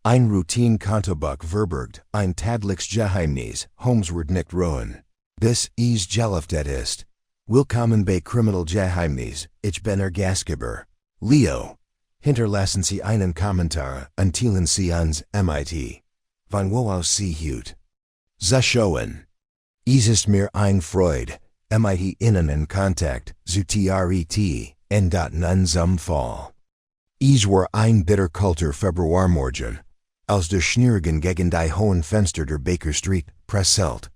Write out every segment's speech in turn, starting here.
Ein Routine Kontobuch verbergt, ein Tadliches Geheimnis, Holmes wird nicht ruhen. This is Geluftet ist. Willkommen bei Kriminal Geheimnis, ich bin Gastgeber. Leo. Hinterlassen Sie einen Kommentar, und Sie uns mit. Von wo aus Sie hut. Zuschauen. Es ist mir ein Freude, mit Ihnen in Kontakt zu treten, in zum Fall. Es war ein bitterkalter Februarmorgen, als der Schnürgen gegen die hohen Fenster der Baker Street prasselt.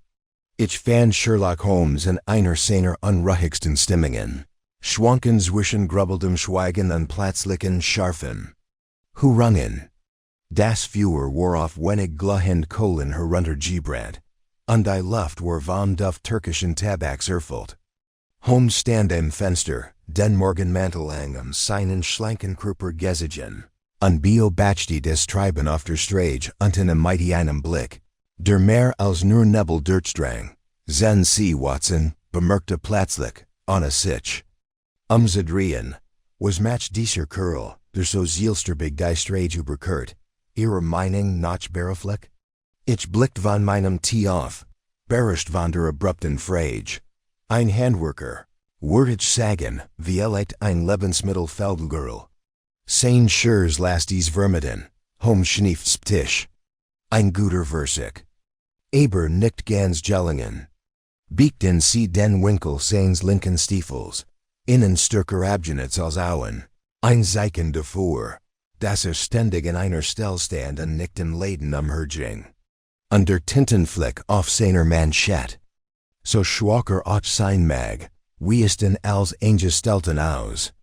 Ich fand Sherlock Holmes in einer seiner unruhigsten Stimmungen, schwanken zwischen grubbelndem Schweigen und plötzlichen scharfen Hurrungen. Das Feuer war auf wenig glühend Kohlen heruntergebrannt, und die Luft war vom Duft türkischen Tabaks erfüllt. Holmes stand am Fenster, den Morgenmantel an seinen schlanken Körper gesiegen, und beobachte des Treiben auf der Straße unter einem mighty Blick, der mehr als nur Nebel durchdrang. Sehen Sie, Watson, bemerkte plötzlich, ohne sich umzudrehen, was macht dieser Kerl, der so zielstrebig die Straße überquert, Ihrer Meinung nach beruflich? Ich blickt von meinem Tee auf, beherrscht von der abrupten Frage. Ein Handwerker, würde ich sagen, vielleicht ein Lebensmittelfeldgerl. Sein Schurs lasst dies vermuten, Holmes schnieft Tisch. Ein guter Versich. Aber nicht ganz gelungen. Biegten Sie den Winkel seines linken Stiefels, innen stärker abgenutzt als Auen. Ein Zeichen davor, dass ständig in einer Stelle stand und nicht im Leben umherging. Und der Tintenfleck auf seiner Manschette. So schwacher auch sein mag, wie es denn als eingestellten aus.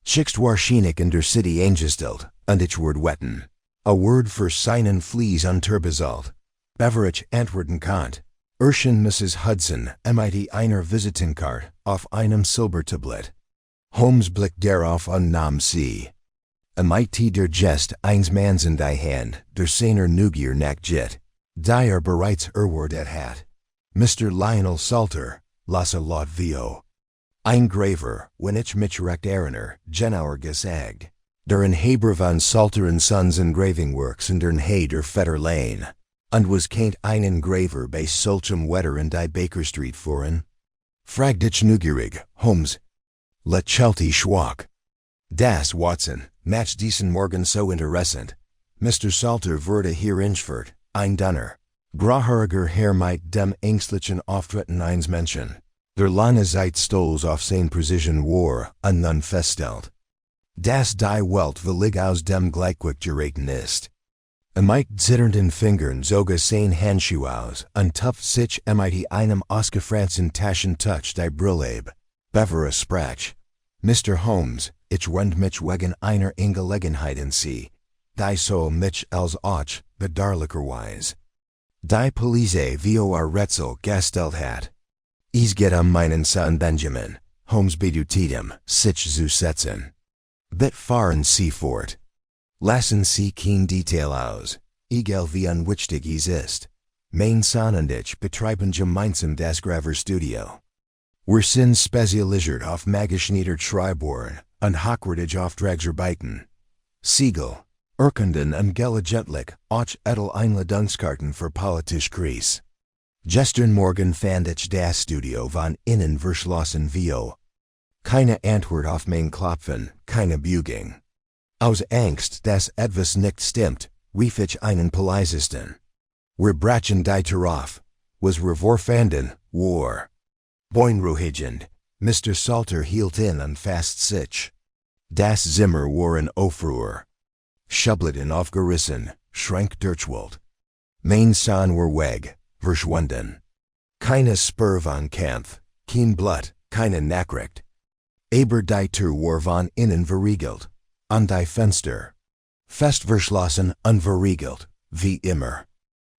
Schickst wahrscheinlich in der City eingestellt, und ich word wetten. A word für seinen Flees unterbezahlt. Beverage antworten konnt. Erschien Mrs. Hudson, mit einer Visitenkarte, auf einem Silbertablett. Holmes blickt darauf und nahm sie. Mit der Gest eines Manns in die Hand, der seiner Neugier nachgeht, die bereits erwartet hat. Mr. Lionel Salter, lasse laut Vio. Ein Graveur, wenn ich mich recht erinnere, genauer gesagt. Der Inhaber von Salter & Sons Engraving Works in der Nähe der Fetter Lane. Und was kein ein Engraver bei solchem Wetter in die Baker Street fuhren? Fragt ich neugierig, Holmes. Lächelte schwach. Das, Watson, macht diesen Morgen so interessant. Mr. Salter wurde hier inschwert, ein Dunner. Grauhaariger Herr mit dem ängstlichen Auftreten eines Menschen. Der lange Zeit stolz auf sein Precision war, und nun feststellt. Das die Welt willig aus dem Gleichgewicht geraten ist. Mit zitternden Fingern zog sein Handschuh aus, und tupft sich mit einem ausgefransten Taschentuch die Brille ab. Bevor sprach. Mr. Holmes, ich wend mich wegen einer Angelegenheit in Sie, die so mich als auch, bedarlicherweise. Die Police vio Rätsel gestellt hat. Es geht meinen Sohn Benjamin, Holmes bedeutet sich zu setzen. Bit fahren Sie fort. Lassen Sie kein Detail aus, egal wie unwichtig es ist. Mein Sohn und ich betreiben gemeinsam das Graveurs Studio. Wir sind spezialisiert auf Mageschnitter Schreibohren und hochwertige Auftragsarbeiten. Siegel, Urkunden und gelegentlich auch Einladungskarten für politische Kreis. Gestern Morgen fand ich das Studio von innen verschlossen vio. Keine Antwort auf mein Klopfen, keine Bügung. Aus Angst, dass etwas nicht stimmt, rief ich einen Polizisten. Wir brachen die Tür auf, was wir vorfanden, war. Beunruhigend, Mr. Salter hielt in und fast sich. Das Zimmer war in Aufruhr. Schubladen aufgerissen, schrank durchwühlt. Mein Sohn war weg, verschwunden. Keine Spur von Kampf, kein Blut, keine Nachricht. Aber die Tür war von innen verriegelt. An die Fenster. Fest verschlossen und verriegelt, wie immer.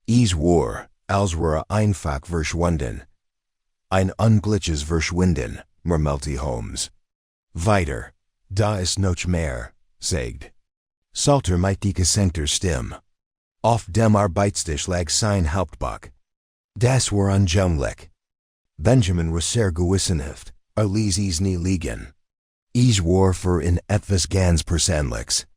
Es war, als wäre einfach verschwunden. Ein unglückliches Verschwinden, murmelte Holmes. Weiter, da ist noch mehr, sagt Salter mit die gesenkter Stimme. Auf dem Arbeitstisch lag sein Hauptbuch. Das war unjämlich. Benjamin war sehr gewissenhaft, ließ es nie liegen. Es war für in etwas ganz Persönliches.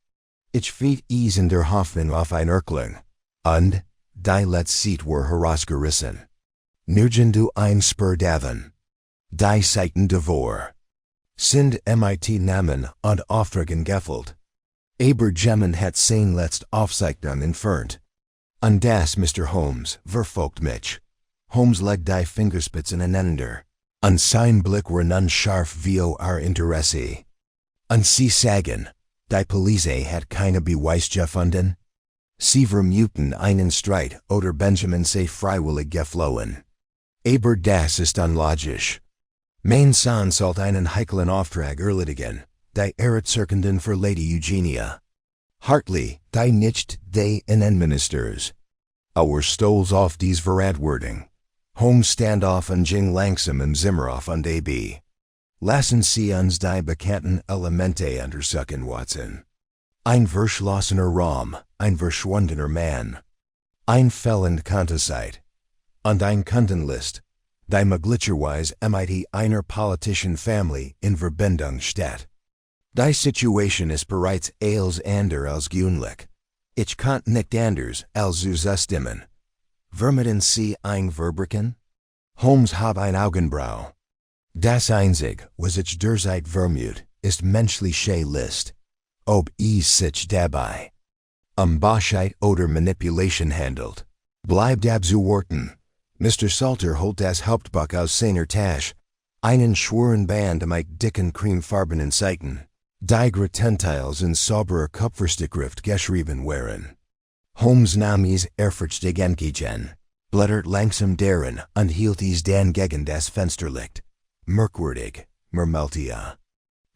Ich feet is in der Hoffnung auf ein Erklärung. Und, die letzte war herausgerissen. Nirgend du ein Spur davon. Die Seiten devor. Sind mit Namen und Auftragen gefüllt. Aber Gemmen hat sein letzt Aufzeichnung entfernt. Und das Mr. Holmes verfolgt mich. Holmes legt die Fingerspitzen aneinander. Und sein Blick war nun scharf wie Interesse. Und sie sagen, die Polizei hat keine Beweis gefunden? Sie vermuten einen Streit oder Benjamin sei freiwillig geflohen. Aber das ist unlogisch. Mein Sohn sollte einen heiklen Auftrag erledigen, die Erzirkenden für Lady Eugenia. Hartly, die nicht die Innenministers. Our Stolz auf dies Verantwortung. Holmes standoff und ging langsam im Zimmer auf und ab. Lassen Sie uns die bekannten Elemente untersuchen, Watson. Ein verschlossener Raum, ein verschwundener Mann. Ein fellend Kontozeit. Und ein Kundenlist, die möglicherweise mit einer politischen Familie in Verbindung steht. Die Situation ist bereits als ander als gewöhnlich. Ich kann nicht anders als zu zustimmen. Vermuten Sie ein Verbrechen? Holmes hab ein Augenbrau. Das einzig, was ich derzeit vermute, ist menschliche List. Ob es sich dabei Bauschheit oder Manipulation handelt, bleibt abzuwarten. Mr. Salter holt das Hauptbuch aus seiner Tasche, einen schweren Band mit dicken cremefarbenen Seiten, die grottenteils in sauberer Kupferstickschrift geschrieben waren. Holmes nahm es ehrfurchtig entgegen, blättert langsam darin und hielt es dann gegen das Fensterlicht. Merkwürdig, murmelte er.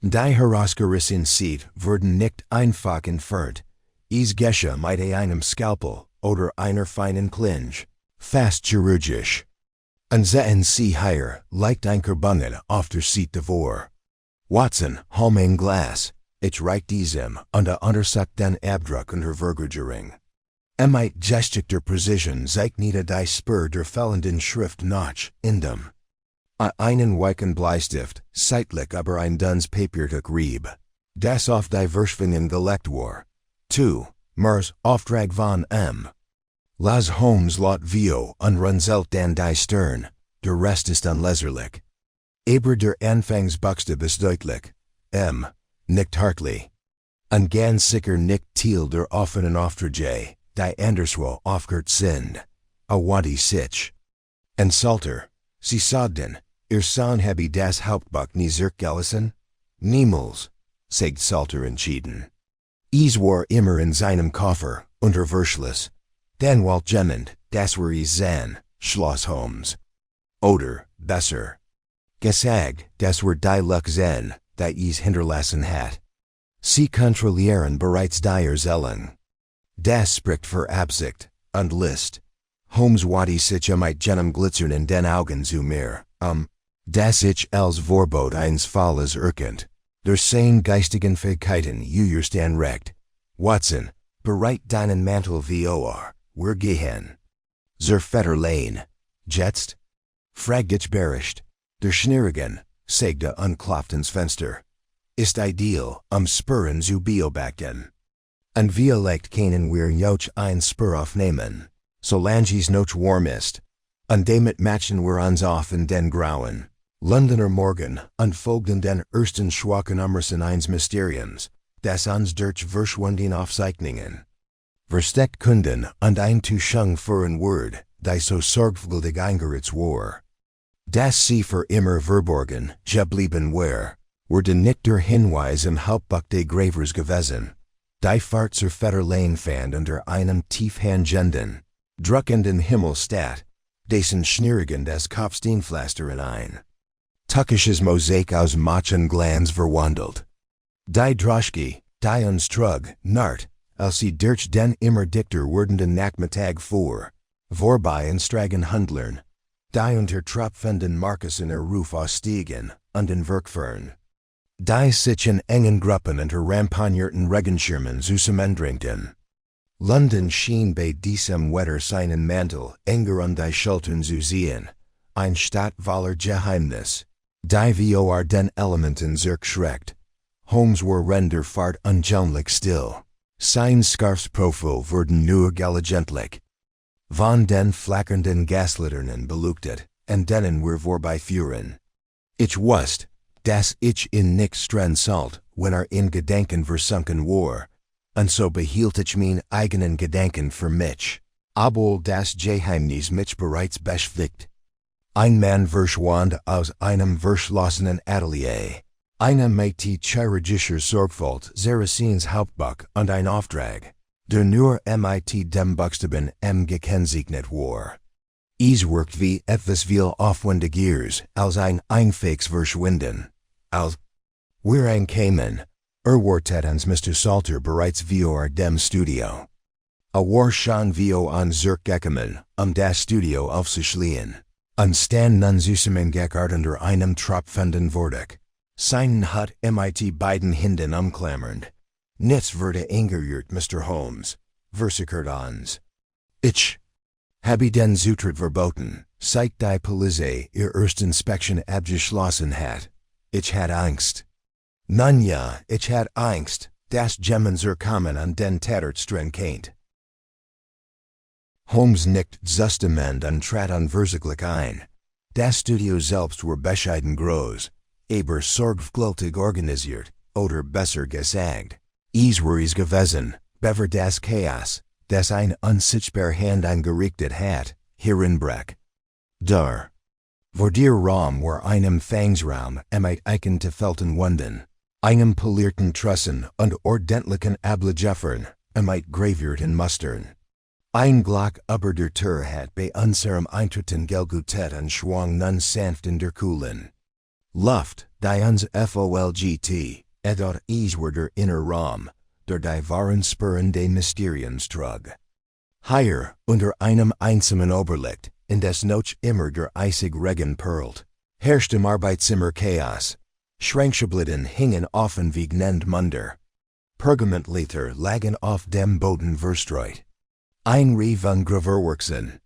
Die herausgerissenen Seed wurden nicht einfach entfernt. Es geschah mit einem Skalpel oder einer feinen Klinge, fast chirurgisch. Und sehen Sie hier, liegt ein Carbonat auf der Seat davor. Watson, hol mein Glas, ich reich diesem und untersucht den Abdruck unter Vergüterung. Mit geschickter Precision zeichnet die Spur der fällenden Schrift nach, in dem. Einen weichen Bleistift, seitlich aber ein duns Papiertuch rieb, das auf die Verschwingen gelegt war. 2. Mars Auftrag von M. Las Holmes lot Vio und runzelt dan die Stern, der Rest ist unleserlich. Aber der Anfangsbuchstabe ist deutlich, M, nicht hartlich. Und ganz sicher nicht Thiel der offenen Aufträge, die anderswo aufgehört sind, a wanti sich. Und Salter, Sie sagten, Ihr Sohn habe das Hauptbuch nie zurückgelassen? Niemals, sagt Salter entschieden. Es war immer in seinem Koffer, unter Verschluss. Dann wollte jemand, das war es sein, schloss Holmes. Oder, besser gesagt, das war die Luxen, die es hinterlassen hat. Sie kontrollieren bereits die Erzählung. Das spricht für Absicht und List. Holmes wadi sich mit jenem Glitzern in den Augen zu mir, das ich als Vorbot eines Falles erkennt. Durch seine geistigen Fähigkeiten juerst recht. Watson, bereit deinen Mantel wir gehen. Zur Vetter Lane. Jetzt? Fragt ich berischt. Der Schnirrigen, sagte unklopft ins Fenster. Ist ideal, Spurren zu beobachten. Und wir legt keinen wir joch ein Spur aufnehmen, solange es noch warm ist. Und damit matchen wir uns auf in den Grauen. Londoner Morgen und folgten den ersten schwachen Umrissen eines Mysteriums, das uns durch verschwunden Aufzeichnungen versteckt Kunden und ein Tuschung für ein Wort, die so sorgfältig eingeritzt war. Das sie für immer verborgen geblieben war, wurde nicht der Hinweis im Hauptbuch des Graveurs gewesen, die Fahrt zur Vetter Lane fand unter einem tiefhängenden, drückenden Himmel statt, dessen Schnirrigen das Kopfsteinpflaster in ein tuckisches Mosaik aus Machen Glanz verwandelt. Die Droschke, die uns trug, nart, als sie durch den immer dichter werdenden Nachmittag fuhr, vorbei in stragen Hundlern, die unter tropfenden Markussen Ruf ausstiegen und in Werkfern. Die sich in engen Gruppen unter ramponierten Regenschirmen zusammendrängten. London schien bei diesem Wetter seinen Mantel enger an die Schultern zu ziehen, ein Stadt voller Geheimnis, die vor den Elementen zurückschreckt. Holmes war render fahrt ungewöhnlich still. Sein Scarfsprofil wurden nur gelegentlich von den flackernden Gaslichtern beleuchtet, und denen wir vorbeifuhren. Ich wusste, dass ich in nicht streng salt, wenn in Gedanken versunken war, und so behielt ich mein eigenen Gedanken für mich, obwohl das Geheimnis mich bereits beschäftigt. Ein Mann verschwand aus einem verschlossenen Atelier. Eine mit chirurgischer Sorgfalt Saracens Hauptbuch und ein Auftrag, der nur mit dem Buchstaben M gekennzeichnet war. Es wirkt wie etwas viel aufwendigeres als ein einfaches Verschwinden. Als wir ankamen, wartet uns Mr. Salter bereits vor dem Studio. War schon an zurückgekommen, das Studio aufzuschließen. Und stand nun zusammengekehrt unter einem tropfenden Vordeck. Seinen hat mit beiden Händen umklammernd. Nichts wurde angerührt, Mr. Holmes, versichert uns. Ich habe den Zutritt verboten, seit die Polizei ihr Erstinspektion abgeschlossen hat. Ich hatte Angst. Nun ja, ich hatte Angst, dass jemand kommen und den Täter streng kennt. Holmes nickt zustimmend und trat unverzüglich ein. Das Studio selbst war bescheiden groß, aber sorgfältig organisiert, oder besser gesagt. Es war es gewesen, bever das Chaos, das ein unsichtbar Hand angerichtet hat, herinbrach. Der Raum war einem Empfangsraum mit eingetafelten Wänden, einem polierten Trussen und ordentlichen Ablagefern, mit gravierten Mustern. Ein Glock über der Tür hat bei unserem Eintritten gelgutet und schwang nun sanft in der Kühlen Luft, die uns folgt, dort es war der inner Raum, der die wahren Spuren des Mysteriums trug. Higher, unter einem einsamen Oberlicht, in des noch immer der eisig Regen perlt, herrschte im Arbeitszimmer Chaos. Schränkschubladen hingen offen wie gnend Munder. Pergamentleiter lagen auf dem Boden verstreut. Ein Reihe von Graveurwerkzen,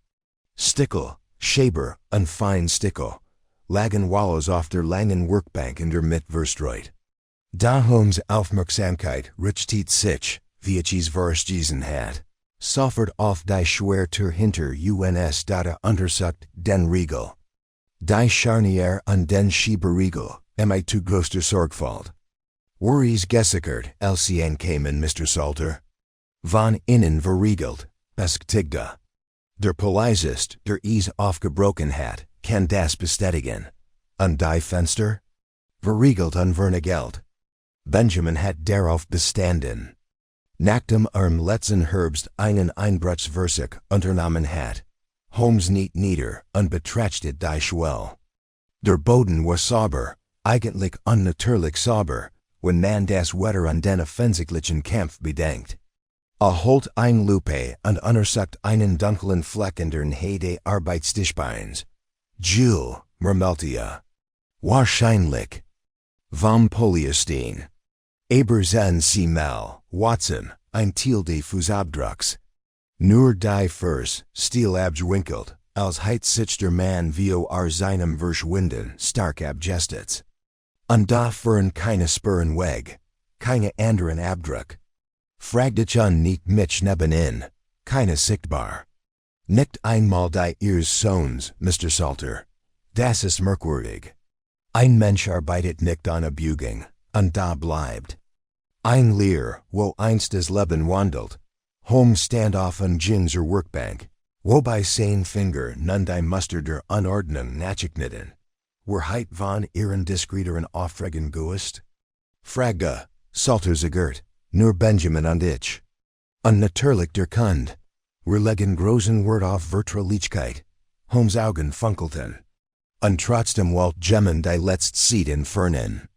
Stickel, Schäber und Feinstickel, lagen wallows auf der langen Workbank in der Mitte verstreut. Da Holmes Aufmerksamkeit richtet sich, wie ich es verstanden hat, sofort auf die Schwertür hinter uns data untersucht den Riegel. Die Scharnier und den Schieberiegel, mit zu größter Sorgfalt. War es gesichert, als sie ankamen, Mr. Salter? Von innen verriegelt. Bestätigte. Der Polizist, der es aufgebrochen hat, kann das bestätigen. Und die Fenster? Verriegelt und vernagelt. Benjamin hat darauf bestanden. Nach dem letzten Herbst einen Einbruchsversuch unternommen hat. Holmes nicht nieder und betrachtete die Schwelle. Der Boden war sauber, eigentlich unnatürlich sauber, wenn man das Wetter und den offensichtlichen Kampf bedenkt. Holt ein Lupe und untersucht einen dunklen Fleck in der Nähe des Arbeitstischbeins. Jules, murmelte wahrscheinlich vom Polyester. Aber sehen Sie mal, Watson, ein Teil des Fußabdrucks. Nur die Fuß, still abgewinkelt, als hätte sich der Mann vor seinem Verschwinden stark abgestetzt. Und da fuhren keine Spuren weg, keine anderen Abdruck. Fragte ich nicht mich nebenan, keine sichtbar. Nicht einmal die Ihres Sohns, Mr. Salter. Das ist merkwürdig. Ein Mensch arbeitet nicht an Abügung, und da bleibt. Ein Leer, wo einst das Leben wandelt. Holmes stand auf an Ginser Workbank, wobei sein Finger nun die Muster der Unordnung nachgeschnitten. Heit von ihren discreteren Aufträgen gewusst? Fragte, Salter zagert, nur Benjamin und ich. Und natürlich der Kund. Legen großen Wert auf Vertraulichkeit. Holmes Augen funkelten. Und trotzdem wollte Gemmen die letzte Seed entfernen.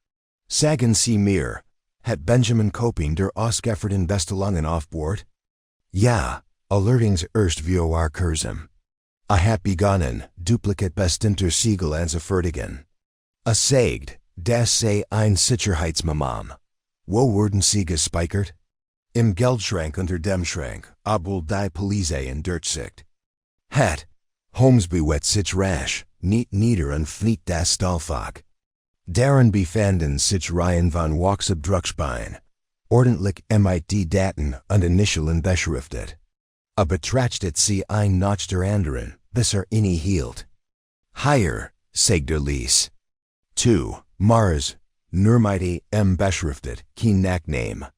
Sagen Sie mir, hat Benjamin Coping der ausgeführten Bestellungen auf Bord? Ja, allerdings erst vor kurzem. Hat begonnen, duplicate bestimmter Siegel anzufertigen. Sagt, das sei ein Sicherheitsmamam. Wo wurden sie gespeichert? Im Geldschrank unter dem Schrank, obwohl die Polizei in Durchsicht. Hat Holmes bewegt sich rasch, nicht nieder und fniet das Stahlfach. Darin befanden sich Reihen von Wachsabdrucksbein, ordentlich mit Daten und Initialen beschriftet. A betrachtet sie ein nach der anderen, bis eine hielt. Higher, sagt der Lies. 2. Mars, nur mit beschriftet, kein Nachname.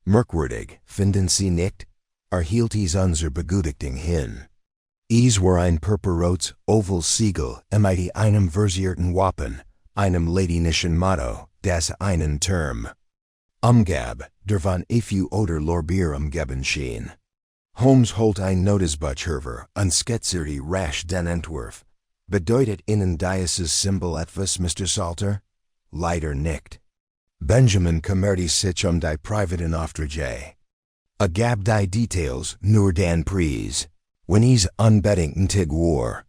Merkwürdig, finden Sie nicht? Hielt unser Begütigting hin. Es war ein purpurrotes, oval Siegel, mit einem versierten Wappen, einem ladinischen Motto, das einen Term umgab, der von Efu oder Lorbeer umgeben schien. Holmes holt ein Notizbuchhörer und skizzierte rasch den Entwurf. Bedeutet Ihnen dieses Symbol etwas, Mr. Salter? Leider nicht. Benjamin kümmerte sich die privaten Aufträge. Gab die Details nur den Preis. Wenn es unbedingt war.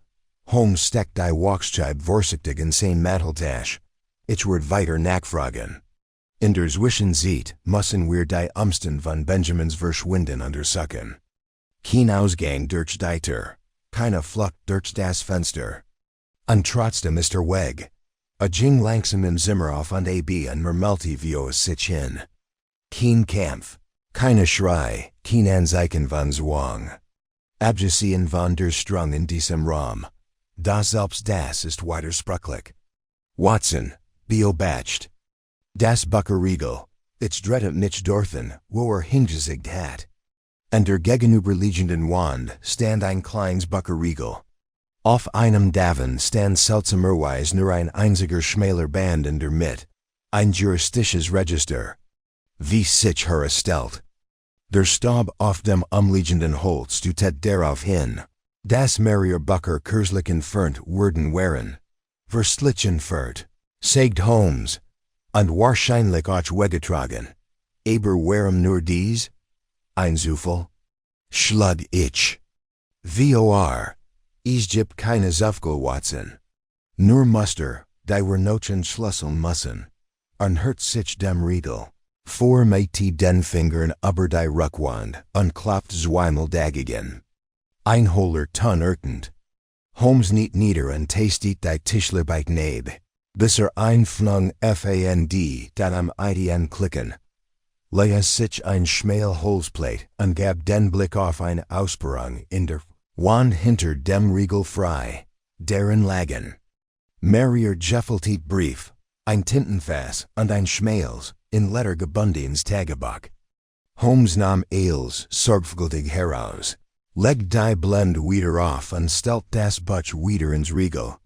Holmes steckt die Wachscheib vorsichtig in sein Manteltasch. Ich werd weiter nachfragen. In der Zwischenzeit müssen wir die Umstände von Benjamins Verschwinden untersuchen. Kein Ausgang durch die Tür, keine Flucht durch das Fenster. Und trotzdem ist weg. Ging langsam im Zimmer auf und ab und murmelte wie sich hin. Kein Kampf, keine Schrei, kein Anzeichen von Zwang. Abgesehen von der Strung in diesem Raum. Das selbst das ist widersprüchlich. Watson, beobacht. Das Bucheriegel, ich dreht nicht dorthin, wo hingesiegt hat. An der gegenüberliegenden Wand stand ein kleines Bucheriegel. Auf einem Davon stand seltsamerweise nur ein einziger schmaler Band in der Mitte, ein juristisches Register. Wie sich herstellt. Der Staub auf dem umliegenden Holz deutet darauf hin, dass mehrere Bücher kürzlich entfernt worden waren. Verstlichen führt, sagt Holmes, und wahrscheinlich auch weggetragen. Aber warum nur dies? Ein Zufall? Schlug ich. Vor. Es gibt keine Zufall, Watson. Nur Muster, die wir nochen Schlüssel müssen. Und hört sich dem Riegel. Mit den Fingern über die Rückwand und klopft zweimal dagegen. Ein hohler Ton ertend. Holmes niet nieder und tastet die Tischlerbeit neb. Bis einfnung fand, dann am IDN klicken. Leia sich ein schmal Holzplate und gab den Blick auf eine Aussparung in der Wand hinter dem Riegel frei. Darin lagen mehrere gefällte Brief, ein Tintenfass und ein schmales, in Letter gebundenes Tagebuch. Holmes nahm alles sorgfältig heraus, legt die Blende wieder auf und stellt das Buch wieder ins Riegel.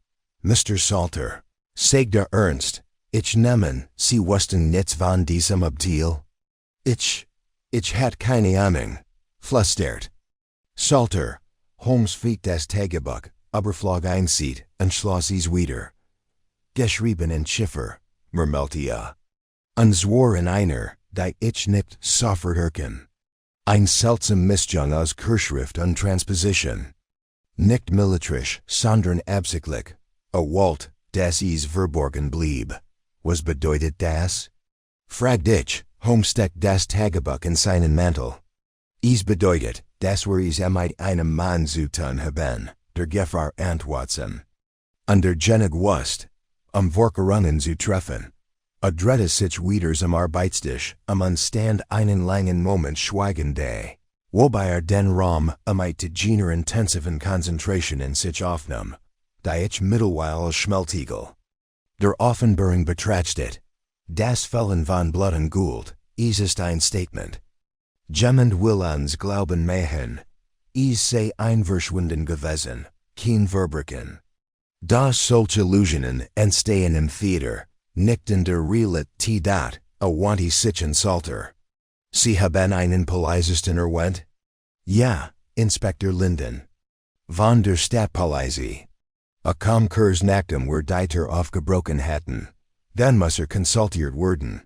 Mr. Salter, sagt Ernst, ich nehmen, Sie wussten nichts von diesem Abteil? Ich hat keine Ahnung, flüstert. Salter, Holmes fiet das Tagebuch, überflog einzieht und schloss es wieder. Geschrieben in Schiffer, murmelte und zwar in einer, die ich nicht sofort erken. Ein seltsam Mischung aus Kurzschrift und Transposition. Nicht militrisch, sondern absichtlich. A Walt, das es verborgen blieb. Was bedeutet das? Fragt ich, Holmes steckt das Tagebuch in seinen Mantel. Es bedeutet, dass wir es mit einem Mann zu tun haben, der Gefahr Watson. Und der Genig wusst, Vorkerungen zu treffen. Dreht sich wieder am Arbeitstisch, anstand einen langen Moment schweigen da, wobei den Raum mit jener intensiven Konzentration in sich aufnahm, die ich mittelweil schmeltigel. Der Offenbarung betrachtet, das Fällen von Blut und Gold, ist ein Statement. Jemand will uns glauben machen, es sei ein Verschwinden gewesen, kein Verbrechen. Da solche Illusionen entstehen im Theater, nicht in der Realität, wanti sich in Salter. Sie haben einen Polizisten erwähnt? Ja, Inspektor Linden. Von der Stadtpolizei. Kam Kurs nachdem wir die Tür aufgebrochen hatten. Dann muss konsultiert werden.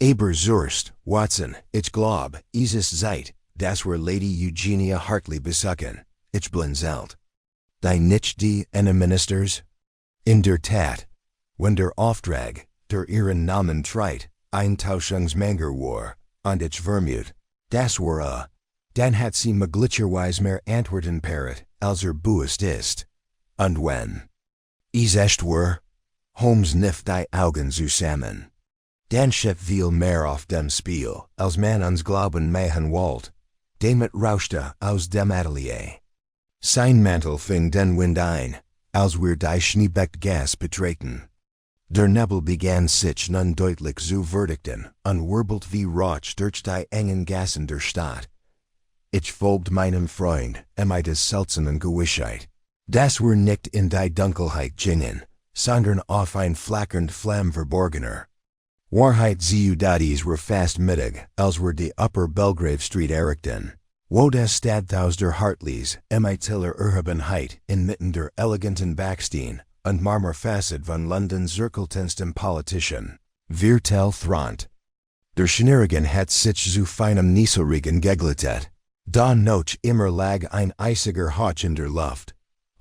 Aber Zurst, Watson, ich glaub, es ist Zeit, dass wir Lady Eugenia Hartley besuchen. Ich blinzelt. Die nicht die Innenministers? In der Tat. Wenn der Auftrag, der ihren Namen trägt, Eintauschungsmanger war, und ich vermute, das war dann hat sie möglicherweise mehr Antworten parat, als bewusst ist. Und wenn es echt war, Holmes kniff die Augen zusammen. Dan schep viel mehr auf dem Spiel, als man uns glauben machen wollt. Damit rauschte aus dem Atelier. Sein Mantel fing den Wind ein, als wir die Schneebeck Gas betreten. Der Nebel begann sich nun deutlich zu verdichten, wirbelt wie Rauch durch die engen Gassen der Stadt. Ich folgte meinem Freund, des seltsamen Gewissheit. Das wir nicht in die Dunkelheit gingen, sondern auf ein flackernd Flamm verborgener. Wahrheit Ciudades were fast Mittag, als wir die Upper Belgrave Street erreichten. Wo das Stadthaus der Hartleys, tiller Erhabenheit, inmitten der eleganten Backstein, und Marmorfacet von Londons zirkeltenstem Politician. Viertel thront. Der Schnurrigen hat sich zu feinem Nieselregen geglättet. Da noch immer lag ein eisiger Hauch in der Luft.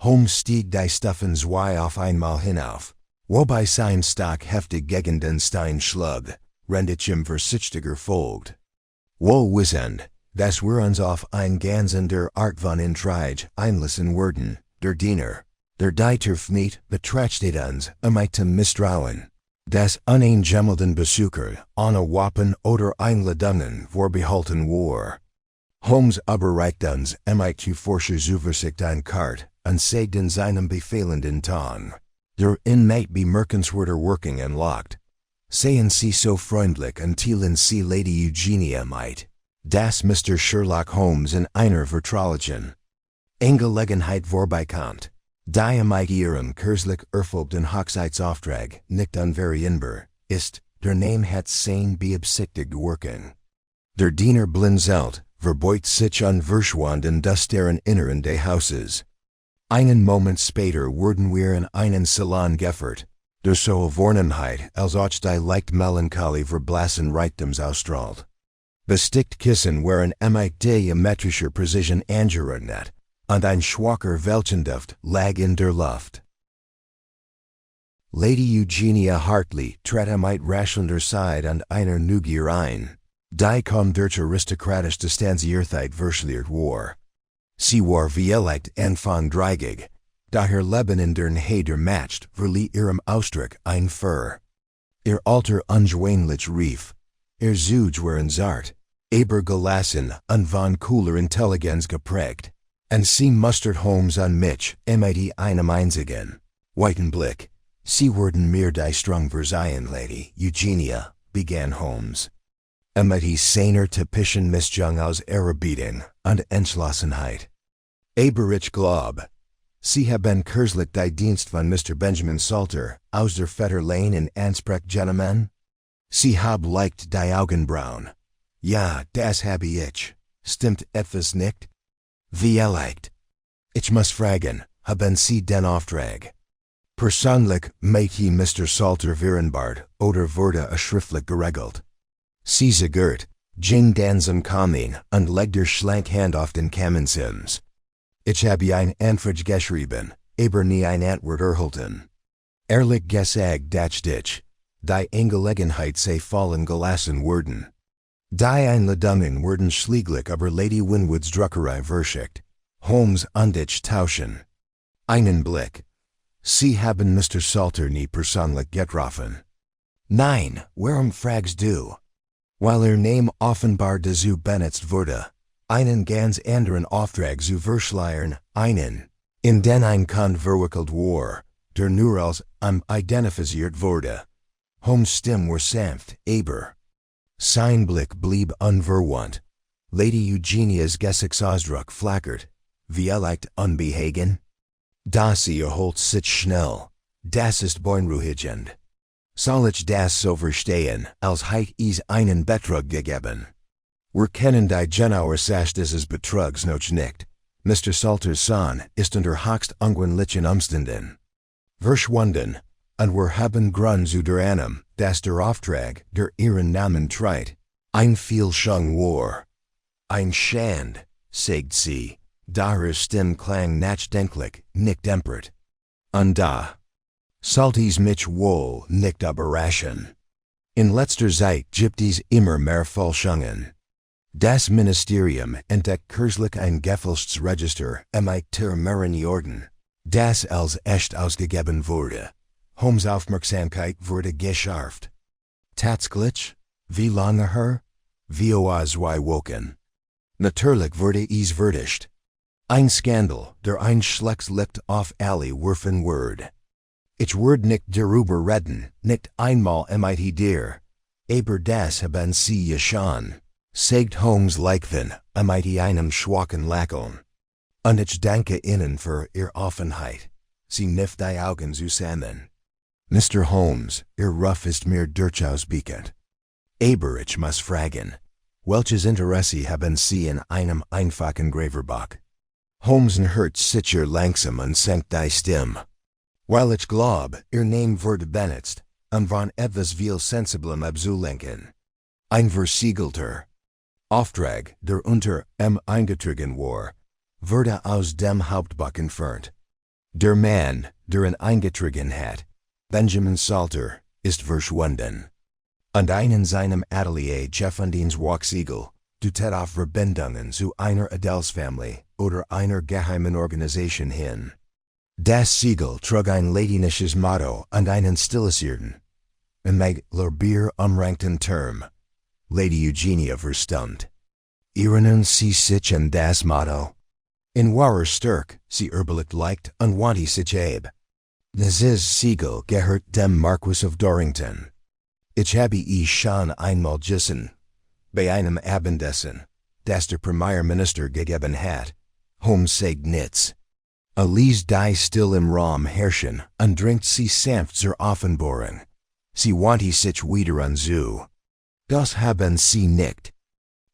Holmes stieg die Stufen zwei auf einmal hinauf. Wobei sein Stock heftig gegen den Stein schlug, rennt ich ihm vorsichtiger folgt. Wo wissend, dass wir uns auf ein ganzen der Art von Intrige einlassen würden, der Diener, der Dieter nicht betrachtet uns, zum Misstrauen. Das uneingemelden Besucher, ohne Wappen oder Einladungen vorbehalten war. Holmes überreicht uns, zu forscher Zuversicht ein Kart, und sagt in seinem befehlenden Ton. Der Inmate bemerkenswerter Working entlocked. Seien Sie so freundlich und teilen Sie Lady Eugenia mit. Das Mr. Sherlock Holmes in einer Vertraulichen Angelegenheit vorbeikommt. Die Ihrem kürzlich erfolgten Hochzeitsauftrag nicht unvarianbar ist, der Name hat sein beabsichtigt Working. Der Diener blinzelt, verbeut sich und verschwand das deren Inneren des Hauses. Einen Moment später wurden wir in einen Salon geführt, der so Vornehmheit als auch die leicht Melancholie verblassen Reichtums ausstrahlt. Bestickt Kissen waren geometrischer Präzision angeordnet, und ein schwacher Welchenduft lag in der Luft. Lady Eugenia Hartley trat raschelnder Seid und einer Neugier ein, die kaum durch aristokratisch Distanziertheit verschleiert war. Sie war vielleicht Anfang dreigig, daher Leben in deren Heder matcht, verlieh ihrem Ausdruck ein Fur. Ihr Alter ungewöhnlich rief, ihr Züge waren zart, aber gelassen und von cooler Intelligenz geprägt, und sie mustert Holmes und mich, einem einzigen, weiten Blick. Sie wurden mir die strong versehen, Lady Eugenia, begann Holmes. Seiner typischen Mischung aus Ehrerbietung und Entschlossenheit. Aber ich glaub, Sie haben kürzlich die Dienst von Mr. Benjamin Salter aus der Fetter Lane in Ansprech genommen? Sie hab leicht die Augenbrauen. Ja, das habe ich. Stimmt etwas nicht? Wie leicht? Ich muss fragen, haben Sie den Auftrag? Persönlich möchte Mr. Salter vereinbart oder wurde schriftlich geregelt? Sie sagert, ging dann zum Kamin und legte schlank Hand auf den Kamensims. Ich habe ein Anfrage geschrieben, aber nie ein Antwort erhalten. Ehrlich gesagt dacht ich, die Angelegenheit sei fallen gelassen worden. Die Einladungen wurden schließlich über Lady Winwoods Druckerei verschickt. Holmes und ich tauschen. Einen Blick. Sie haben Mr. Salter nie persönlich getroffen. Nein, warum fragst du? Weil Name offenbar dazu benutzt wurde, einen ganz anderen Auftrag zu verschleiern, einen, in den ein Kund verwickelt war, der nur als identifiziert wurde. Holmes' Stimme war sanft, aber sein Blick blieb unverwandt. Lady Eugenia's Gesichtsausdruck flackert, vielleicht unbehagen. Das erholt sich schnell, das ist beunruhigend. Soll ich das so verstehen, als hätte es einen Betrug gegeben? Wir kennen die genaue Sache dieses Betrugs noch nicht. Mr. Salters Sohn ist unter höchst ungewöhnlichen Umständen verschwunden, und wir haben Grund zu der Annahme, dass der Auftrag, der ihren Namen trägt, ein Fehlschlag war. Ein Schand, sagt sie, ihre Stimme klang nachdenklich, nicht empört. Und da Salties mich wohl nicht überraschen. In letzter Zeit gibt es immer mehr Fälschungen. Das Ministerium entdeckt kürzlich ein Gefälschungsregister ter Marienorden, das als echt ausgegeben wurde. Holmes' Aufmerksamkeit wurde geschärft. Tatsklich, wie lange her, wie zwei Wochen. Natürlich wurde es verdicht. Ein Skandal, der ein Schlecks liegt auf alle werfen Word. Ich Word nicht darüber reden, nicht einmal mit dir. Aber das haben sie ja schon. Sagt Holmes Leichven, mit einem schwachen Lächeln. Und ich danke Ihnen für Ihre Offenheit. Sie nicht die Augen zusammen. Mr. Holmes, Ihr Ruf ist mir durchaus bekannt. Aber ich muss fragen, welches Interesse haben Sie in einem einfachen Graverbuch? Holmes hört sicher langsam und senkt die Stimme. Weil ich glaub, Ihr Name wird benutzt, von etwas viel sensiblem abzulenken. Ein versiegelter Auftrag, der unter eingetragen war, wurde aus dem Hauptbuch entfernt. Der Mann, der ihn eingetragen hat, Benjamin Salter, ist verschwunden. Und in seinem Atelier Jeffendins Wachsiegel, deutet auf Verbindungen zu einer Adelsfamilie oder einer geheimen Organisation hin. Das Siegel trug ein latinisches Motto und einen stilisierten, mit Lorbeer umrankten Term. Lady Eugenia verstummt. Erinnern Sie sich an das Motto? In wahrer Stärke, sie überlegt leicht und wanty sich ab. Dieses Siegel gehört dem Marquis of Dorrington. Ich habe es schon einmal gesehen, bei einem Abendessen, das der Premierminister gegeben hat. Holmes sagt nichts. Ließ die still im Raum herrschen und dringt sie sanft zur Offenbarung. Sie wanty sich wieder an zu. Das haben Sie nicht.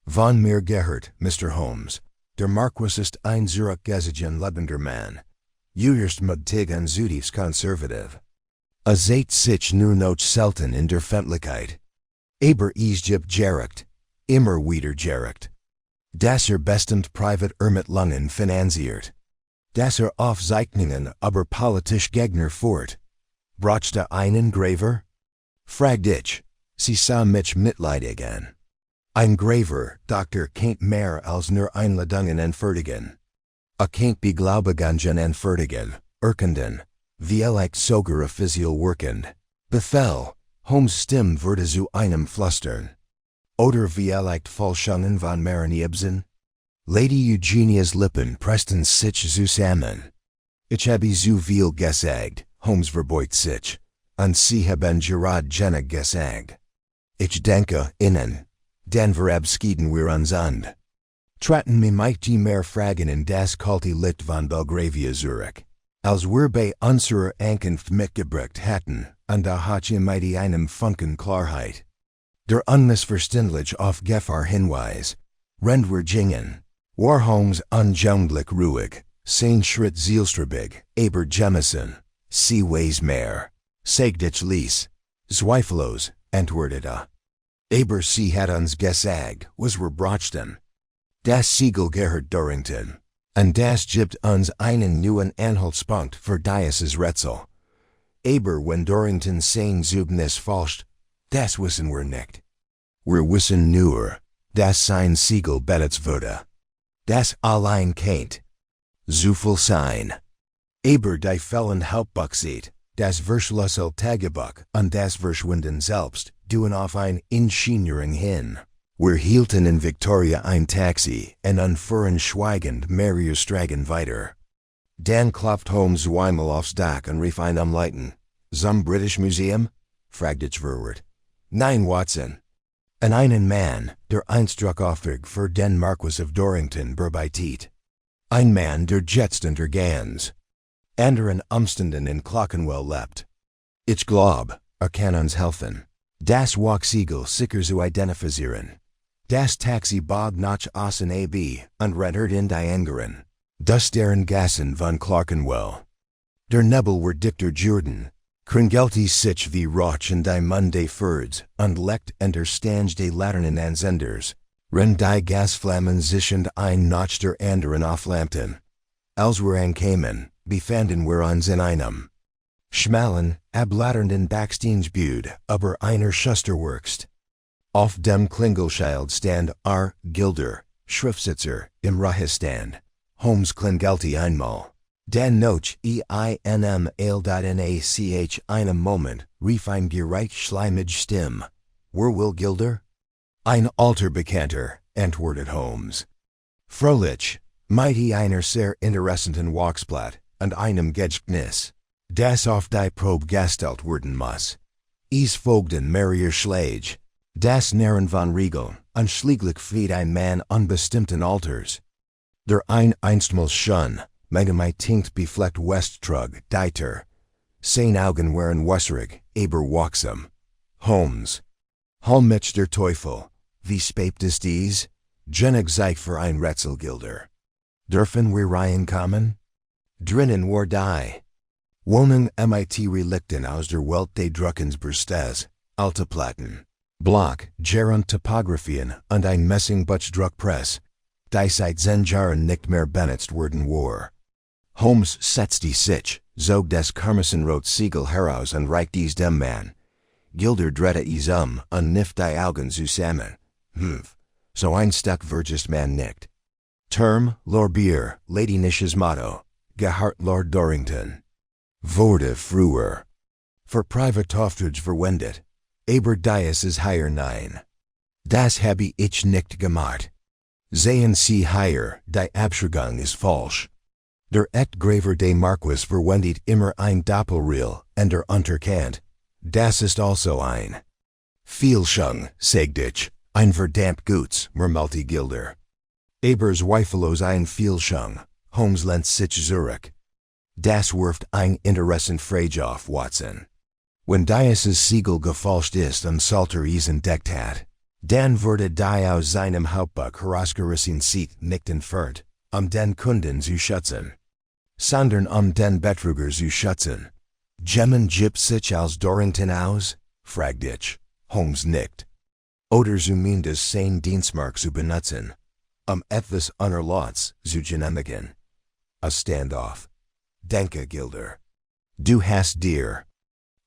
Von mir gehört, Mr. Holmes. Der Marquis ist ein zurückgezogen lebender Mann. Juist mutig und zutiefst konservativ. Seht sich nur noch selten in der Öffentlichkeit. Aber es gibt Gerücht, immer wieder Gerücht. Dass bestimmt Privatermittlungen finanziert. Dass Aufzeichnungen über politisch Gegner führt. Brauchte einen Graveur? Fragt ich. Sie sah mich mitleidig an. Ein Graveur, Doktor, kennt mehr als nur Einladungen entfertigen. Kennt Beglaubigungen entfertigen, erkenden, vielleicht sogar offiziell wirkend. Befehl, Holmes Stimme würde zu einem flüstern. Oder vielleicht Falschungen von mehreren Ibsen? Lady Eugenias Lippen pressten sich zusammen. Ich habe zu viel gesagt, Holmes verbeut sich, und Sie haben gerade genug gesagt. Ich denke Ihnen, dann verabschieden wir uns und traten mir mit die mehr Fragen in das kalte Licht von Belgravia Zurich, als wir bei unserer Ankunft mitgebracht hatten, und da hat mit einem Funken Klarheit. Der unmissverständlich auf Gefahr Hinweis, rennt wir gingen, war Holmes unjoundlich ruhig, sein Schritt zielstrebig, aber Jemison, Sie weiß mehr, sagt ich ließ, zweifellos, antwortete. Aber Sie hat uns gesagt, was wir brauchten. Das Siegel gehört Dorrington, und das gibt uns einen neuen Anhaltspunkt für dieses Rätsel. Aber wenn Dorrington sein Zeugnis falscht, das wissen wir nicht. Wir wissen nur, dass sein Siegel benutzt wurde. Das allein kennt. So viel sein. Aber die Fällen Hauptbuch sieht, das Verschlüssel Tagebuch und das Verschwinden selbst duen auf ein Engineering hin. Wir hielten in Victoria ein Taxi und fuhren schweigend mehrere Stragen weiter. Dann klopft Holmes zweimal aufs Dach und rief ein Umleiten. Zum British Museum? Fragte ich verwirrt. Nein, Watson. Und einen Mann, der einst Auftrag für den Marquis of Dorrington bearbeitet. Ein Mann, der jetzt untergans. Anderen Umständen in Clockenwell lebt. Ich glaub, kann uns helfen. Das Wachsiegel sicher zu identifizieren. Das Taxi bog nach Ossen AB und rettert in die Angeren. Das deren Gassen von Clockenwell. Der Nebel war dichter Jordan. Kringelti sich wie Roch in die Monday Furds und lekt enter Stange de Laternen Anzenders. Ren die Gasflammen zischend ein nach der anderen auflampten. Als wir ankamen, befanden wir uns in einem schmalen, ablatternden Backsteinsbüd über einer Schusterwerkst. Auf dem Klingelschild stand Gilder, Schriftsitzer, im Rahestand. Holmes klingelte einmal. Dan noch einem einem Moment, rief ein gereich schleimig Stimme. will Gilder? Ein alter Bekannter, antwortet Holmes. Frolich, mighty einer sehr interessanten Walksplatt, und einem Gedächtnis, das auf die Probe gestellt werden muss. Es folgten mehrere Schläge, das Narren von Regeln, und schließlich flieht ein Mann unbestimmten Alters. Der einstmals schon, mit mij tinkt befleckt Westtrug, dieter. Sein Augen waren wässerig, aber wachsam. Holmes. Hallmich der Teufel, wie spät ist dies? Genug Zeit für ein Rätsel, Gilder. Dürfen wir reinkommen? Drinnen war die Wohnung mit Relikten aus der Welt des Druckensbürstes, alte Platten, Block, Gerund Topographien und ein Messingbuchdruckpress, die seit 10 Jahren nicht mehr benutzt worden war. Holmes setzte sich, zog des Karmesenrot Siegel heraus und reicht dies dem Mann. Gilder drehte es und kniff die Augen zusammen. So ein Stück vergisst man nicht. Term, Lorbier, ladinisches Motto, Gehart Lord Dorrington. Wurde früher. Für Privatauftrag verwendet, aber dies ist higher nein. Das habe ich nicht gemacht. Sehen Sie hier, die Abschreibung ist falsch. Der Graveur des Marquis verwendet immer ein Doppelreal und der Unterkant. Das ist also ein Fehlschung, sagt ich, ein verdammt gutes, murmelte Gilder. Aber zweifellos ein Fehlschung, Holmes lehnt sich zurück. Das wirft ein interessant Frage auf, Watson. Wenn dieses Siegel gefälscht ist und Salter es entdeckt hat, dann wurde die aus seinem Hauptbuch herausgerissen Seat nicht entfernt, den Kunden zu schützen, sondern den Betrüger zu schützen. Gemmen gibt sich als Dorrington aus? Fragt ich. Holmes nickt. Oder zumindest sein Dienstmark zu benutzen, etwas unerlaubtes zu genehmigen. A Standoff. Denke, Gilder. Du hast dir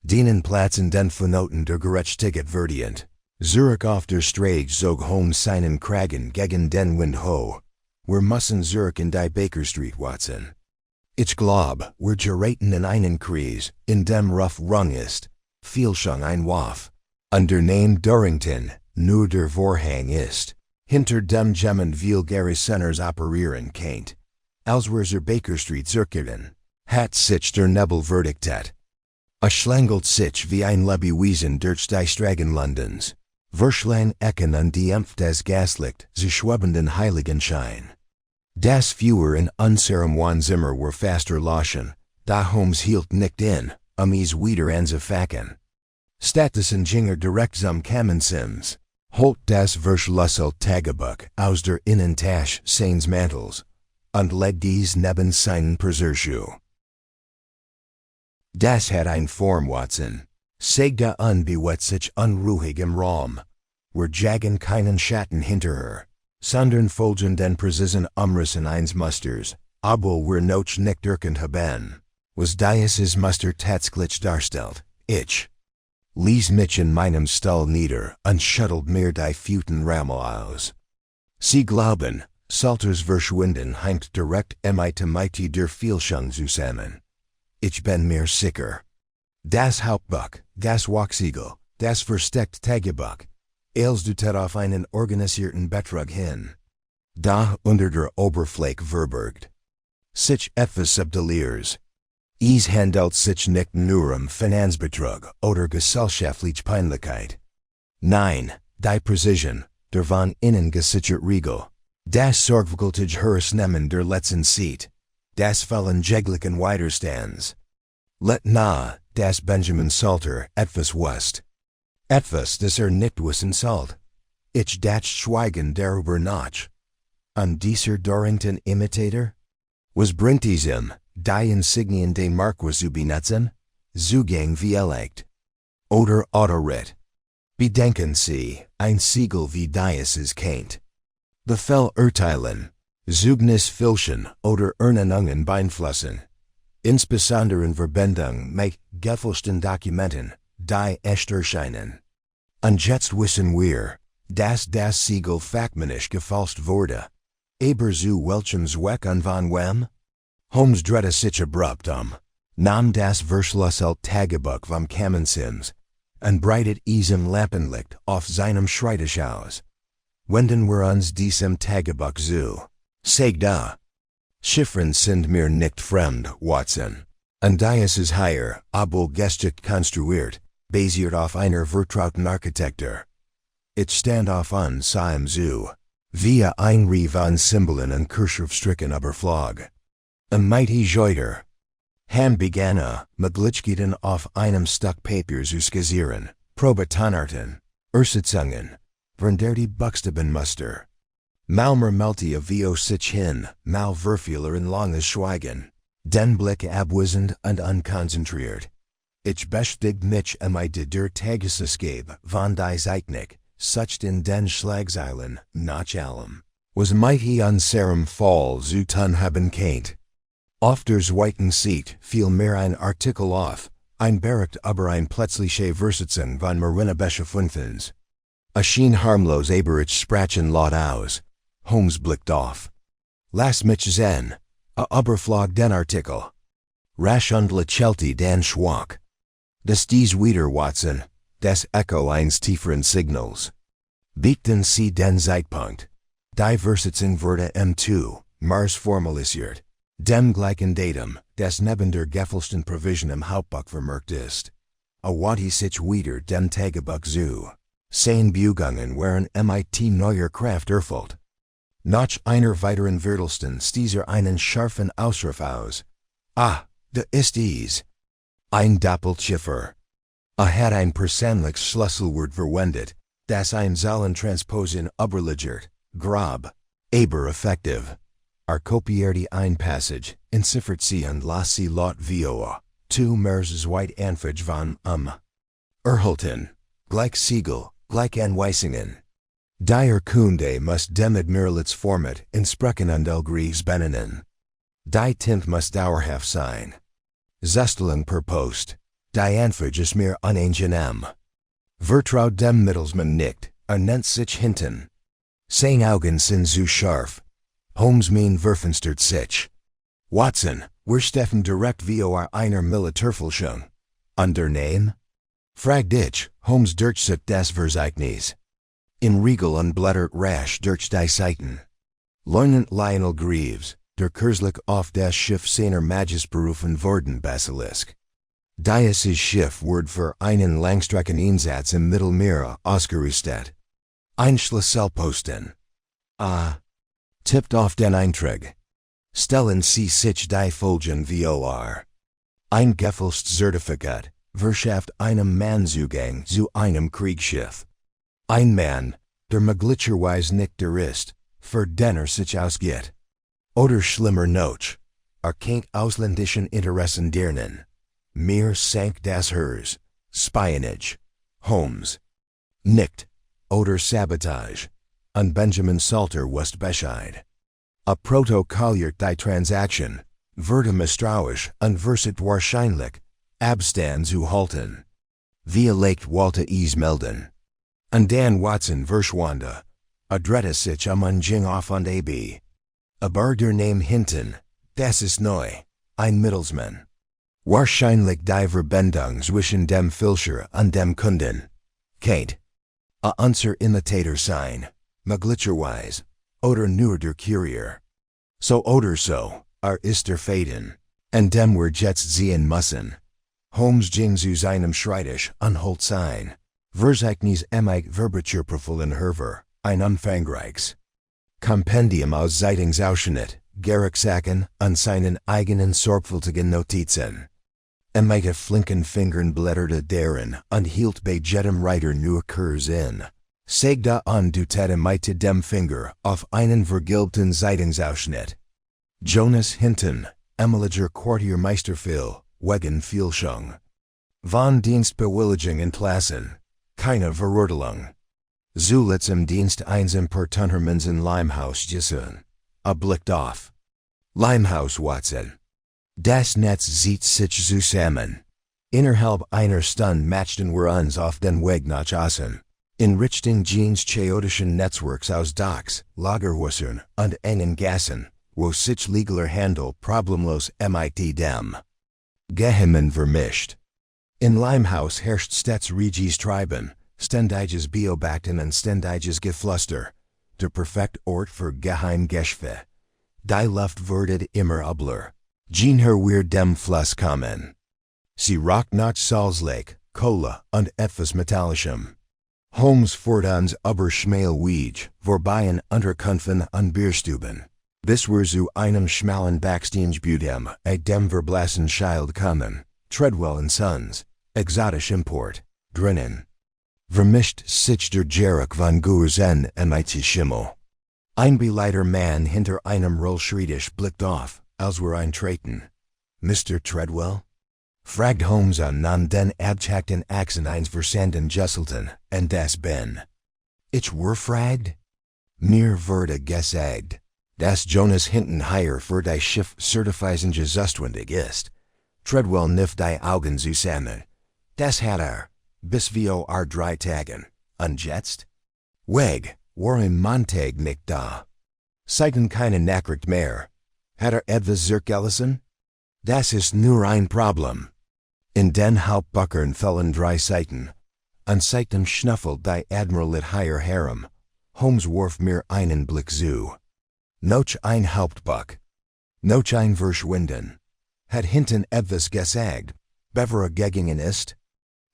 den Platz in den Vernoten der Gerechtigkeit verdient. Zurück auf der Straße zog Holmes seinen Kragen gegen den Wind hoch. Wir müssen zurück in die Baker Street, Watson. Ich glaub, wir geraten in einen Kreis, in dem Ruf Rung ist, Fehlschung ein Waff. Und der Name Dorrington, nur der Vorhang ist, hinter dem Gemmen vulgäre Senners operieren kennt. Als wir zur Baker Street zurückkehren, hat sich der Nebel verdictet. Schlangelt sich wie ein Lebewesen durch die Straßen Londons. Verschlang Ecken und die Empf des Gaslicht, sie schwebenden Heiligenschein. Das Feuer in unserem Zimmer war fast erloschen, da Holmes hielt nicht in, es wieder anzufacken. Stattdessen ging direkt zum Kammersims, holt das verschlüsselte Tagebuch aus der Innentasche seines Mantels und legte dies neben seinen Perserschuh. Das hat eine Form, Watson, sagte unbeweglich unruhig im Raum. Wir jagen keinen Schatten hinterher, sondern folgen den präzisen Umrissen eines Musters, obwohl wir noch nicht erkannt haben, was dieses Muster tatsächlich darstellt. Ich ließ mich in meinem Stall nieder und schüttelt mir die Pfoten aus. Sie glauben, Salters verschwinden hängt direkt mit der Fehlschung zusammen. Ich bin mir sicher. Das Hauptbuch, das Wachsiegel, das versteckte Tagebuch, als deutet auf einen organisierten Betrug hin. Da unter der Oberfläche verbergt sich etwas Subtileres. Es handelt sich nicht nur Finanzbetrug oder gesellschaftliche Peinlichkeit. Nein, die Präzision, der von innen gesicherte Riegel, das sorgfältige Herausnehmen der letzten Seat, das Fällen jeglichen Widerstands. Let na, das Benjamin Salter etwas wusst. Etwas, das nicht wissen sollt. Ich das Schweigen darüber noch. Und dieser Dorrington Imitator? Was bringt es ihm, die Insignien den Marquis zu benutzen? Zugang wie erlegt. Oder Autorit. Bedenken Sie, ein Siegel wie dieses kennt. Befehl urteilen, Zeugnis fälschen oder Ernennungen beeinflussen. Insbesondere in Verbindung mit gefälschten Dokumenten, die echt erscheinen. Und jetzt wissen wir, dass das Siegel fachmännisch gefälscht wurde. Aber zu welchem Zweck und von wem? Holmes drehte sich abrupt nahm das verschlüsselte Tagebuch vom Kammersims und breitet isem Lampenlicht auf seinem Schreibtisch aus. Wenden wir uns diesem Tagebuch zu. Sag da. Chiffren sind mir nicht fremd, Watson. Und dies ist hier, obwohl Geschichte konstruiert, basiert auf einer vertrauten Architektur. Ich stand auf seinem zu. Via ein Reihe von Symbolen und Kursivstrichen überflog. Mighty Joiter. Han begann Möglichkeiten auf einem Stück Papier zu skizzieren, Probetonarten, Ursitzungen, Vernder die Buchstabenmuster. Malmer Melty vo sich hin, mal verfehler in langes Schweigen, den Blick abwesend und unkonzentriert. Ich beschäftigt mich der Tagesescape von die Zeitnik, sucht in den Schlagzeilen, nach allem, was mighty unserem Fall zu tun haben kennt. Auf der zweiten Seite fiel mir ein Artikel auf, ein Bericht über ein plötzliche Versitzung von Marina Beschefunkens. Schien harmlos aber ich sprachen laut aus. Holmes blickte auf. Lass mich sehen, überflog den Artikel. Rasch und lächelte den Schwach. Das dies wieder, Watson, das Echo eines tieferen Signals. Bieten Sie den Zeitpunkt. Die Versitzung wurde M2, Mars formalisiert. Dem gleichen Datum, das neben der gefälschten Provision im Hauptbuch vermerkt ist. Awati sich wieder dem Tagebuch zu. Sein Bugungen waren mit neuer Kraft erfüllt. Nach einer weiteren Viertelstunde stieß einen scharfen Ausruf aus. Ah, da ist es. Ein Doppelziffer. Hat ein persönliches Schlüsselwort verwendet, das ein Zahlentranspose überliefert, grob, aber effektiv. Kopierte ein Passage, entziffert sie und las sie laut voa, zu mehrs zweit Anfang von Erhalten, gleich Siegel, gleich Anweisungen. Die Kunde muss dem Admiralits Format entsprechen und Elgries benennen. Die Tint muss dauerhaft sein. Zustellung per Post. Die Anfrage ist mir unangenehm. Vertraut dem Mittelsmann nicht, nennt sich hinten. Sein Augen sind zu scharf. Holmes mein verfinstert sich. Watson, wir steffen direkt vor einer Militärfälschung. Und der Name? Fragt ich, Holmes durch sich das Verzeichnis. In Riegel unblättert rasch durch die Seiten. Leutnant Lionel Greaves, der kürzlich auf das Schiff seiner Majestät berufen worden Basilisk. Dieses Schiff wurde für einen Langstreckeneinsatz im Mittelmeer ausgerüstet. Ein Schlüsselposten. Tippt auf den Eintrag. Stellen Sie sich die Folgen vor. Ein gefälschtes Zertifikat, verschafft einem Mann Zugang zu einem Kriegsschiff. Ein Mann, der möglicherweise nicht der ist, für den sich ausgeht. Oder schlimmer noch, kennt ausländischen Interessen dienen. Mir sank das Herz, Spionage, Holmes. Nicht, oder Sabotage. Und Benjamin Salter wust Bescheid. Protokolliert die Transaction, wurde misstrauisch und versit wahrscheinlich, Abstand zu halten. Via legt wollte es melden. Und dann Watson verschwand, drehte sich und ging auf und ab. Aber der Name hinten, das ist neu, ein Mittelsmann. Wahrscheinlich die Verbindung zwischen dem Fälscher und dem Kunden. Kate. Unser Imitator sein. Möglicherweise, oder nur der Kurier. So oder so, ist der Faden, und dem wir jetzt sehen müssen. Holmes ging zu seinem Schreibtisch und holt sein Verzeichnis Verbraucherprofil in Herver, ein umfangreiches Kompendium aus Zeitungsausschnitt, Geruchssachen und seinen eigenen sorgfältigen Notizen. Mit flinken Fingern blätterte darin und hielt bei jedem Reiter nur Kurs in. Sagte an du mit dem Finger auf einen vergilbten Zeitungsausschnitt. Jonas hinten, Emiliger Quartiermeister Phil, wegen Fehlschung. Von Dienstbewilligung entlassen, keine Verurteilung. Zulitz im Dienst einsam per Tunhermans in Limehouse gesehen. Blickt auf. Limehouse Watson. Das Netz sieht sich zusammen. Innerhalb einer Stunde matchten wir uns auf den Weg nach Außen. In Richtung jenes chaotischen Netzwerks aus Docks, Lagerhäusern und engen Gassen, wo sich legaler Handel problemlos mit dem Geheimen vermischt. In Limehouse herrscht stets Regis Treiben, ständiges Beobachten und ständiges Geflüster, der perfekt Ort für Geheimgespräche. Die Luft wird immer übler. Jean her wir dem Fluss kommen. Sie rockt nach Salzlake, Cola und etwas Metallischem. Holmes fährt ans Oberschmalweg, vorbei Unterkünften und Bierstuben. Bis wir zu einem schmalen Backsteingebäude dem verblassen Schild kommen, Treadwell and Sons, exotisch Import, drinnen. Vermischt sich der Geruch von Gursen und Schimmel. Ein beleiter Mann hinter einem Rollschreitisch blickt auf, als wir eintreten. Mr. Treadwell? Fragt Holmes an den abjekten Akzent eines versanden Gesselten, und das bin. Ich were fragt? Mir wurde gesagt, dass Jonas hinten higher für die Schiff certifizienge zuständig ist. Treadwell kniff die Augen zusammen. Das hat bis wir 3 Tagen. Und jetzt? Weg, war im Montag nicht da. Seiten keine Nachricht mehr. Hat etwas zurückgelassen? Das ist nur ein Problem. In den Hauptbuchern fällen 3 Seiten. An Seiten schnuffelt die Admiral it higher Harem. Holmes warf mir einen Blick zu. Noch ein Hauptbuch. Noch ein Verschwinden. Hat hinten etwas gesagt, bevor gegangen ist?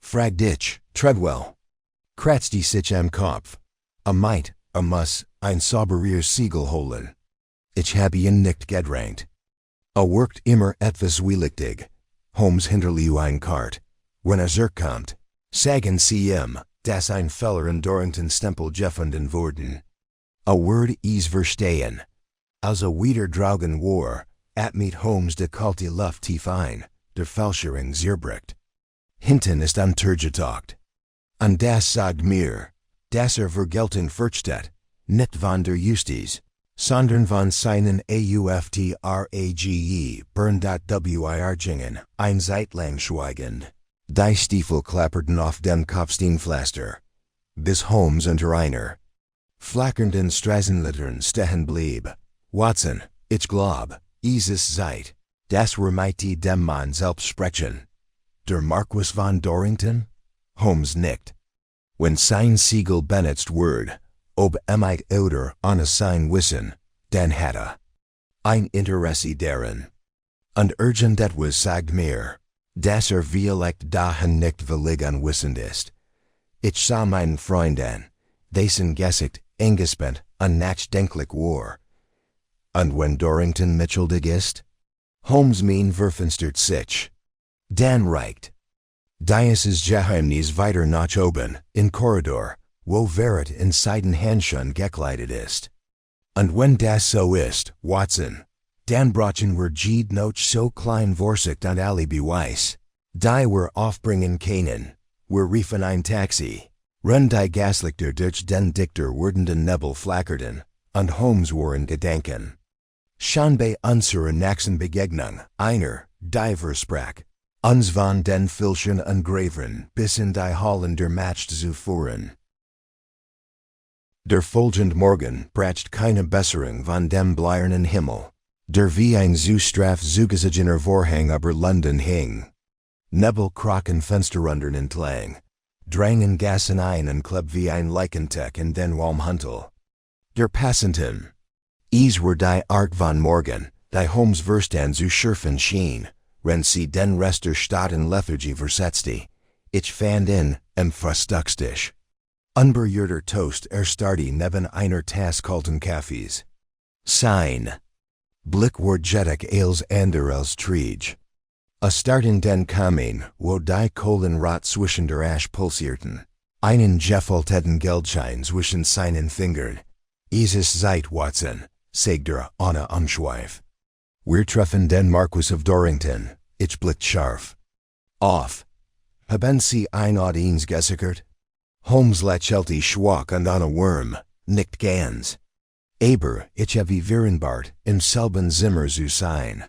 Fragt ich, Treadwell. Kratzt die sich am Kopf. Meint, muss ein sauberer Siegel holen. Ich habe ihn nicht gedrängt. Wirkt immer etwas wielichtig. Holmes hinterließ ein Kart. Wenn zurückkommt, sagen Sie ihm, dass ein Feller in Dorrington Stempel gefunden worden. Word is verstehen. Also wieder draugen war, mit Holmes de kalte Luft tief ein, der Fälschering zerbricht. Hinten ist untergetaucht. Und das sagt mir, dass Vergeltung fürchtet, nicht von der Justiz, sondern von seinen Auftrage Bern.wir ein Zeitlang schweigend. Die Stiefel klapperten auf dem Kopfsteinpflaster. Bis Holmes unter einer flackernden Straßenlaternen stehen blieb. Watson, ich glaub, es Zeit, dass wir mit dem Mann selbst sprechen. Der Marquis von Dorrington? Holmes nickt. Wenn sein Siegel benutzt wird, ob oder ohne sein Wissen, dann hat ein Interesse darin. Und urgent etwas sagt mir, dass vielleicht dahin nicht willig anwissend ist. Ich sah meinen Freund an, dessen Gesicht eingespannt und nachdenklich war. Und wenn Dorrington mitschuldig ist? Holmes Mien verfinstert sich. Dan reicht. Dieses Geheimnis weiter nach oben, in Korridor, wo Verrat in seinen Händchen gekleidet ist. Und wenn das so ist, Watson, dann brauchen wir noch so klein Vorsicht und Alibi-Weiss. Die wir aufbringen können, wir riefen ein Taxi. Rund die Gaslichter durch den dichter werdenden Nebel flackerten, und Holmes war in Gedanken. Schon bei unserer nächsten Begegnung, einer, die versprach, uns von den Filchen und Gravern bis in die Hallen der Macht zu führen. Der folgende Morgen bracht keine Besserung von dem bleiernen Himmel, der wie ein zu straff zugezogener Vorhang über London hing. Nebel krochen Fensterrundern entlang, drangen Gassen ein und kleb wie ein Leichenteck in den Walmhuntel. Der Passenten. War die Art von Morgen, die Holmes Verstand zu schürfen schien, wenn sie den Rest der Stadt in Lethargie versetzte. Ich fand ihn, frühstückstisch. Unberührter Toast starrte neben einer Tasse kalten Kaffees. Sein Blick war jettig als ander als Trieg. Start in den Kamin, wo die Kohlenrot zwischen der Asch pulsierten. Einen gefalteten Geldschein zwischen seinen Fingern. Es Zeit, Watson, sagt ohne Umschweif. Wir treffen den Marquis of Dorrington, ich blickte scharf. Auf. Haben Sie ein Audienz gesichert? Holmes lächelte schwach und ohne Wurm, nickt ganz. Aber ich habe vereinbart, im selben Zimmer zu sein.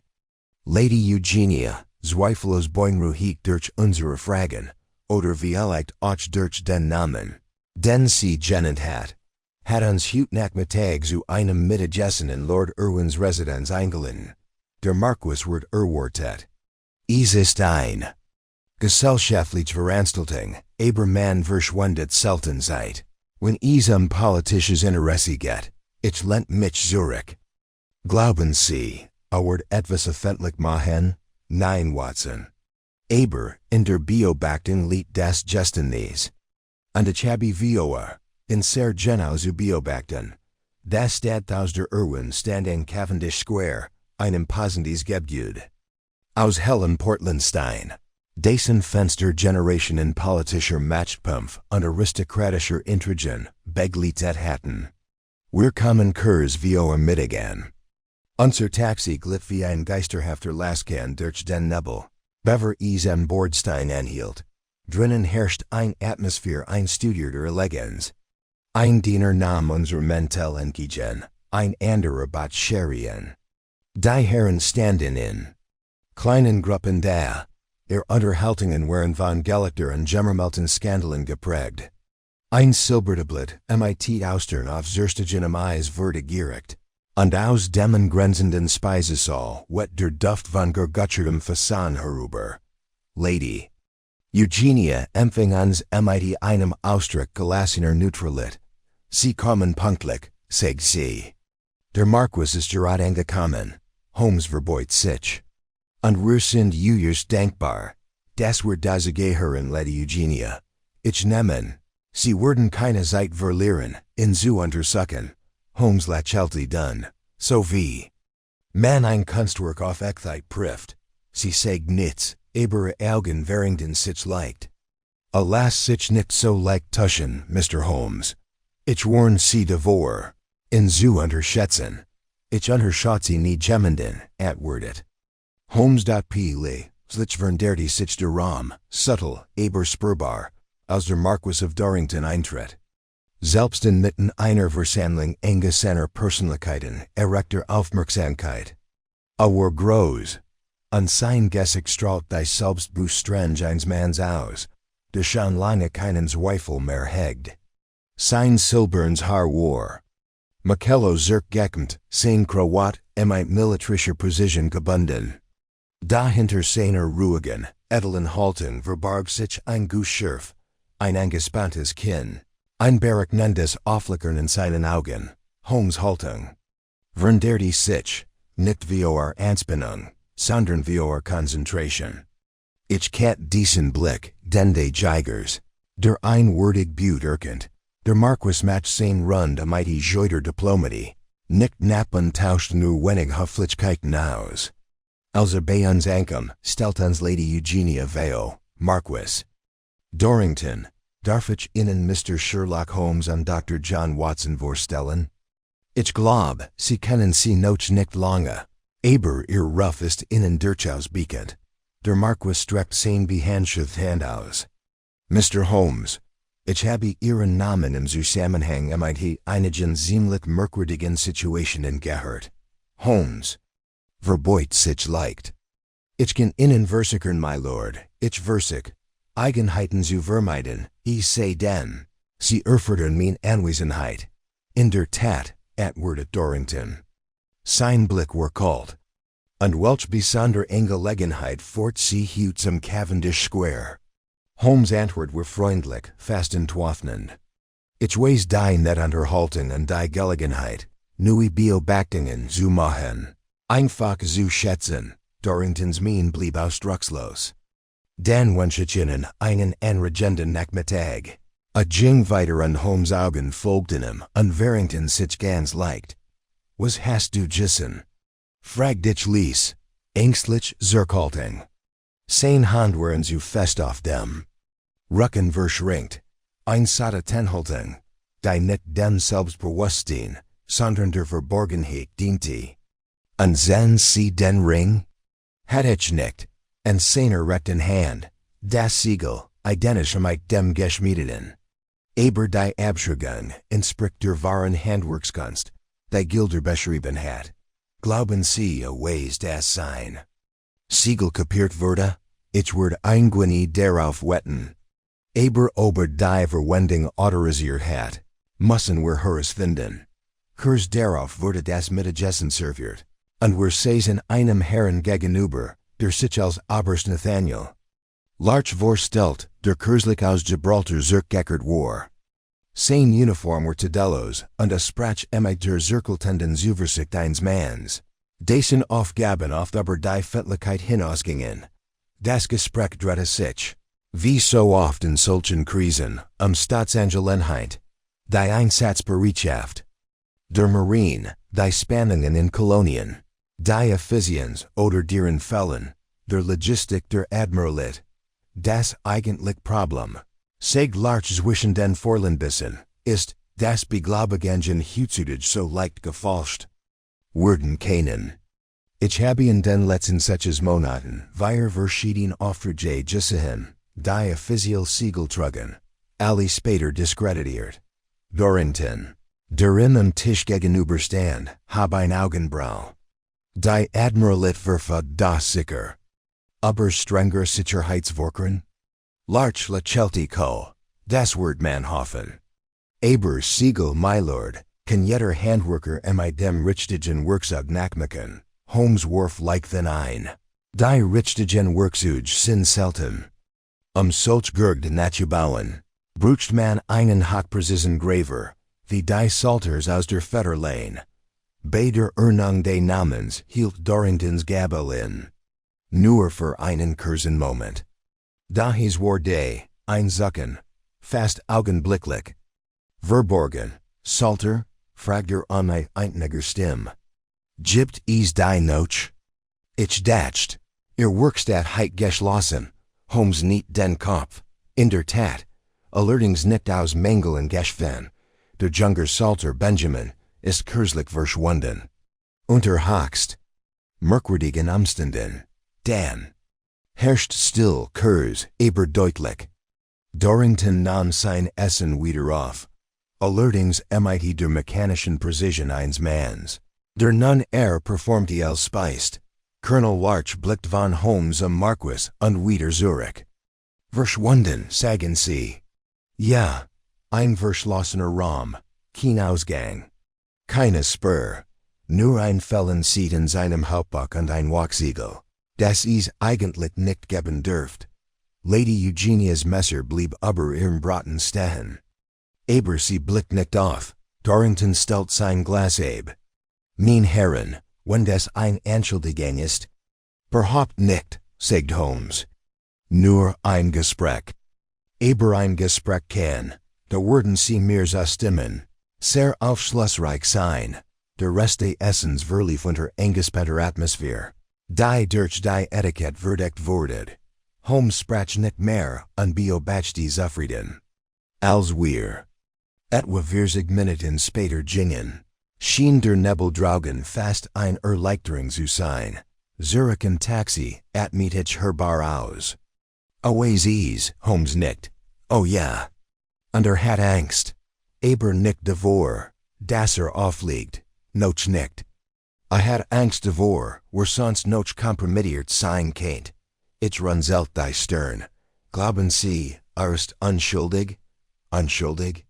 Lady Eugenia, zweifellos beunruhigt durch unsere Fragen, oder vielleicht auch durch den Namen, den sie genannt hat uns heute Nachmittag zu einem Mittagessen in Lord Irwins Residenz eingeladen. Der Marquis wird erwartet. Es ist ein Gesellschaftliche Veranstaltung, aber man verschwendet selten Zeit. Wenn es politisches Interesse geht, ich lehnt mich zurück. Glauben Sie, wird etwas öffentlich machen? Nein, Watson. Aber, in der Beobachtung liegt das Geständnis. Und ich habe VOA, in sehr genau zu beobachten. Das steht aus der Irwin stand in Cavendish Square, ein imposantes Gebäude. Aus hellen Portlandstein. Dessen Fenster Generation in politischer Machtkampf und aristokratischer Intrigen, Begliedet hatten. Wir kommen kurz vor Mittagen. Unser Taxi glitt wie ein geisterhafter Laskan durch den Nebel, bever es am Bordstein anhielt. Drinnen herrscht ein Atmosphäre einstudierter Eleganz. Ein Diener nahm unser Mental entgegen, ein anderer bat Sherrien. Die Herren standen in kleinen Gruppen da. Unterhaltungen waren von Gelichter und Gemmermelten Skandalen geprägt. Ein Silbertablett, mit Austern auf zerstigen Eis wurde gericht. Und aus dem grenzenden Speisesaal wet der Duft von gerguttertem Fasan herüber. Lady Eugenia empfing uns mit einem Ausdruck gelassener Neutralität. Sie kommen pünktlich, sagt sie. Der Marquis ist gerade angekommen. Holmes verbeut sich. Und wir sind just dankbar. Das wird diese Gehören, Lady Eugenia. Ich nehmen. Sie werden keine Zeit verlieren, in zu untersuchen. Holmes lächelte dann. So wie man ein Kunstwerk auf Echtheit prüft. Sie sagt nichts, aber Augen während sich leicht. Alas, sich nicht so leicht tuschen, Mr. Holmes. Ich warn Sie davor. In zu unterschätzen. Ich unterschätze nie jemanden, antwortet Holmes.P. Sich vernderte sich der Raum, subtle, aber spürbar, als der Marquis of Dorrington eintritt. Selbst inmitten einer Versammlung enger seiner Persönlichkeiten erregter Aufmerksamkeit. War groß. Und sein Gesicht strahlt die Selbstbewusstsein eines Manns aus, der schon lange keinen Zweifel mehr hegt. Sein silbernes Haar war Michello zurückgekehmt, sein Krawatte mit militärischer Precision gebunden. Dahinter seiner ruhigen, edlen Haltung verbarg sich ein Geschürf, ein angespanntes Kinn, ein berechnendes Auflickern in seinen Augen. Holmes' Haltung vernderte sich, nicht vor Anspannung, sondern vor Konzentration. Ich kennt diesen Blick, den des Jägers, der einwürdig Blut erkennt. Der Marquis macht sein Rund mit joiter Diplomatie, nicht knapp tauscht nur wenig Höflichkeiten aus. Als bei uns ankommt, stellt uns Lady Eugenia vor, Marquis Dorrington, darf ich Ihnen Mr. Sherlock Holmes und Dr. John Watson vorstellen? Ich glaub, Sie kennen sie noch nicht lange, aber Ihr Ruf ist Ihnen durchaus bekannt. Der Marquis streckt sein behandschuft Hand aus. Mr. Holmes, ich habe Ihren Namen im Zusammenhang mit einigen ziemlich merkwürdigen Situationen gehört. Holmes verbeut sich leicht. Ich kann Ihnen versichern, my Lord, ich versich, Eigenheiten zu vermeiden, ich sei denn, Sie erfordern mein Anwesenheit. In der Tat, antwortet Dorrington. Sein Blick war kalt. Und welch besonder Angelegenheit fort Sie hier zum Cavendish Square? Holmes' Antwort war freundlich, fast entwaffnend. Ich weiß die net Unterhaltung und die Gelegenheit, neue Beobachtungen zu machen. Einfach zu schätzen, Dorringtons Mien blieb ausdruckslos. Dann wünsche ich Ihnen einen anregenden Nachmittag. Ging weiter und Holmes' Augen folgten ihm und Warrington sich ganz leicht. Was hast du gegessen? Fragt ich ließ, ängstlich zurückhaltung. Sein Hand waren zu fest auf dem Rücken verschränkt, einsate Tenhaltung, die nicht dem Selbstbewusstsein, sondern der Verborgenheit diente. Und sehen Sie den Ring? Hat ich nicht, in seiner rechten Hand, das Siegel, identisch mit dem Geschmiedeten. Aber die Abschreibung entspricht der wahren Handwerkskunst, die Gilder beschrieben hat. Glauben Sie, weiß das sein? Siegel kapiert wurde, ich würde eingwini darauf wetten. Aber die Verwendung autorisiert hat, müssen wir herausfinden. Kurz darauf wurde das Mittagessen serviert. Und wir saßen einem Herrn gegenüber, der sich als Oberst Nathaniel Larch vorstelt, der Kurzlich aus Gibraltar zurückgekehrt war. Sein Uniform were Tadellos, und a Sprach der Zirkeltenden Zuversicht eines Manns. Dessen Aufgaben oft aber die Fettlichkeit hinausgingen. Das Gespräch drehte sich, wie so oft in solchen Krisen, Staatsangelegenheit. Die Einsatzbereitschaft. Der Marine, die Spannungen in Kolonien. Die Effizienz oder deren Fällen, der Logistik der Admiralit. Das eigentliche Problem. Seg Larch zwischen den Vorländbissen, ist, das Beglaubigungen heutzutage so leicht gefälscht werden können. Ich habe in den letzten 6 Monaten verschiedene Aufträge gesehen, die offiziell Siegel trugen, alle später diskreditiert. Dorrington, darin am Tisch gegenüberstand, hab ein Augenbrau. Die Admiralit verfügt das sicher. Aber strenger Sicherheitsvorkehren? Larch Lachelti Co. Das wird man hoffen. Aber Siegel, my lord, kann jeder Handwerker dem richtigen Werkzeug nachmachen. Holmes warf like than Eine. Die richtigen Werkzeuge sind selten. Solch Gergd nachzubauen, braucht man einen hochpräzisen Graveur, wie die Salters aus der Federlane. Bei der Ernung des Namens hielt Dorringtons Gabel in. Nur für einen kurzen Moment. Dahies war ein Zucken, fast augenblicklich. Verborgen, Salter, fragt eine eintige Stimme. Gibt es die noch? Ich dacht, Werkstatt heit geschlossen, Holmes niet den Kopf, in der Tat, allerdings nicht aus Mängeln geschehen, der Junger Salter Benjamin ist kürzlich verschwunden. Unter höchst merkwürdigen Umständen, dann herrscht still kurz, aber deutlich. Dorrington nahm sein Essen wieder auf. Allerdings mit der mechanischen Präzision eines Manns, der nun performte als speist. Colonel Larch blickt von Holmes am Marquis und wieder zurück. Verschwunden, sagen Sie. Ja, ein verschlossener Raum, kein Ausgang. Keine Spur, nur ein Fellenceit in seinem Hauptbuch und ein Wachsiegel, das es eigentlich nicht geben dürft. Lady Eugenia's Messer blieb aber im Braten stehen. Aber sie blickt nicht auf, Dorrington stellt sein Glas ab. Mein Herren, wenn das ein Entschuldigung ist? Überhaupt nicht, sagt Holmes. Nur ein Gespräch. Aber ein Gespräch kann, da werden Sie mir zustimmen, sehr aufschlussreich sein. Der Rest des Essens verlief unter angespannter Atmosphäre. Die durch die Etikette verdeckt wurde. Holmes sprach nicht mehr und beobachtete zufrieden. Als wir etwa Minuten später gingen, schien der Nebel draugen fast ein Erleichterung zu sein. Zurück in Taxi, mich hörbar aus. Weiß es, Holmes nickt. Oh ja. Und hat Angst. Aber nicht davor, dass aufliegt, noch nicht. Hat Angst davor, sonst noch kompromittiert sein kennt. Ich runzelt die Stirn. Glauben Sie, ist unschuldig? Unschuldig?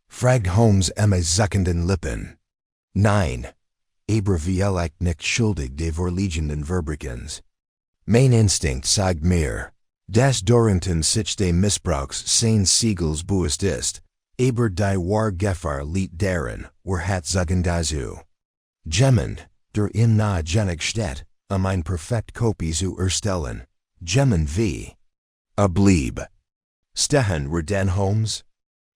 Fragt Holmes zuckenden Lippen. Nein. Aber vielleicht nicht schuldig de vorliegenden Verbrechens. Mein Instinkt sagt mir, dass Dorrington sich des Missbrauchs seines Siegels bewusst ist, aber die wahre Gefahr liegt darin, hat sagen dazu. Jemand, der in nahegenig steht, ein perfekt Kopie zu erstellen, jemand wie blieb. Stehen wir denn Holmes?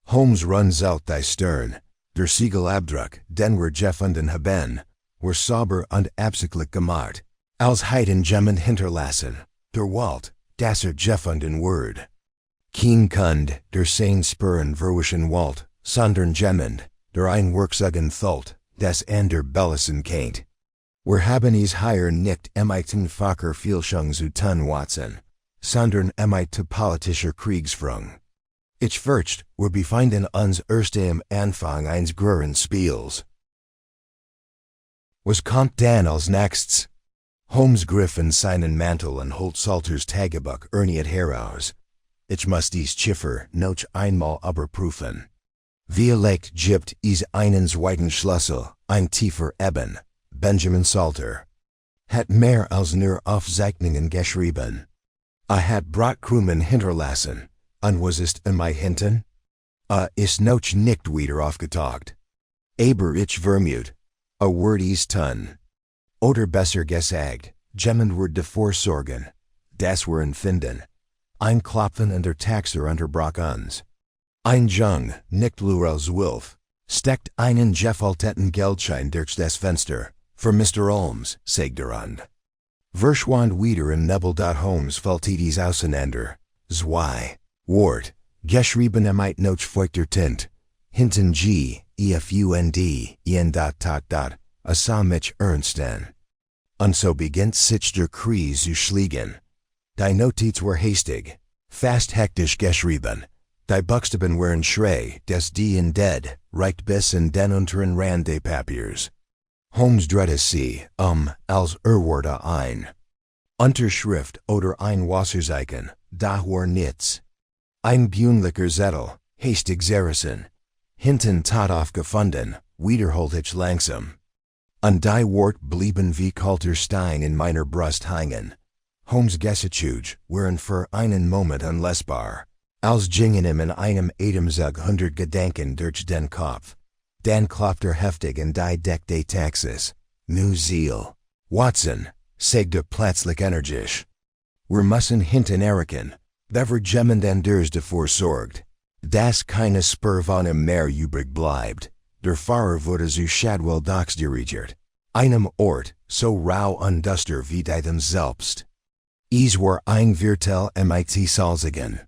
Holmes runzelt die Stirn, der Siegelabdruck, den wir gefunden haben, war sauber und absichtlich gemacht, als hätten jemand hinterlassen, der Walt, das gefunden wird. Kein Kund, der sein Spuren verwischen Walt, sondern jemand, der ein Werkzeug entholt, das der bellassen kennt. Wir haben es hier nicht den Facher Vielschung zu tun Watson, sondern politischer Kriegsführung. Ich fürchte, wir befinden uns erst am Anfang eines großen Spiels. Was kommt dann als nächstes? Holmes griff in seinen Mantel und holt Salters Tagebuch erneut heraus. Ich muss dies Ziffer noch einmal überprüfen. Vielleicht gibt es einen zweiten Schlüssel, ein tiefer Eben. Benjamin Salter hat mehr als nur Aufzeichnungen geschrieben. Had brought crewman hinterlassen, was ist in my hinten? Is noch nicht wieder aufgetaucht. Aber ich vermute, a word is ton. Oder besser gesagt, jemand wird davor sorgen, das wir finden. Ein Klopfen und der Taxer unterbrach uns. Ein Jung, nicht Lurels Wilf, steckt einen gefalteten Geldschein durch das Fenster, für Mr. Holmes, sagt er an. Verschwand wieder im Nebel. Holmes faltitis auseinander, zwei, Wort, geschrieben noch feuchter Tint, hinten efund, sah mich ernst an. Und so beginnt sich der Krieg zu schlägen. Die Notiz were hastig, fast hektisch geschrieben. Die Buchstaben waren schräg, des D in dead, reicht bis in den unteren Rand des Papiers. Holmes drehte sie, als Wörter ein. Unterschrift oder ein Wasserzeichen, da war nichts. Ein Bünlicher Zettel, hastig zerrissen. Hinten tot aufgefunden, wiederholt ich langsam. Und die Wort blieben wie kalter Stein in meiner Brust hängen. Holmes' Gesicht waren für einen Moment unlesbar, als gingen ihm in einem Atemzug 100 Gedanken durch den Kopf. Dann klopfte heftig in die Deck des Taxis. Nu Ziel. Watson, sagte plötzlich energisch. Wir müssen hinten erkennen, wer jemand anders davor sorgt, dass keine Spur von ihm mehr übrig bleibt. Der Fahrer wurde zu Shadwell Docks dirigiert, einem Ort, so rau und duster wie dem selbst. Es war ein Viertel mit Salzigen.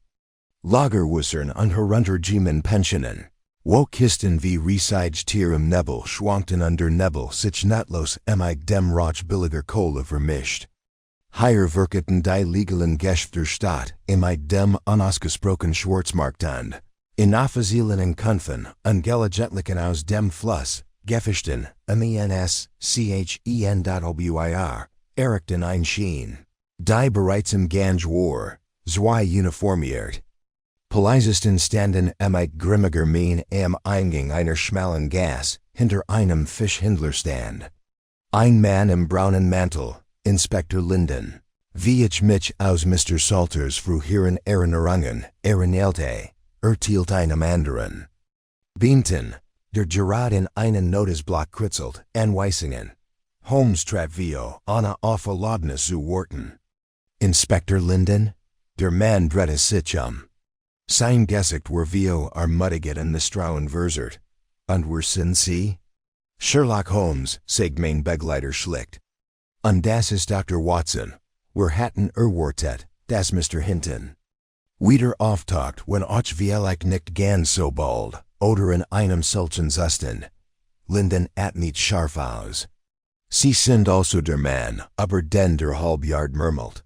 Lagerwussern und heruntergekommen Pensionen. Wo Kisten wie Residstier im Nebel schwankten der Nebel sich nahtlos mit dem Rauch billiger Kohle vermischt. Hier wirkten die legalen Geschäfte der Stadt mit dem unausgesprochen Schwarzmarkt an. In offiziellen Kunfen und gelegentlichen aus dem Fluss, Gefischten, eines, wir, erregten ein Schien. Die bereits im Gange war, zwei uniformiert. Polizisten standen mit grimmiger Mien am Eingang einer schmalen Gasse, hinter einem Fischhändlerstand. Ein Mann im braunen Mantel, Inspektor Linden, wie ich mich aus Mr. Salters früheren Erinnerungen erinnerte, urteilt einem anderen. Beamten, der gerade in einen Notizblock kritzelt, Anweisungen. Holmes trat vio eine aufgeladene zu warten. Inspektor Linden, der Mann drehte sich Sein Gesicht war vio armutiget und misstrauen versert. Und wer sind Sie? Sherlock Holmes, sagt mein Begleiter schlicht. Und das ist Dr. Watson. Wir hatten erwartet, das Mr. Hinton. Wieder auftaucht, wenn ich vielleicht nicht ganz so bald, oder in einem solchen Zustand. Linden atmet scharf aus. Sie sind also der Mann, aber den der halbjahrt murmelt.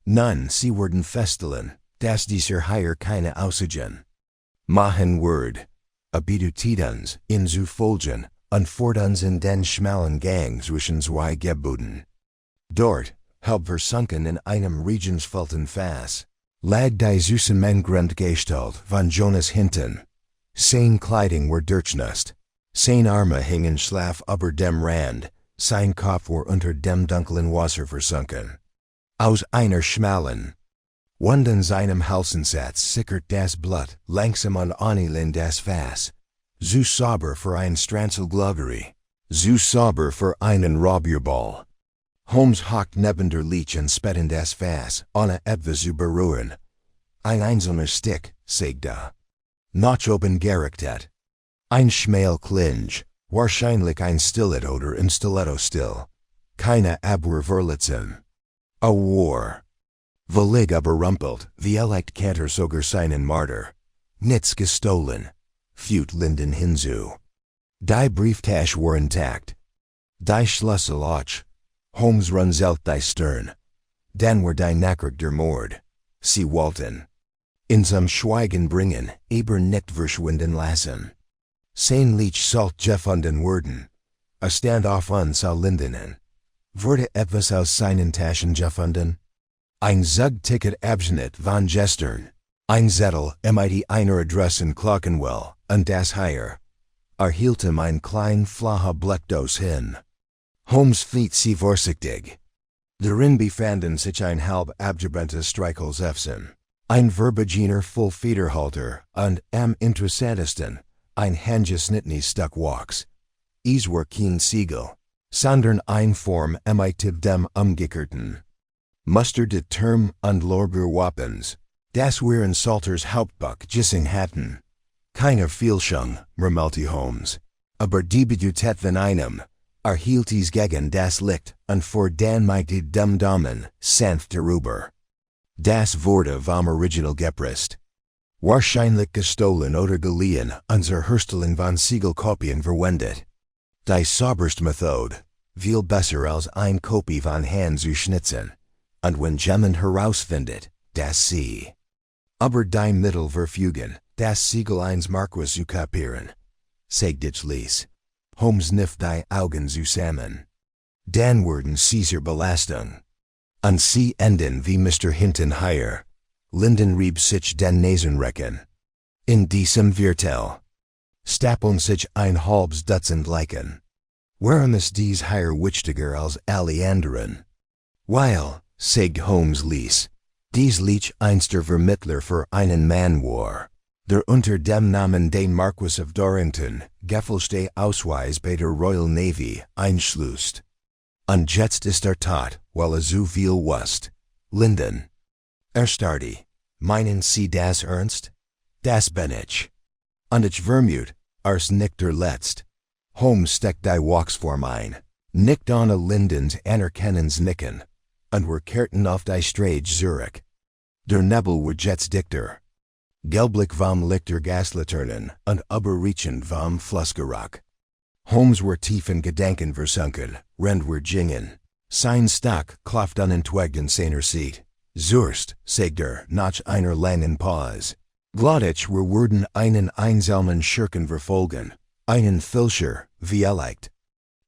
Nun, Sie werden feststellen, dass dieser hier keine Aussichten. Machen Word. Abitudens, in zu folgen, und fortans in den schmalen Gang zwischen zwei Gebäuden. Dort, halb versunken in einem regensfelten Fass, lag die Zusammengrundgestalt von Jonas Hinton. Sein Kleidung war durchnässt. Sein Arme hingen schlaff über dem Rand, sein Kopf war unter dem dunklen Wasser versunken. Aus einer schmalen, wunden seinem Halsensatz sickert das Blut langsam und anil in das Fass. Zu sauber für ein Stranzelglaugerie, zu sauber für einen Robierball. Holmes hockt neben der Leech und späht in das Fass, ohne etwas zu berühren. Ein einzelner Stick, sagt er. Noch oben gerichtet. Ein schmal Klinge, wahrscheinlich ein Stilett oder im Stiletto still. Keine Abwehrverletzung. A war. Völlig überrumpelt, vielleicht Kanter sogar seinen Martyr. Nichts gestohlen. Führt Linden hinzu. Die Brieftasche war intakt. Die Schlüssel auch. Holmes runzelt die Stirn. Dann war die Nachricht der Mord. Sie wollten. In zum Schweigen bringen, aber nicht verschwinden lassen. Sein Leech sollt gefunden werden. A Standoff sah Lindenen. Wurde etwas aus seinen Taschen gefunden? Ein Zugticket-Abschnitt von gestern. Ein Zettel mit einer Adresse in Clerkenwell, und das hier. Hielt ihm ein klein flache Bleckdose hin. Holmes fiet sie vorsichtig. Darin befanden sich ein halb abgebranntes Streichholzefsen, ein verbegener voll Federhalter und am interessantesten, ein handgeschnittenes Stück Wachs. Es war kein Siegel, sondern eine Form mit dem umgekehrten Muster des Term- und Lorbeerwappens, das wir in Salters Hauptbuch gesehen hatten. Keine Fehlschung, murmelte Holmes, aber die Bedeutung von einem erhielt es gegen das Licht und vor dann mit dem Daumen sanft darüber. Das wurde vom Original gepresst. Wahrscheinlich gestohlen oder geliehen, unser Herstellung von Siegelkopien verwendet. Die sauberste Methode, viel besser als eine Kopie von Hand zu schnitzen. Und wenn jemand herausfindet, dass sie aber die Mittel verfügen, das Siegel eines Marquis zu kapieren, sagte ich ließ. Holmes kniff die Augen zusammen. Dann werden Caesar Belastung. Und sie enden wie Mr. Hinton hier. Linden rieb sich den Nasenrecken. In diesem Viertel stapeln sich ein halbes Dutzend Leichen. Waren es dies hier wichtiger als alle anderen? Weil, sagt Holmes ließ, dies Leech einster Vermittler für einen Mann war, der unter dem Namen den Marquis of Dorrington, gefälschte Ausweis bei der Royal Navy, einschließt. Und jetzt ist tot, weil so viel wusst. Linden. Starrte. Meinen Sie das ernst? Das bin ich. Und ich vermute, nicht der Letzt. Holmes steckt die Wachsform ein, nickt an Lindens anerkennens Nicken, und wir kehrten auf die Straße zurück. Der Nebel wird jetzt dichter. Gelblich vom Lichter Gaslaternen und überriechend vom Flussgeruch. Holmes war tief in Gedanken versunken, während wir gingen. Sein Stock klopft unentwegt in seiner Seat. Zurst, sagt nach einer langen Pause. Glottig wir würden einen einsamen Schurken verfolgen, einen Filcher, wie leicht.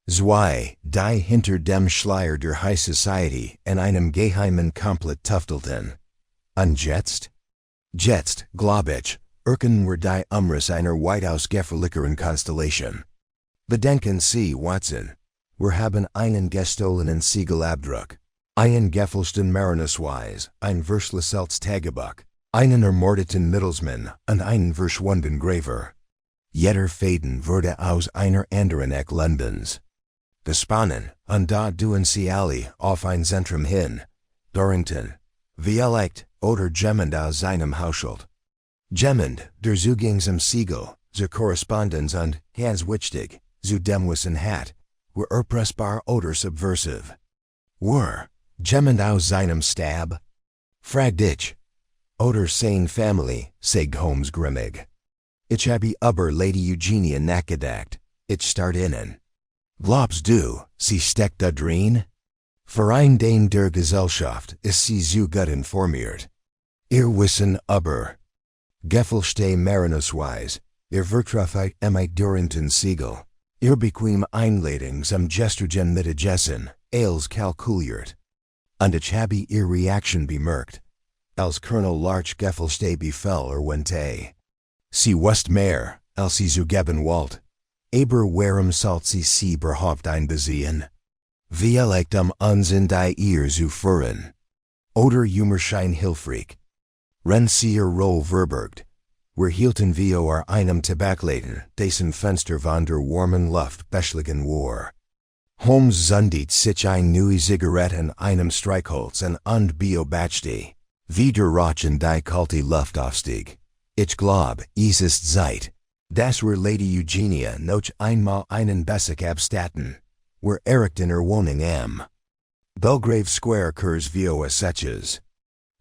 Zwei, die hinter dem Schleier der High Society in einem geheimen Komplott tuftelten. Und jetzt? Jetzt, glaub ich, erkennen wir die Umriss einer weitaus gefährlicheren Konstellation. Bedenken Sie, Watson, wir haben einen gestohlenen Siegelabdruck, einen gefälschten Marinusweis, ein verslöseltes Tagebuch, einen ermordeten Mittelsmann und einen verschwundenen Graveur. Jeder Faden wurde aus einer anderen Eck Londons gesponnen, und da tun sie alle auf ein Zentrum hin. Dorrington, wie leicht, oder jemand aus seinem Haushalt. Jemand, der Zugang zum Siegel, zur Korrespondenz und, ganz wichtig, zu dem Wissen hat, war erpressbar oder subversiv. War jemand aus seinem Stab? Fragt ich. Oder seine Familie, sagt Holmes grimmig. Ich habe über Lady Eugenia nachgedacht, ich start innen. Glaubst du, sie steckt da drin? Verein den der Gesellschaft ist sie so gut informiert. Ihr Wissen über gefälschte Marinusweis, ihr Vertrauheit mit Dorrington Siegel, ihr bequem Einladung zum Gestrigen Mittagessen, als kalkuliert. Und ich habe ihr Reaction bemerkt, als Colonel Larch gefälschte Befehl erwähnte. Sie wusst mehr, als sie zugeben wollt. Aber warum sollt sie überhaupt einbesehen? Wie leicht uns in die Ehe zu führen? Oder Humorschein hilfreich? Wenn sie ihr Roll verbergt, wir hielten wir einem Tabakläden, dessen Fenster von der warmen Luft beschlagen war. Holmes zündet sich ein neue Zigarette in einem Streichholz und beobachtete, wie der Rauch in die kalte Luft aufstieg. Ich glaub, es ist Zeit, dass wir Lady Eugenia noch einmal einen Besuch abstatten. Wir errichten ihre Wohnung am Belgrave Square Kurs Vioa Setches.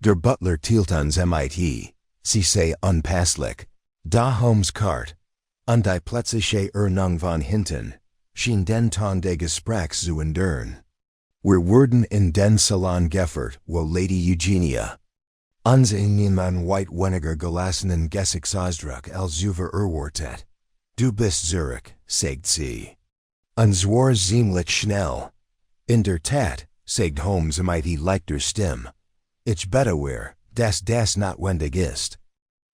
Der Butler tielt uns mit, sie sei unpasslich. Da Holmes Kart, und die plötzliche Ernung von hinten, schien den Ton des Gesprächs zu enduren. Wir wurden in den Salon geführt, wo Lady Eugenia uns in einen white weniger gelassenen Gesichtsausdruck als Zuver erwartet. Du bist Zurich, sagt sie. Uns war ziemlich schnell. In der Tat, sagt Holmes mit leichter Stimme. Ich bete dass das notwendig ist.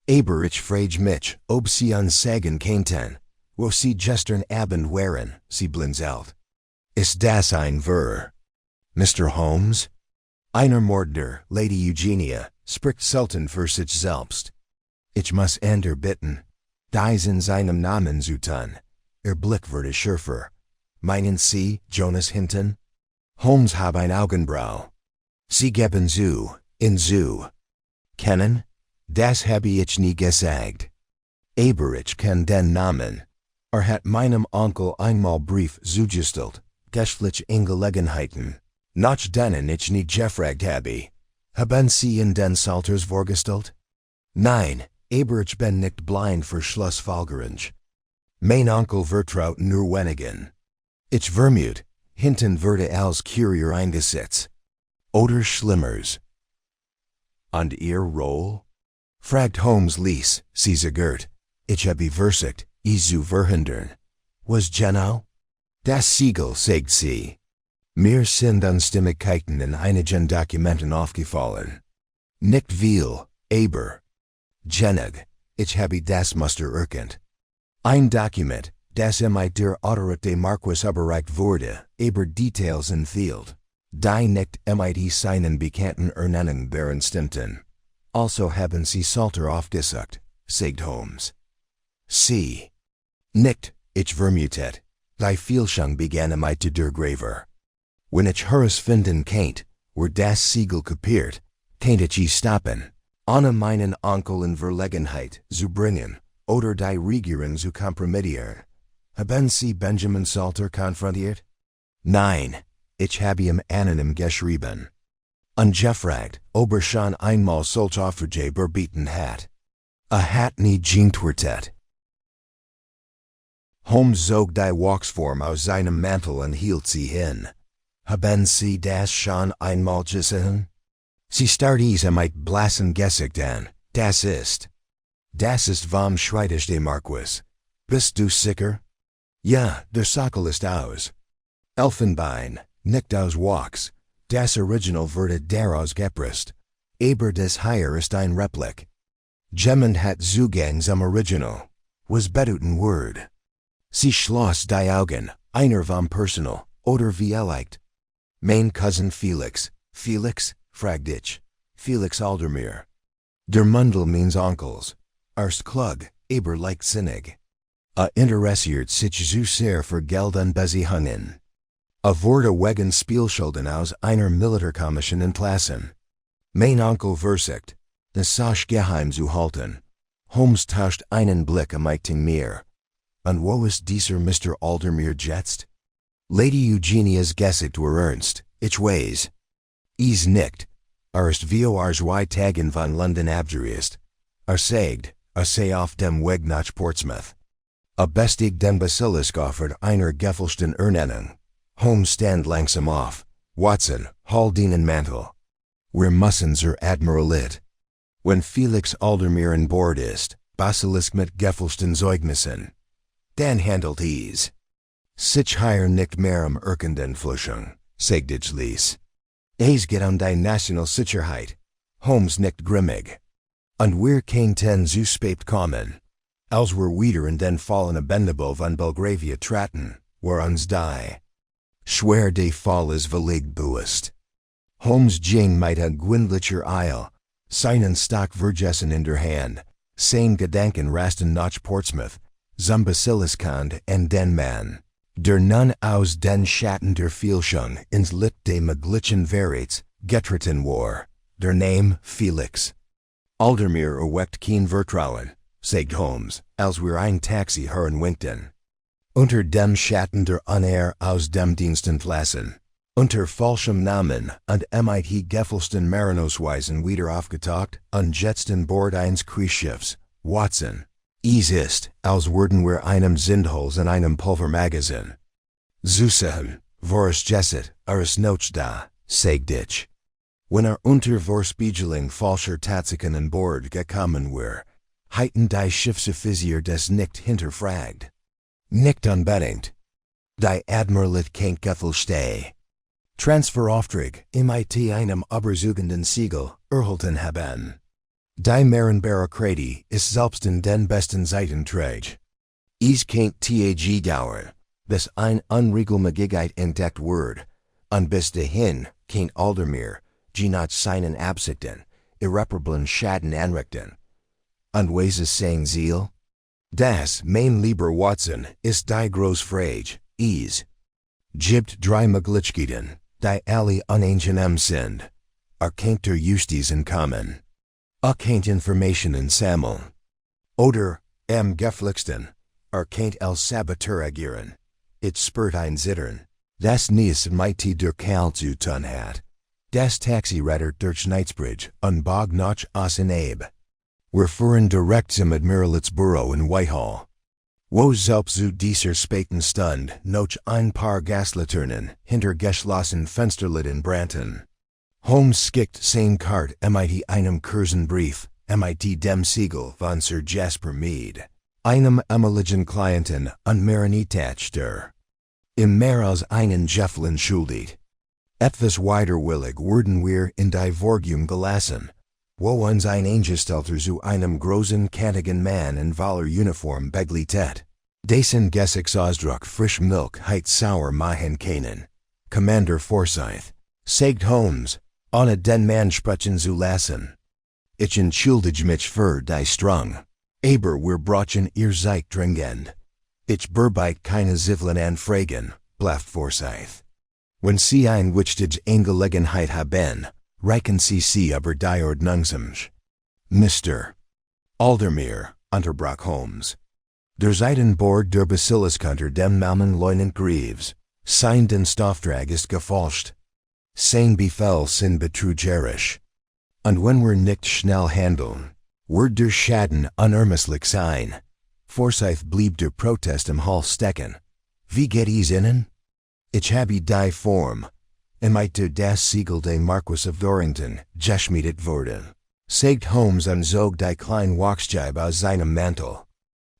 Aber ich frage mich, ob sie uns sagen könnten, wo sie gestern Abend waren, sie blinzelt. Ist das ein Ver? Mr. Holmes? Einer Mordner, Lady Eugenia, spricht selten für sich selbst. Ich muss bitten. Dies in seinem Namen zu tun. Blick würde schärfer. Meinen Sie, Jonas Hinton? Holmes hab ein Augenbrau. Sie geben zu, kennen? Das habe ich nie gesagt. Aber ich kenn den Namen. Hat meinem Onkel einmal Brief zugestellt, geschäftliche Angelegenheiten. Nach denen ich nie gefragt habe. Haben Sie in den Salters vorgestellt? Nein, aber ich bin nicht blind für Schlussfolgerung. Mein Onkel vertraut nur wenigen. Ich vermute, Hinton würde als Kurier eingesetzt. Oder schlimmers. Und Ihr Roll? Fragt Holmes Lies, Sie sagert. Ich habe versucht, zu verhindern. Was genau? Das Siegel, sagt sie. Mir sind Unstimmigkeiten in einigen Dokumenten aufgefallen. Nicht viel, aber genig, ich habe das Muster erkannt. Ein Dokument, das der Autorität Marquis überreicht wurde, aber Details enthielt. Die nicht seinen bekannten Ernennung bestimmten. Also haben Sie Salter aufgesucht, sagt Holmes. Sie. Nicht, ich vermutet. Die Fehlschung begann der Graveur. Wenn ich herausfinden kannt, wo das Siegel kopiert, kannt ich stoppen, ohne meinen Onkel in Verlegenheit zu bringen, oder die Regierung zu kompromittieren. Haben Sie Benjamin Salter konfrontiert? Nein, ich habe ihm anonym geschrieben. Und gefragt, ob schon einmal solch Aufträge berbeten hat. Hat nie geantwortet. Holmes zog die Wachsform aus seinem Mantel und hielt sie hin. Haben Sie das schon einmal gesehen? Sie starrt mit blassen Gesicht an. Das ist vom Schreibtisch des Marquis. Bist du sicher? Ja, der Sockel ist aus. Elfenbein, nicht aus Wachs. Das Original wurde daraus gepresst. Aber das hier ist ein Replik. Jemand hat Zugang zum Original. Was bedeutet Word? Sie schloss die Augen, einer vom Personal, oder wie liegt. Mein Cousin Felix. Felix? Fragt ich. Felix Aldermere. Der Mundel means Onkels. Erst klug, aber leichtsinnig. Interessiert sich zu sehr für Geld und Beziehungen. Wurde wegen Spielschulden aus einer Militärkommission entlassen. Mein Onkel versucht, das Sach geheim zu halten. Holmes tauscht einen Blick mit mir. Und wo ist dieser Mr. Aldermere jetzt? Lady Eugenia's Gesicht war ernst, ich weiß. Nickt. Ist vor 2 Tagen von London abgereist. Sagt, sei auf dem Weg nach Portsmouth. Bestig den Basilisk offert einer gefälschten Ernennung. Holmes stand langsam auf. Watson, hol den Mantel. Wir müssen zur Admiralit. Wenn Felix Aldermere an Bord ist, Basilisk mit gefälschten Zeugnissen. Dann handelt sich hier nicht mehr Erkenden Flushung, sagt ich ließ. Geht die National Sicherheit. Holmes nickt grimmig. Und wir könnten zu spät kommen. Als wir wieder in den Fallen Bendebo von Belgravia traten, war uns die. Schwer der Fall ist völlig bewusst. Holmes ging mit gwindlicher Eil, seinen Stock vergessen in der Hand, sein Gedanken rasten nach Portsmouth, zum Basiliskand en den Mann, der nun aus den Schatten der Fehlschung ins Licht des möglichen Verrats getreten war, der Name Felix. Aldermere erweckt kein Vertrauen, sagt Holmes, als wir ein Taxi winkten. Unter dem Schatten der Unehr aus dem Dienst entlassen, unter falschem Namen und gefälschten Marinosweisen wieder aufgetaucht und jetzt an Bord eines Kriegsschiffs, Watson. Ist, als würden wir einem Zündholz in einem Pulvermagazin. Zusehen, wo es jesset, ist noch da, sagt ich. Wenn unter Vorspiegelung falscher Tatsachen an Bord gekommen war, heiten die Schiffsoffizier des nicht hinterfragt. Nicht unbedingt. Die Admiralit kennt gefälschte Transferauftrag mit einem überzeugenden Siegel erhalten haben. Die Bürokratie ist selbst in den besten Zeiten träge. Es kennt Tag dauern, bis ein Unregelmäßigkeit entdeckt wird, Unbis de hin, kein Aldermeer, G not seinen Absichten, irreparablen Schaden anrichten. Unweises saying Ziel? Das, mein lieber Watson, ist die groß Frage, ease. Gibt drei Möglichkeiten, die alle unangenehm sind. Kennt der Justiz in Common. Kennt Informationen sammeln. Oder, am geflixten, kennt el Saboteur agieren. It spurt ein Zittern. Das Nies mighty der Kal zu tun hat. Das Taxiretter durch Knightsbridge, unbog noch aus in Abe. Wir fuhren direkt zum Admiralitätsbüro in Whitehall. Wo selbst zu dieser späten Stund noch ein paar Gaslaternen hinter geschlossenen Fensterläden brannten. Holmes skickt sein Kart mit einem kurzen Brief, mit dem Siegel von Sir Jasper Mead, einem ehemaligen Klienten und Marinitätsster. Im Meer als einen Jefflin schuldig. Etwas widerwillig wurden wir in die Vorgum gelassen, wo uns ein Eingestellter zu einem großen, kantigen Mann in voller Uniform begleitet. Dessen Gesichtsausdruck frisch Milch heit sauer machen können. Commander Forsyth, sagt Holmes, ohne den Mann sprechen zu lassen. Ich entschuldige mich für die Strung. Aber wir brauchen ihr Zeit dringend. Ich bereite keine Zivlen Anfragen, blafft Forsyth. Wenn Sie ein wichtige Angelegenheit haben, reichen Sie über die Ordnungsamt. Mr. Aldermeer, unterbrach Holmes. Der Seitenbord der Basilisk unter dem Namen Leutnant Greaves, sein Dienstauftrag ist gefälscht. Sein Befehl sind betrügerisch. Und wenn wir nicht schnell handeln, wird der Schaden unermesslich sein. Forsyth blieb der Protest im Hall stecken. Wie geht es Ihnen? Ich habe die Form. Mit das Siegel des Marquis of Dorrington geschmiedet worden, sagt Holmes und zog die kleine Wachsscheibe aus seinem Mantel.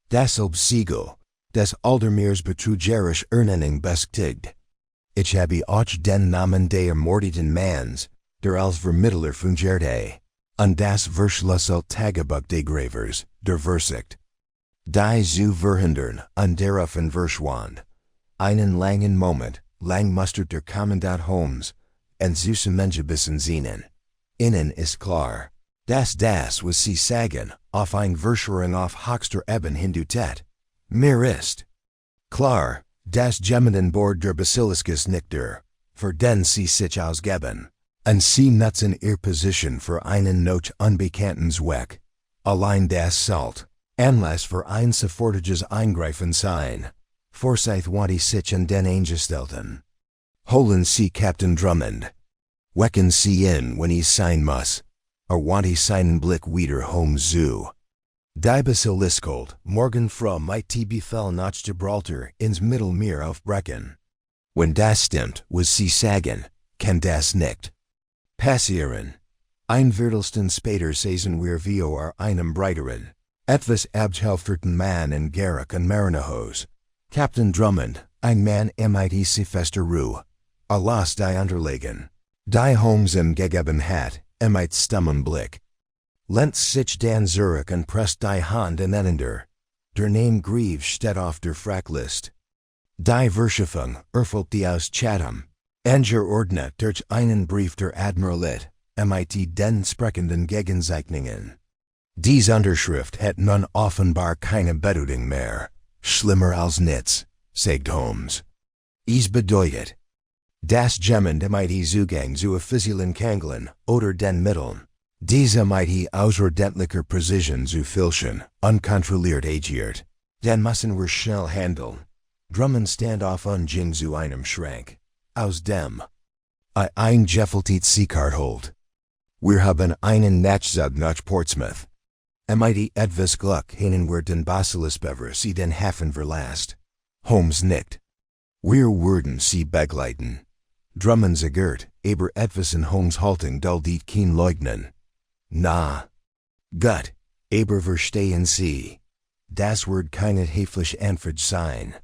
Dasselbe Siegel, des Aldermeers betrügerisch Ernennung bestätigt. Ich habe auch den Namen des ermordeten Manns, der als Vermittler fungierte, und das Verschlüssel Tagebuch des Graveurs, der Versicht. Die zu verhindern und daraufhin verschwand. Einen langen Moment lang mustert der Kommandant Holmes, und süße Menschebissen sehnen. Ihnen ist klar, dass das, was Sie sagen, auf ein Verschwörung auf höchster Ebene hindutet. Mir ist klar, das Gemendenbord der Basiliskes nicht der, für den Sie sich ausgeben, und Sie nutzen Ihre Position für einen noch unbekannten Zweck. Allein das sollt Anlass für ein sofortiges Eingreifen sein. Forsyth wanted sich an den Eingestellten. Holen Sie Captain Drummond. Wecken Sie in, wenn es sein muss. Want seinen Blick wieder Holmes zu. Die Basiliskold, morgen früh might die Befehl nach Gibraltar ins Mittelmeer aufbrechen. Wenn das stimmt, was Sie sagen, kann das nicht passieren. Ein Viertelstunden später sehen wir vor einem breiteren, etwas abgehalfterten Mann in Garrick und Marinehose. Captain Drummond, ein Mann mit sie fester Ruhe. Alas die Unterlegen. Die Holmes im gegeben hat, mit stummem Blick. Lent sich dan Zurich und presst die Hand ineinander. Der Name Greaves steht auf der Fracklist. Die Verschiffung erfolgt die aus Chatham. Ordnet durch einen Brief der Admiralit, mit den sprechenden Gegenzeichnungen. Dies Unterschrift hat nun offenbar keine Bedeutung mehr. Schlimmer als nichts, sagt Holmes. Es bedeutet, das Gemen mit Zugang zu offiziellen Kangeln oder den Mitteln. Diese mit außerordentlicher Präzision zu filchen, unkontrolliert agiert. Dann müssen wir schnell handeln. Drummond Standoff unging zu einem Schrank. Aus dem ein Gefällt Seekart holt. Wir haben einen Nachtzug nach Portsmouth. Mit etwas Glück haben wir den Basilisbever sie den Hafen verlasst. Holmes nickt. Wir würden sie begleiten. Drummond zagert, aber etwas in Holmes Haltung duldet kein Leugnen. Na. Gut, aber verstehen Sie. Das wird keine höfliche Antwort sein.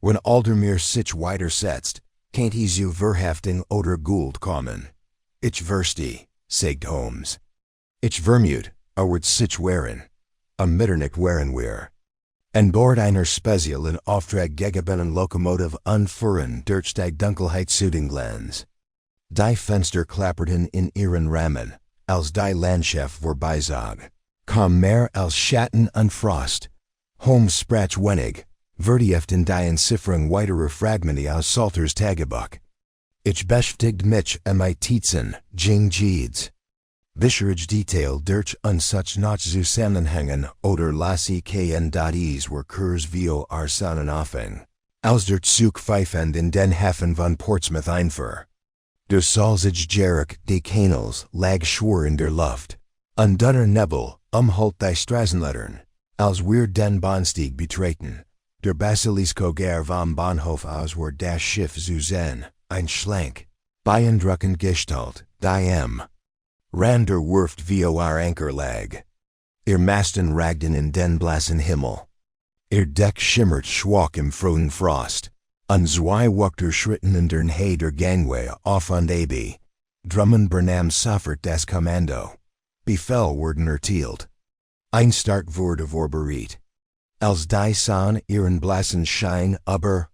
Wenn Aldermeer sich weitersetzt, can't he zu Verhaftung oder Gould kommen. Ich verstehe, sagt Holmes. Ich vermute, wird sich wehren. Am Mitternacht wären wir. En boord einer Spezial in Auftrag gegeben Lokomotive unfuhren durch die Dunkelheitssudenglans. Die Fenster klapperten in ihren Rahmen, als die Landschaft vorbeizog. Kam mehr als Schatten und Frost. Holmes sprach wenig, vertieften die Entzifferung weiterer Fragmente aus Salters Tagebuch. Ich beschäftigte mich mit Tietzen, Jing Jeeds. Wichtige Detail durch und such noch Zusammenhängen oder lasse KN.es were Kurs vor Sonnenaufhang. Als der Zug pfeifend in den Hafen von Portsmouth einfuhr. Der salzige Geruch des Kanals lag schwer in der Luft. Ein dünner Nebel umhüllt die Straßenlaternen. Als wir den Bahnsteig betraten, der Basilisco gar vom Bahnhof aus war das Schiff zu sehen, ein schlank, beeindruckend Gestalt, die Ran der Werft vor Anker lag. Ihr Masten ragten in den blassen Himmel. Ihr Deck schimmert schwach im frohen Frost. Und zwei Wächter schritten in den Hay der Gangway auf und ab. Drummond bernam sofort das Kommando. Befehl wurden erteilt. Ein Start wurde vorbereitet. Als die Sonne ihren blassen Schein über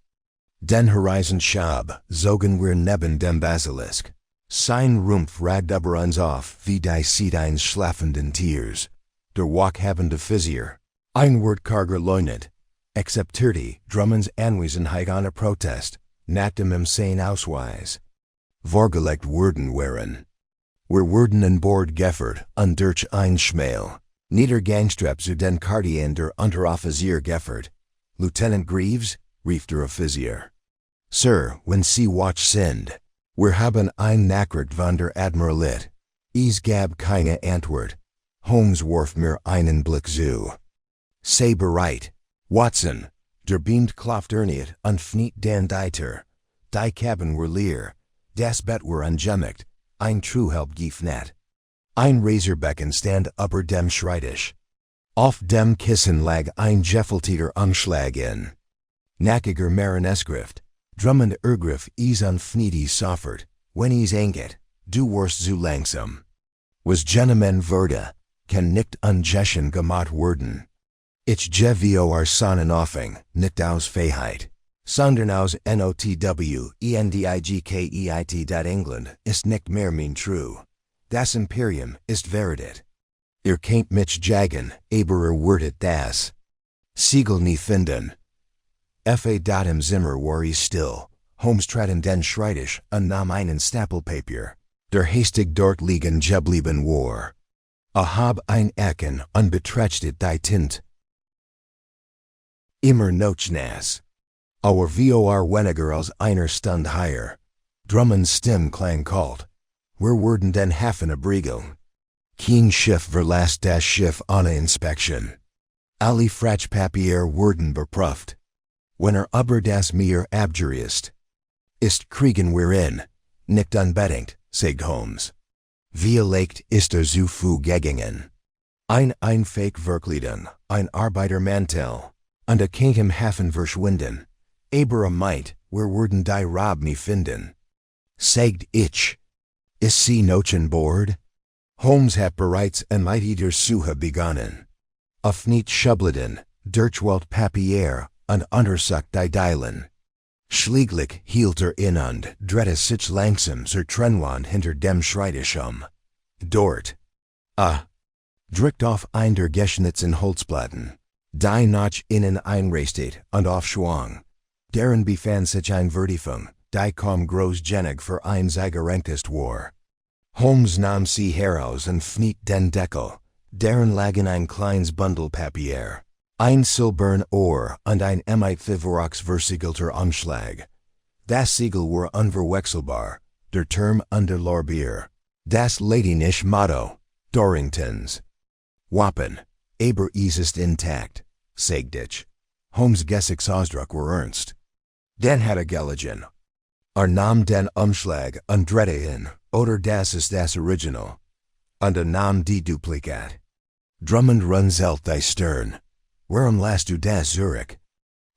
den Horizont schob, zogen wir neben dem Basilisk. Sein Rumpf ragt über uns auf wie die Seed eines schlafenden Tiers. Der wachhabende Visier. Ein Wort karger leugnet. Acceptierte Drummonds Anwesenheit ohne Protest, nach dem Empsehen Ausweis. Vorgelegt wurden waren. Wir wurden an Bord geführt und durch ein Schmähl. Niedergangstrap zu den Quartieren der Unteroffizier geführt. Lieutenant Greaves, rief der Offizier. Sir, wenn Sie watch sind. Wir haben ein Nachricht von der Admiralit. Es gab keine Antwort. Holmes warf mir einen Blick zu. Sei bereit, Watson. Der Beamt klopft erneut und fniet den Deiter. Die Cabin were leer. Das Bett were ungemacht. Ein Truhelp gefnet. Ein Razorbecken stand über dem Schreibtisch. Auf dem Kissen lag ein gefältiger Umschlag in nackiger Marineschrift. Drummond ergriff es unfniedig sofort, wenn es angeht, du warst zu langsam. Was Gentleman wurde, kann nicht ungeschen gemacht werden. Ich vor Sonnenaufhang, nicht aus Fähigkeit, sondern aus Notwendigkeit. England ist nicht mehr mein True. Das Imperium ist Veritat. Ihr könnt mich jagen, aber werdet das Siegel nie finden. Im Zimmer war es still. Holmes trat in den Schreibtisch und nahm einen Stapel Papier, der hastig dort liegen geblieben war. Hab ein Ecken und betrachtete die Tint. Immer notchnass. Our vor weniger als einer Stunde higher. Drummond's Stimme klang kalt. Wir wurden den Hafen abrigeln. Kein Schiff verlasst das Schiff ohne Inspection. Alle Frachpapier wurden beprüft. Wenn über das Meer abgerist ist, kriegen wir in, nicht unbedingt, sagt Holmes. Vielleicht ist zu viel gegangen. Ein Einfake Verkleiden, ein Arbeitermantel, und kennt im Hafen verschwinden. Aber meint, wir wurden die Raub nie finden. Sagt ich. Ist sie noch an Bord? Holmes hat bereits mit der Suche begonnen. Auf nicht Schubladen, durchwühlt Papier, und untersucht die Dielen. Schließlich hielt in und drehte sich langsam zur Trennwand hinter dem Schreibtisch Dort. Drückt auf ein der geschnitzten Holzplatten, die nach innen einrichtet und aufschwang. Darin befand sich ein Vertiefung, die kaum großgenig für ein Zeigerenktes war. Holmes nahm sie heraus und fniet den Deckel, darin lagen ein kleines Bundel Papier. Ein silbern Ohr und ein versiegelter Umschlag. Das Siegel war unverwechselbar, der Term und der Lorbeer. Das latinische Motto, Dorringtons. Wappen, aber es ist intakt, sagt ich. Holmes' Gesichtsausdruck war ernst. Den hatte gelegen. Nahm den Umschlag und drehte ihn, oder das ist das Original. Und nahm die Duplikat. Drummond runzelt die Stirn. Warum lässt du das Zurück?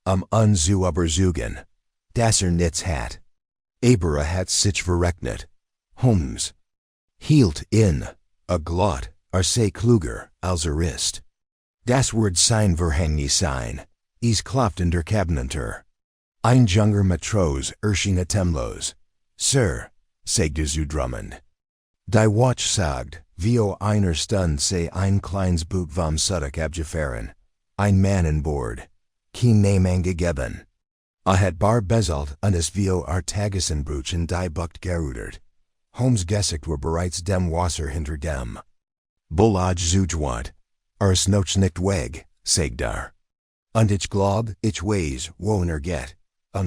Zu überzeugen. Das nichts hat. Aber hat sich verrechnet. Holmes hielt in, glott, sei kluger, als ist. Das Wort sein verhängnis sein, is klopft in der Kabinenter. Ein junger Matros erschien atemlos. Sir, sagte zu Drummond. Die Watch sagt, wie einer Stund sei ein kleines Boot vom Sudok abgefahren. Ein Mann an Bord. Kein Name angegeben. Het bar bezelt und es wie Tagesenbruch in die Bucht gerudert. Holmes gesagt war bereits dem Wasser hinter dem. Bullage zugewand. Es noch nicht weg, sagt Und ich glaub, ich weiß, wo geht.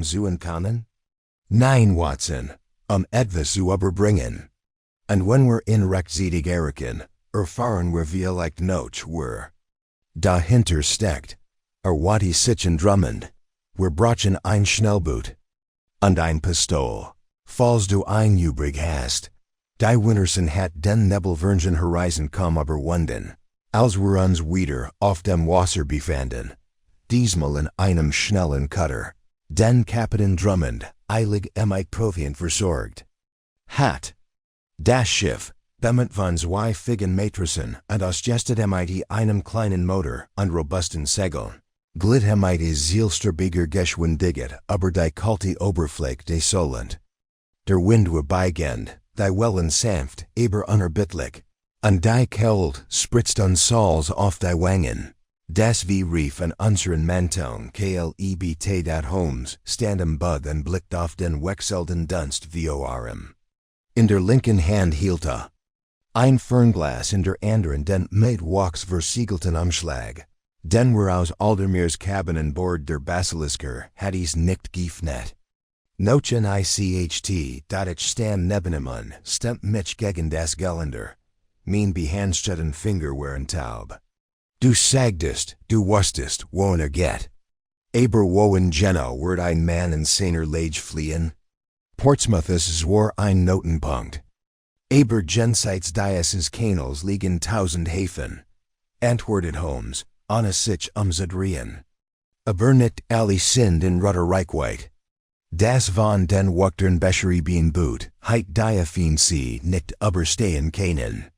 Zu entkommen? Nein, Watson. Etwas zu überbringen. Und wenn wir in rechtzeitig erkennen, erfahren wir vielleicht noch, wer dahinter steckt. Wat sich in Drummond. Wir brauchen ein Schnellboot. Und ein Pistol. Falls du ein übrig hast. Die Winterson hat den nebelverschen Horizon überwunden. Als wir uns wieder auf dem Wasser befanden. Diesmal in einem schnellen Cutter. Den Kapitän Drummond, eilig Proviant versorgt. Hat. Das Schiff, bemant von zwei figgen Matrosen und ausgestet einem kleinen Motor und robusten Segeln. Glitt zielstrebiger Geschwindigkeit über die kalte Oberfläche des Solent. Der Wind war beigend, die Wellen sanft, aber unerbittlich. Und die Kälte spritzt uns Salz auf die Wangen. Das wie rief an unseren Manteln klebt dat Holmes, stand am Bud und blickt auf den wechselnden Dunst vorm. In der linken Hand hielt ein Fernglas in der anderen den mit Wachs versiegelten Umschlag. Den wir aus Aldermeers Cabin an Bord der Basilisker hat nicht geöffnet. Nochen ICHT, dat ich stand neben ihm an, stemmt mich gegen das Geländer. Mein behandsteten Finger waren taub. Du sagtest, du wusstest, wo geht. Aber wo in Jena wird ein Mann in seiner Lage fliehen? Portsmouth ist war ein Notenpunkt. Aber jenseits dieses Kanals liegen 1000 Häfen. Antwortet Holmes, ohne sich zu drehen. Aber nicht alle sind in roter Reichweite. Das von den Wachtern beschrieben Boot, heit die Affin sie nicht überstehen können.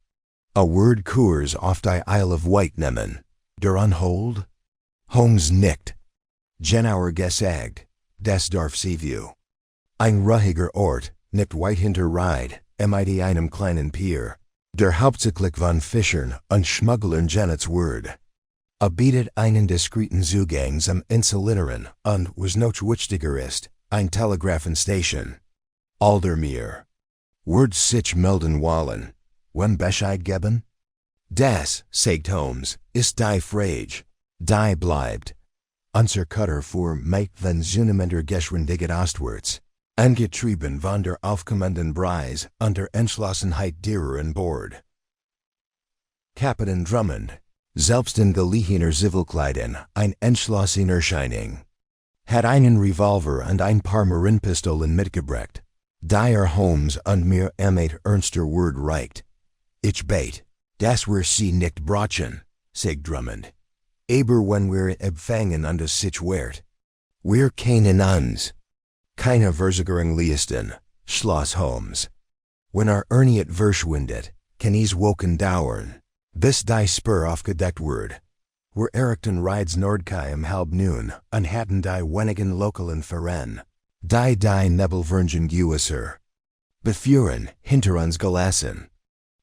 A word Kurs auf die Isle of Wight nehmen. Der Unhold? Holmes nickt. Genauer gesagt, das darf sie view. Ein ruhiger Ort, nicht weit hinter Ride, mit einem kleinen Pier. Der hauptsächlich von Fischern und Schmugglern Janets Word. Bietet einen diskreten Zugang zum Insellinneren und, was noch wichtiger ist, ein Telegrafenstation. Aldermeer. Word sich melden wollen. Wem Bescheid geben? Das, sagt Holmes, ist die Frage. Die bleibt. Unser Cutter fuhr mit den zunehmender Geschwindigkeit ostwärts. Angetrieben von der aufkommenden Brise und der Entschlossenheit derer an Bord. Kapitän Drummond, selbst in gelehener Zivilkleidung, ein entschlossener Erscheinung. Hat einen Revolver und ein paar Marinpistolen mitgebracht. Die Holmes und mir ernster Word reicht. Ich bet, dass wir sie nicht brauchen, sagt Drummond. Aber wenn wir empfangen und es sich wehrt. Wir kennen uns. Keine Versicherung leisten, schloss Holmes. Wenn Erniet verschwindet, kann es woken dauern. Bis die Spur aufgedeckt wird. Wir erreichten Rides Nordkai halb noon und hatten die wenigen Lokalen verren. Die Nebelvergen Gewässer. Beführen, hinter uns gelassen.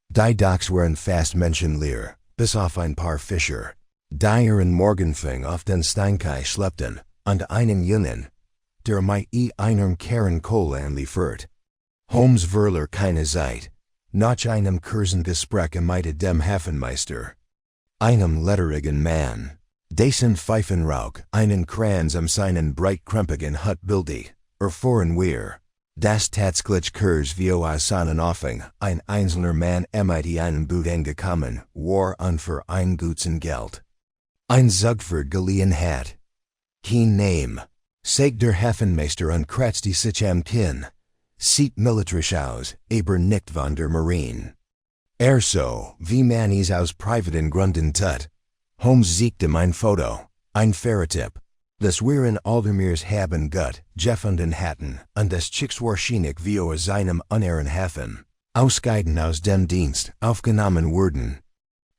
Die Docks waren fast menschenleer, bis auf ein paar Fischer. Die ihren Morgenfing auf den Steinkai schleppten, und einen Jungen, der mit einem Kern Kohle anliefert. Holmes verlor keine Zeit. Nach einem kurzen Gespräch mit dem Hafenmeister. Einem letterigen Mann. Dessen Pfeifenrauch einen Kranz seinen breitkrempigen Hut bildet, erfuhren wir. Das tatsächlich Kurs wie seinen Offing, ein einzelner Mann mit einem Boot angekommen, war und für ein guten Geld. Ein Zugfahrt geliehen hat. Kein Name, sagt der Hafenmeister und kratzte sich am Kinn. Sieht militarisch aus, aber nicht von der Marine. So, wie man es aus privaten Gründen tut. Holmes siegte mein Foto, ein Ferrotyp. Das wir in Aldermeers haben gut, gefunden hatten, und das Chicks wahrscheinlich wie seinem unehren Hafen. Ausgeiden aus dem Dienst, aufgenommen wurden.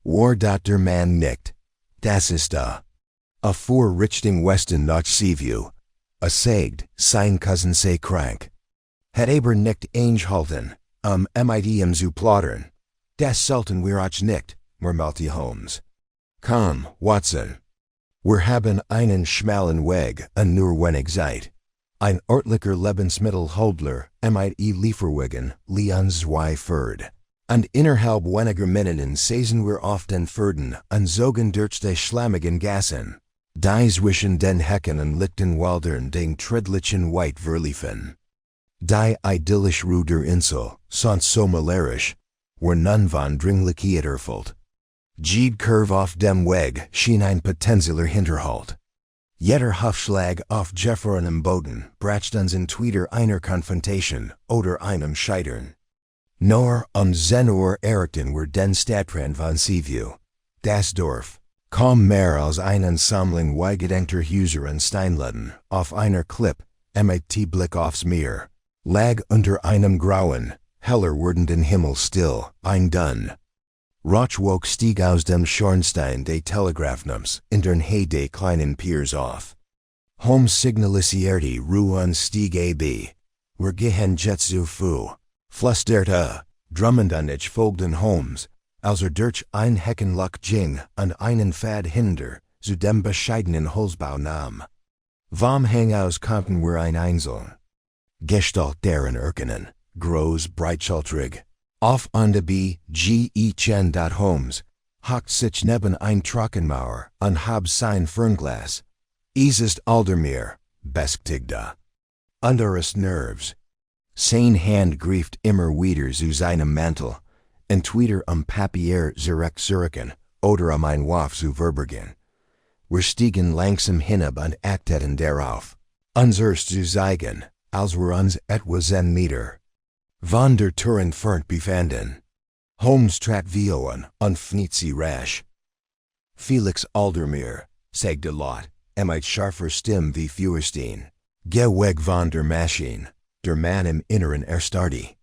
War dat der Mann nicht. Das ist A voor richting Westen nach Seaview. A sagd, sein cousin say crank. Het aber nicht eingehalten, mit zu plaudern. Das Sultan wir auch nicht, murmelte Holmes. Komm, Watson. Wir haben einen schmalen Weg, und nur wenig Zeit. Ein örtlicher Lebensmittelhändler, mit Lieferwagen, Leons führt. Und innerhalb weniger Minuten sehen wir auf den Pferden und zogen durch die schlammigen Gassen. Die zwischen den Hecken und lichten Wäldern den Tredlichen weit verliefen. Die idyllisch Ruhe der Insel, sonst so malerisch, war nun von Dringlichkeit erfüllt. Jede Curve auf dem Weg schien ein potenzieller Hinterhalt. Jeder Hufschlag auf gefrorenem Boden bracht uns entweder einer Konfrontation oder einem Scheitern. Nur 10 Uhr erreichten wir den Stadtrand von Seaview. Das Dorf, kaum mehr als eine Sammlung gedenkter Häuser und Steinläden, auf einer Klippe, mit Blick aufs Meer, lag unter einem grauen, heller werdenden Himmel still, ein Dun. Rauchwolk stieg aus dem Schornstein des Telegraphnums in den Hay des kleinen Piers auf. Holmes signalisierte Ruhe und stieg ab. Wir gehen jetzt zu Fuß. Flüsterte, Drummond und ich folgten Holmes, als durch ein Heckenloch ging und einen Pfad hinter, zu dem bescheidenen Holzbau nahm. Vom Hanghaus konnten wir ein einzelne Gestalt deren erkennen, groß, breitschultrig. Auf und Chen. Holmes hockt sich neben ein Trockenmauer und hab sein Fernglas. Ist Aldermere, beschäftigte. Unseres Nervs. Sein Hand grieft immer wieder zu seinem Mantel, entweder Papier zurückzuziehen oder ein Waf zu verbergen. Wir stiegen langsam hinab und achteten darauf, uns zu zeigen, als wir uns etwas Meter von der Tür entfernt befanden. Holmes trat Vioan und fniet sie rasch. Felix Aldermere, sagte Lot, mit scharfer Stimme wie Feuerstein. Geh weg von der Maschine, der Mann im Inneren erstarrte.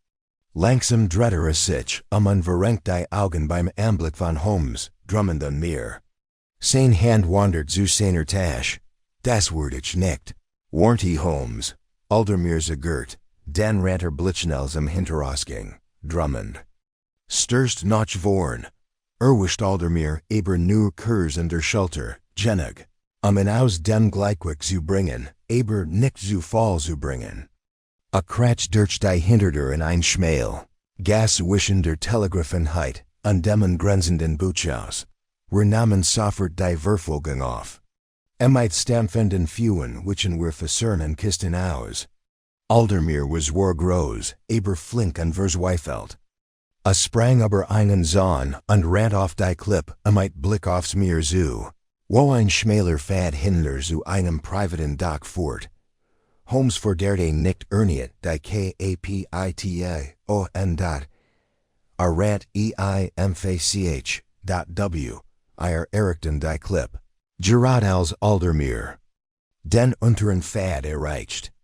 Langsam drehte sich und verrenkt die Augen beim Anblick von Holmes, Drummond und mir. Sein Hand wandert zu seiner Tasche. Das wurde ich nicht, warnte Holmes. Aldermere zagert, den ranter blitzschnell Hinterausgang, Drummond. Sturst noch vorn. Wischt Aldermere aber nur Kurs in der Schulter, genug, ihn aus dem Gleichgewicht zu bringen, aber nicht zu Fall zu bringen. A Kratsch durch die Hintertür in ein Schmähl, Gas zwischen der Telegraphenheit und dem grenzenden Bootshaus. Wir nahmen sofort die Verfolgung auf. Mit stampfenden Füßen wichen wir versern und kisten aus. Aldermere war groß, aber flink und verzweifelt. Sprang über einen Zaun und rannt auf die Klippe mit Blick aufs Meer zu, wo ein schmäler Pfad hinter zu einem privaten Dock führt. Holmes verderte nicht erneut die Kapite on. Rannt eimfach.w. Erreichten die Klippe. Gerad als Aldermere. Den unteren Pfad erreicht.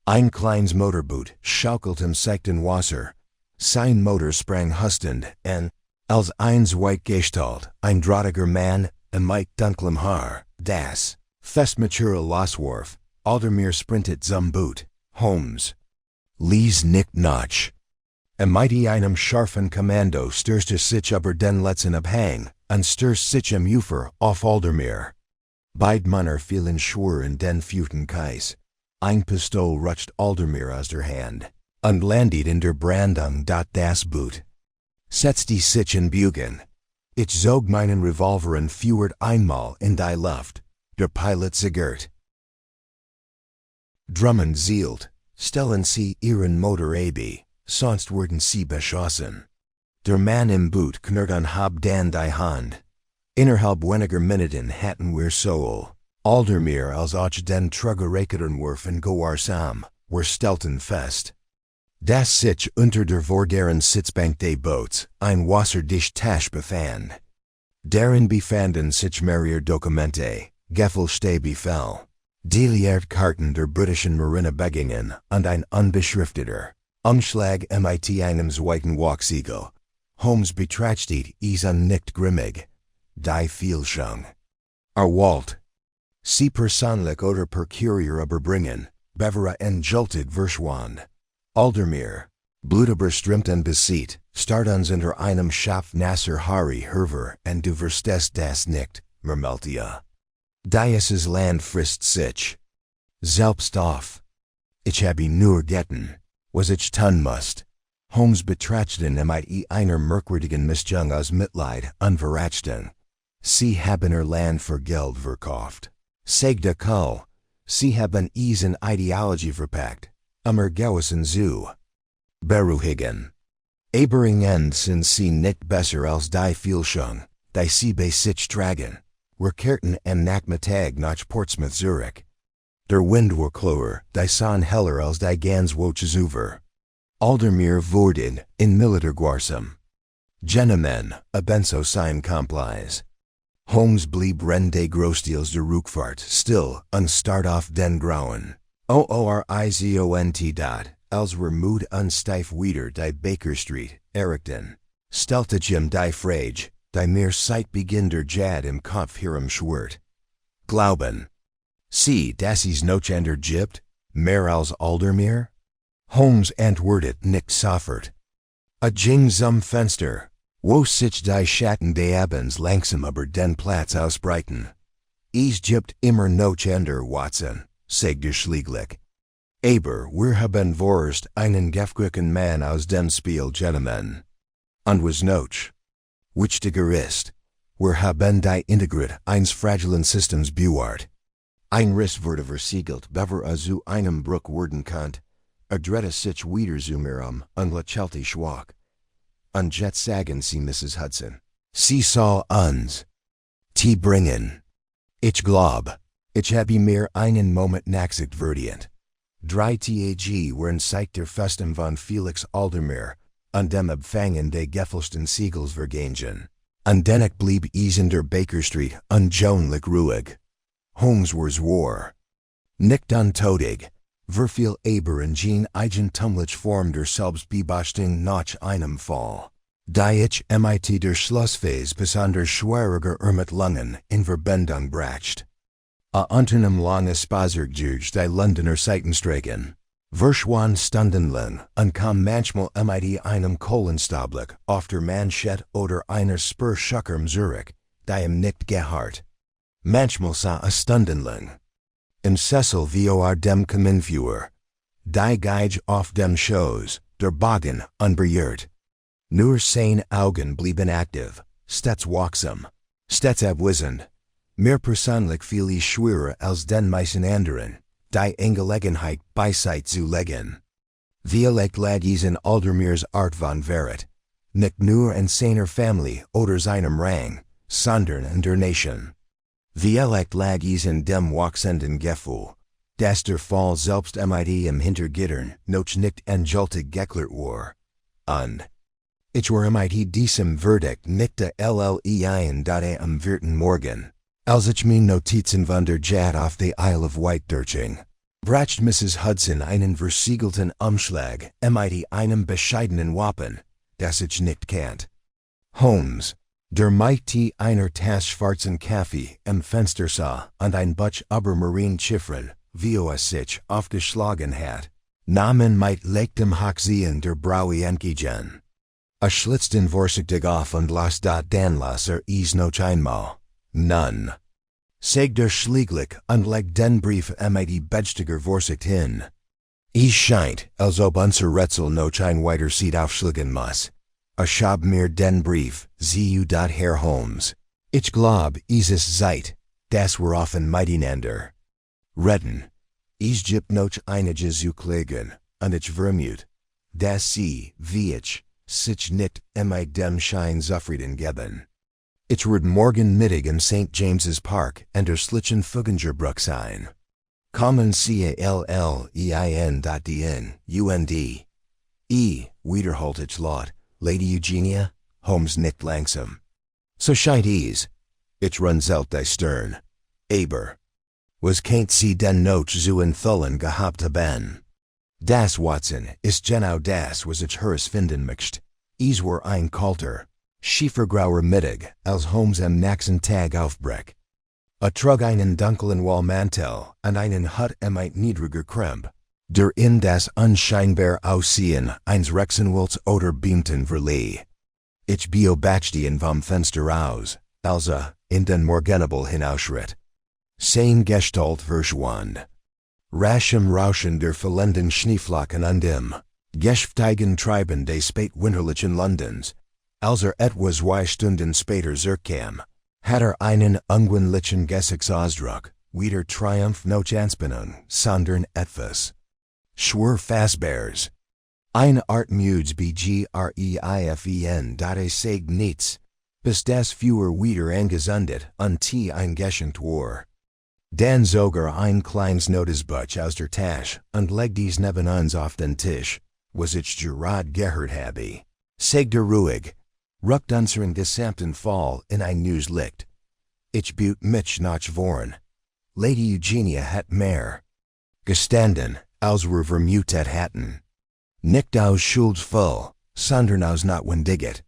Ein kleines Motorboot schaukelt im seichten Wasser. Sein Motor sprang hustend en, als eins Gestalt, ein drahtiger Mann, mit dunklem Haar, das festmature loswarf, Aldermere sprintet zum Boot, Holmes. Lies nicht nach. Mit einem scharfen Kommando stürzt sich über den letzten Abhang, und stürzt sich im Ufer auf Aldermere. Beide Männer fielen schwer in den feuten Kais. Ein Pistol rutscht Aldermere aus der Hand und landet in der Brandung das Boot. Setzte sich in Bewegung. Ich zog meinen Revolver und führt einmal in die Luft. Der Pilot zagert. Drummond zielt, stellen Sie Ihren Motor ab, sonst werden Sie beschossen. Der Mann im Boot knurrt und hab dann die Hand. Innerhalb weniger Minuten hatten wir sowohl Aldermere als auch den Truggeräketen Werfen gewahrsam, wir stellten fest, dass sich unter der vorderen Sitzbank des Boots ein wasserdicht Tasche befand. Darin befanden sich mehrere Dokumente, Gefälschte Befehl, die Lehrkarten der britischen Marinebegingen und ein unbeschrifteter Umschlag mit einem zweiten Wachsiegel. Holmes betrachtet ihn nicht grimmig. Die Fehlschung. Walt. Sie persoonlijk oder per courier überbringen, bevera entjultig verschwand. Aldermeer, Blutüberströmt en beziet, start uns unter einem Schaf nasser Hari herver en du verstest das nicht, Mermeltia. Dieses Land frisst sich selbst auf. Ich habe nur getten, was ich tun musst. Holmes betrachten einer merkwürdigen Mischung aus Mitleid und Verachtung. Sie haben ihr Land für Geld verkauft. Sagte Kull, sie haben in Ideologie verpackt, gewissen zu beruhigen. Eberingen sind sie nicht besser als die Fälschung, die sie bei sich tragen. Wir kehrten am Nachmittag nach Portsmouth Zurich. Der Wind war klar, die Sonne heller als die ganz Woches über. Aldermeer worden in militair Gwarsam. Gentlemen, ebenso sein Complies. Holmes blieb rende großteils der Rückfahrt still und start auf den Grauen. Orizont. Als wir moed unsteif wieder die Baker Street, Erikten. Steltigem die Frage, die mehr Zeit beginn der Jad im Kopf hierum schwört. Glauben. Sie, dass is noch ender gibt, mehr als Aldermeer? Holmes antwortet nicht sofort. A ging zum Fenster, wo sich die Schatten des Abends langsam über den Platz ausbreiten. Es gibt immer noch ender, Watson, sagte Schlieglich. Aber wir haben vorerst einen gefrückten Mann aus dem Spiel, Gentlemen. Und was noch wichtiger ist, wir haben die Integrität eines fragilen Systems bewahrt. Ein Riss wurde versiegelt, bevor zu einem Bruch werden konnte, dreht sich wieder zu mir und lächelte schwach. Und jetzt sagen Sie, Mrs. Hudson, Sie saw uns te bringen. Ich glaub, ich habe mir einen Moment nachsicht verdient. 3 Tage waren seit der Festum von Felix Aldermeer und dem Abfangen des gefälschten Siegels vergangen. Und dennoch blieb es in der Baker Street unjohnlich ruhig. Holmes war nicht untodig, verviel aber in Jean eigentumlich Form der Selbstbeobachtung nach einem Fall. Die ich mit der Schlussphase besonders schwieriger Ermittlungen in Verbindung bracht. A unternem lange Spaziergang die Londoner Seitenstrecken. Verschwand stundenlang und kam manchmal mit einem Kohlenstaublick auf der Manschette oder einer Spurschackerm Zurich, die nicht gehört. Manchmal sah stundenlang. Im Sessel vor dem Kaminfeuer. Die Geige auf dem Schoß, der Bogen unberührt. Nur seine Augen blieben aktiv, stets wachsam, stets abwesend. Mehr persönlich viel ich schwerer als den meisten anderen, die Angelegenheit beiseite zu legen. Vielleicht lag es in Aldermeers Art von Verrat, nicht nur in seiner Familie oder seinem Rang, sondern in der Nation. Vielleicht lag es in dem wachsenden Gefühl, dass der Fall selbst mit im Hintergittern noch nicht endgültig geklärt war. Und ich war mit diesem Verdict nicht allein am vierten Morgen, als ich meine Notizen von der Jad auf the Isle of Wight durchging, brachte Mrs. Hudson einen versiegelten Umschlag mit einem bescheidenen Wappen, das ich nicht kannt. Holmes, der mit einer Tasse schwarzen Kaffee im Fenster sah und ein Buch über Marienchiffren, wie es sich aufgeschlagen hat, nahmen mit leichtem Hochziehen der Braue entgegen. Schlitzten vorsichtig auf und las dann las es noch einmal. Nun, sagt der Schlieglich und legt den Brief mit bedstiger Vorsicht hin. Es scheint, als ob unser Rätsel noch ein weiter Seed aufschlagen muss. Ich hab mir den Brief, Herr Holmes. Ich glaub, es ist Zeit, dass wir offen miteinander reden. Es gibt noch einige zu klären, und ich vermute, dass Sie, wie ich, sich nicht mit dem Schein zufrieden geben. Ich werde morgen Mittag in St. James's Park in der Schlichenfugengerbruch sein. Kommen Sie allein.den, UND. Wiederholt ich laut, Lady Eugenia, Holmes nicht langsam. So scheint es. Ich runzelt die Stirn. Aber was kennt Sie denn noch zu enthüllen gehabt haben? Das, Watson, ist genau das, was ich herausfinden möchte. Es war ein kalter, schiefergrauer Mittag, als Holmes am nächsten Tag aufbrach. Trug einen dunklen Wallmantel und einen hat niedriger Kremp. Der in das unscheinbar Aussehen eines Rexenwolts oder beamten Verlee. Ich beobachtete vom Fenster aus, also in den Morgenabel hinausschritt. Sein Gestalt verschwand. Rasch im Rauschen der fallenden Schneeflocken und im Geschäftigen Treiben des spätwinterlichen Londons, als etwas 2 Stunden später zurückkam, hat einen unwindlichen Gesichtsausdruck, wieder Triumph noch Anspannung, sondern etwas schwer Fassbares. Eine Art Mudes begreifen, dat es sagt nichts, bis das Führer wieder angesundet und eingeschenkt war. Dan sogar ein kleines Notizbuch aus der Tasche und legt dies neben uns auf den Tisch, was ich gerad gehört habe. Sagt ruhig, ruckt unseren gesamten Fall in ein neues Licht. Ich büt mich nach vorn. Lady Eugenia hat mehr gestanden, als wir vermutet hatten. Nicht aus schuldvoll, sondern aus notwendiget.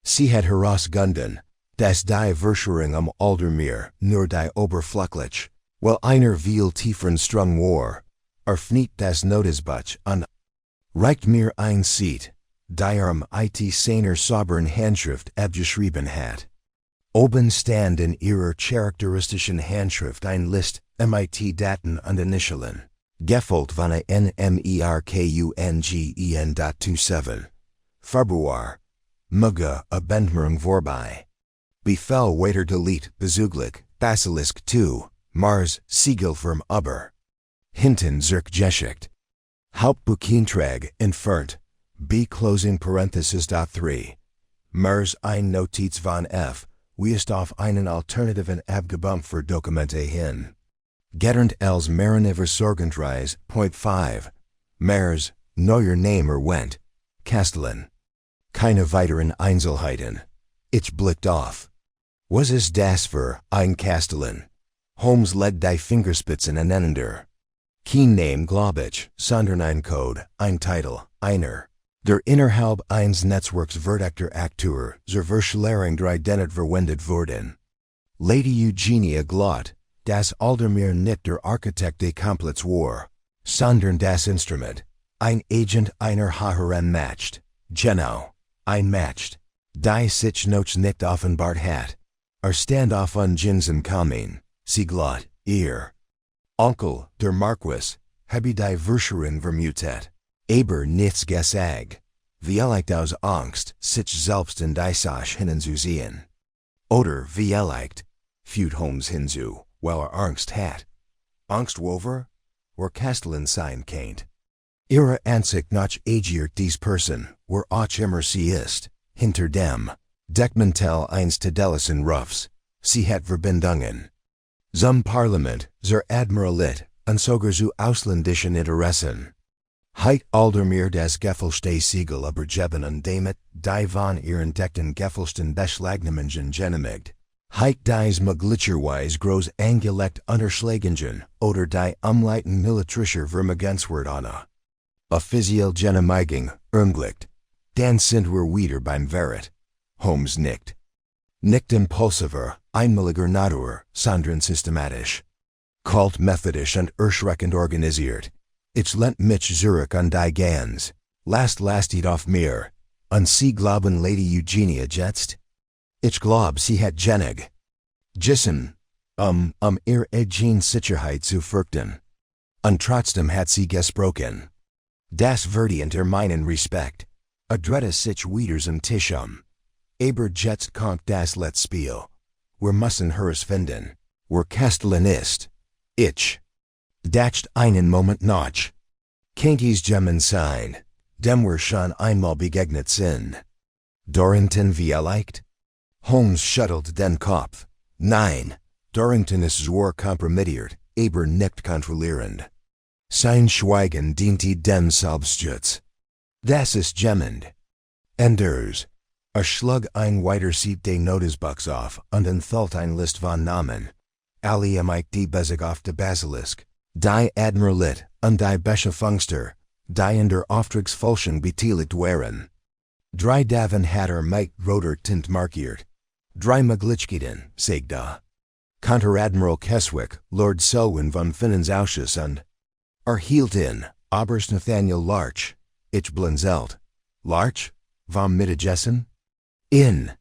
Sie hat herausgefunden, dass die Verschwörung Aldermere nur die Oberflächlich, weil einer viel tieferen Strang war, erfniet das Notizbuch und reicht mir ein Seat, die it seiner sauberen Handschrift abgeschrieben hat. Oben stand in ihrer charakteristischen Handschrift ein List mit Daten und Initialen, gefolgt von a nmerkungen.27. Februar, Muga Abendmerung vorbei. Befehl weiter delete, bezüglich, Basilisk 2, Mars, Siegelfirm Uber. Hinten Geschichte. Hauptbucheintrag entfernt, B closing parenthesis dot 3. Mars ein Notiz von F, wie ist auf einen alternativen abgebumpt für Dokumente hin. Getternd als Mariniver Sorgentreis, Point 5. Mars, neuer Name went. Castellan. Keine weiteren Einzelheiten. Ich blickte auf. Was ist das für ein Castellan? Holmes legt die Fingerspitzen aneinander. Kein Name glaub ich, sondern ein Code, ein Titel, einer. Der innerhalb eines Netzwerks verdeckter Akteur zur Verschlärung der Identität verwendet wurden. Lady Eugenia glaubt, dass Aldermere nicht der Architekt des Kompletts war, sondern das Instrument, ein Agent einer Haaren matcht. Genau, ein matcht. Die sich noch nicht offenbart hat. Standoff an Jinsen Kamin, sie glaubt, ihr Onkel, der Marquis, habe die Verschwörung vermutet. Aber nichts gesagt. Vielleicht aus Angst, sich selbst in die Sache hineinzusehen. Oder vielleicht, fügt Holmes hinzu, weil Angst hat. Angst wover? Castellan sein kennt. Ihre Ansicht nach agiert dies Person, auch immer sie ist, hinter dem Deckmantel eines Tadellisen Ruffs, sie hat Verbindungen. Zum Parlament, zur Admiralit, und sogar zu ausländischen Interessen. Heit Aldermere das Gefälschte Siegel übergeben und damit die von ihren entdeckten Gefälschten Beschlagnahmungen genehmigt. Heit dies möglicherweise groß angelegt Unterschlägungen oder die Umleiten militarischer Vermögenswert Anna. Offiziell Genehmigung, ermöglicht. Dann sind wir wieder beim Verrat. Holmes nickt. Nicht impulsiver, einmaliger Natur, sondern systematisch. Kalt methodisch und erschreckend organisiert. Ich lent mich zurück an die Gans. Lastet auf mir. Und Sie glauben Lady Eugenia jetzt? Ich glaub sie hat genig. Gissen, ihr eigene Sicherheit zu fürchten. Und trotzdem hat sie gesprochen. Das verdient meinen Respekt. Adrette sich wieder zum Tisch Aber jetzt kommt das letzte Spiel. Wir müssen finden. Castellan ist. Ich. Dacht einen Moment noch. Kennt's Gemmen sein, dem wir schon einmal begegnet sind. Dorrington vielleicht? Holmes schüttelt den Kopf. Nein, Dorrington ist zwar kompromittiert, aber nicht kontrollierend. Sein Schweigen diente dem Selbstschutz. Das ist gemmend. Enders. Schlug ein weiter sieht de Notizbuchs auf und enthüllt ein List von Namen. Alle die Bezig auf de Basilisk, die Admiralit und die Beschäftigungsster, die in der Auftragsfälschung beteiligt waren. 3 Daven hat mit roter Tint markiert. 3 Möglichkeiten, sagt da. Konteradmiral Keswick, Lord Selwyn von Finnen's Ausschuss und hielt in, Oberst Nathaniel Larch, ich blinzelt. Larch, vom Mittagessen? In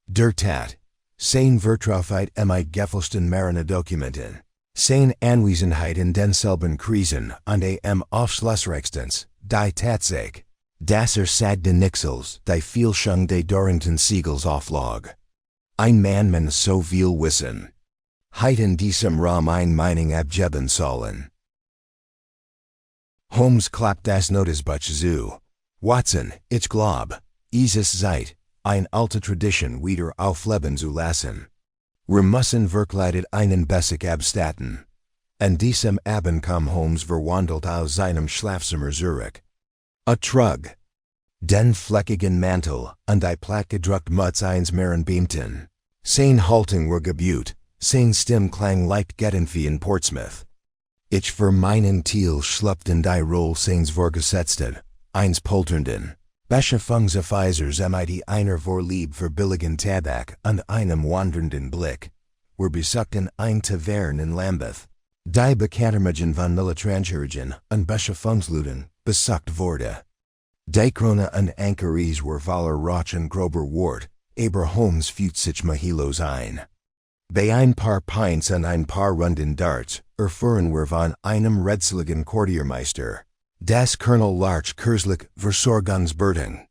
der Tat, sein Vertraufheit Geffelsten Marine Dokumenten. Sein Anwesenheit in denselben Krisen und Aufschlussreichstens, die Tatsache, dass sagte Nixels, die Vielschung des Dorrington Siegels auflog. Ein Mann so viel wissen. Heit in diesem Raum ein Meinung abgeben sollen. Holmes klappt das Notizbuch zu. Watson, ich glaub, es Zeit, eine alte Tradition wieder aufleben zu lassen. Wir müssen wirklich einen Bessic abstatten. An diesem Abend kam Holmes verwandelt aus seinem Schlafzimmer zurück. Trug. Den fleckigen Mantel und die plattgedruckt Mutz eins Maren beamten. Sein Haltung war gebuht, sein Stimm klang leicht Gettenvieh in Portsmouth. Ich für meinen Teil schlüpft in die Rolle seines Vorgesetzten, eins polternden. Beschäftigungsweisers mit einer Vorlieb für billigen Tabak und einem wandernden Blick. Wir besuchten ein Tavern in Lambeth. Die Bekanntermagen von Militrancherigen und Beschäftigungsluden besucht wurde. Die Krone und Ankeries were voller Roch und grober Wort, aber Holmes fühlt sich mahilos ein. Bei ein paar Pints und ein paar Runden Darts, erfuhren wir von einem rätseligen Quartiermeister. Das Colonel Larch kürzlich Versorgungsbedingung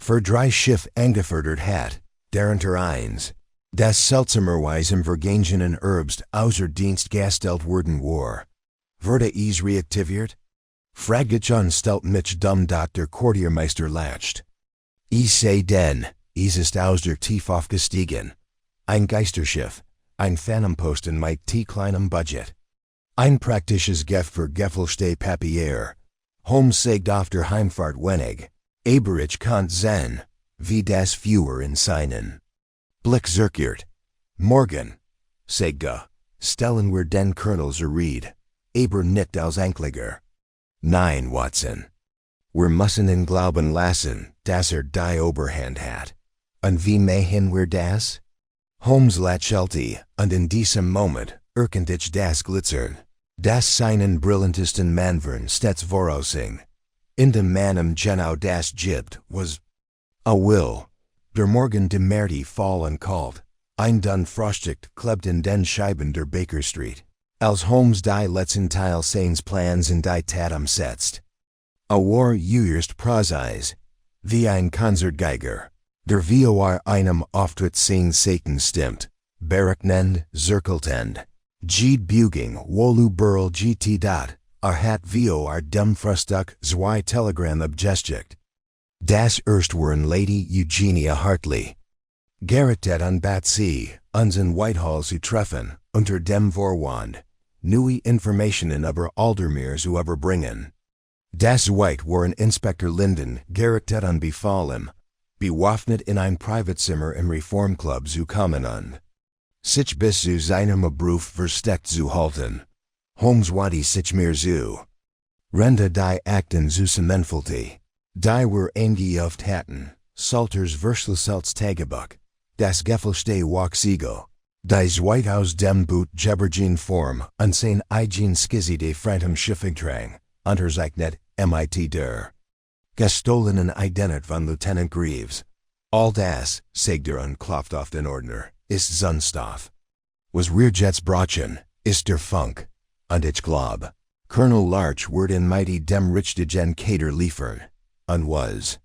für drei Schiff angefordert hat, darunter eins, das seltsamerweise im vergangenen Herbst außer Dienst gestellt worden war. Wurde es reaktiviert? Fragt ich stellt mich dumm der Quartiermeister lacht. Ich sei denn, es ist aus der Tief aufgestiegen. Ein Geisterschiff, ein Phantomposten mit kleinem Budget. Ein praktisches Gift für Geffelste Papier. Holmes sagt auf der Heimfahrt wenig, aber ich kann sehen, wie das Führer in seinen Blick zirkiert. Morgen, sagt stellen wir den Colonel zurede, aber nicht als Ankläger. Nein, Watson. Wir müssen ihn glauben lassen, dass die Oberhand hat. Und wie machen wir das? Holmes lächelte, und in diesem Moment erkennt ich das Glitzern, das seinen brillantesten Manwern stets voraussing. In dem Mannem genau das gibt, was will. Der Morgen de Märti fallen kalt, ein dun frostigt klebt in den Scheiben der Baker Street. Als Holmes die letzten Teil seines Plans in die Tat umsetzt. War juerst Prozeis, wie ein Konzertgeiger, der vor einem Auftritt seine Saiten stimmt, berechnend, zirkeltend, Buging, wolu burl gt dat, hat vor dem Frühstück zwei Telegramm abgesteckt. Das erst waren Lady Eugenia Hartley. Gerichtet an Batsy, uns in Whitehall zu treffen, unter dem Vorwand, neue Informationen über Aldermere zu überbringen. Das White waren Inspektor Linden, gerichtet an Befallen, bewaffnet in ein Privatzimmer im Reformclub zu kommen und sich bis zu seinem Beruf versteckt zu halten. Holmes wadi sich mehr zu. Rende die Akten zusammenfüllte. Die were eingeuft hatten, Salters Versluselts Tagebuch, das Geffelste Wachsiegel, die White aus dem Boot Gebergene Form und sein eigen Skizzy de Phantom Schiffigdrang, unterzeichnet mit der gestohlenen Identität von Lieutenant Greaves. All das, sagt und klopft auf den Ordner, ist Zunstoff. Was Rearjets Brachen, ist der Funk, und ich glaub, Colonel Larch wird in mighty dem richtigen Kader liefern. Und was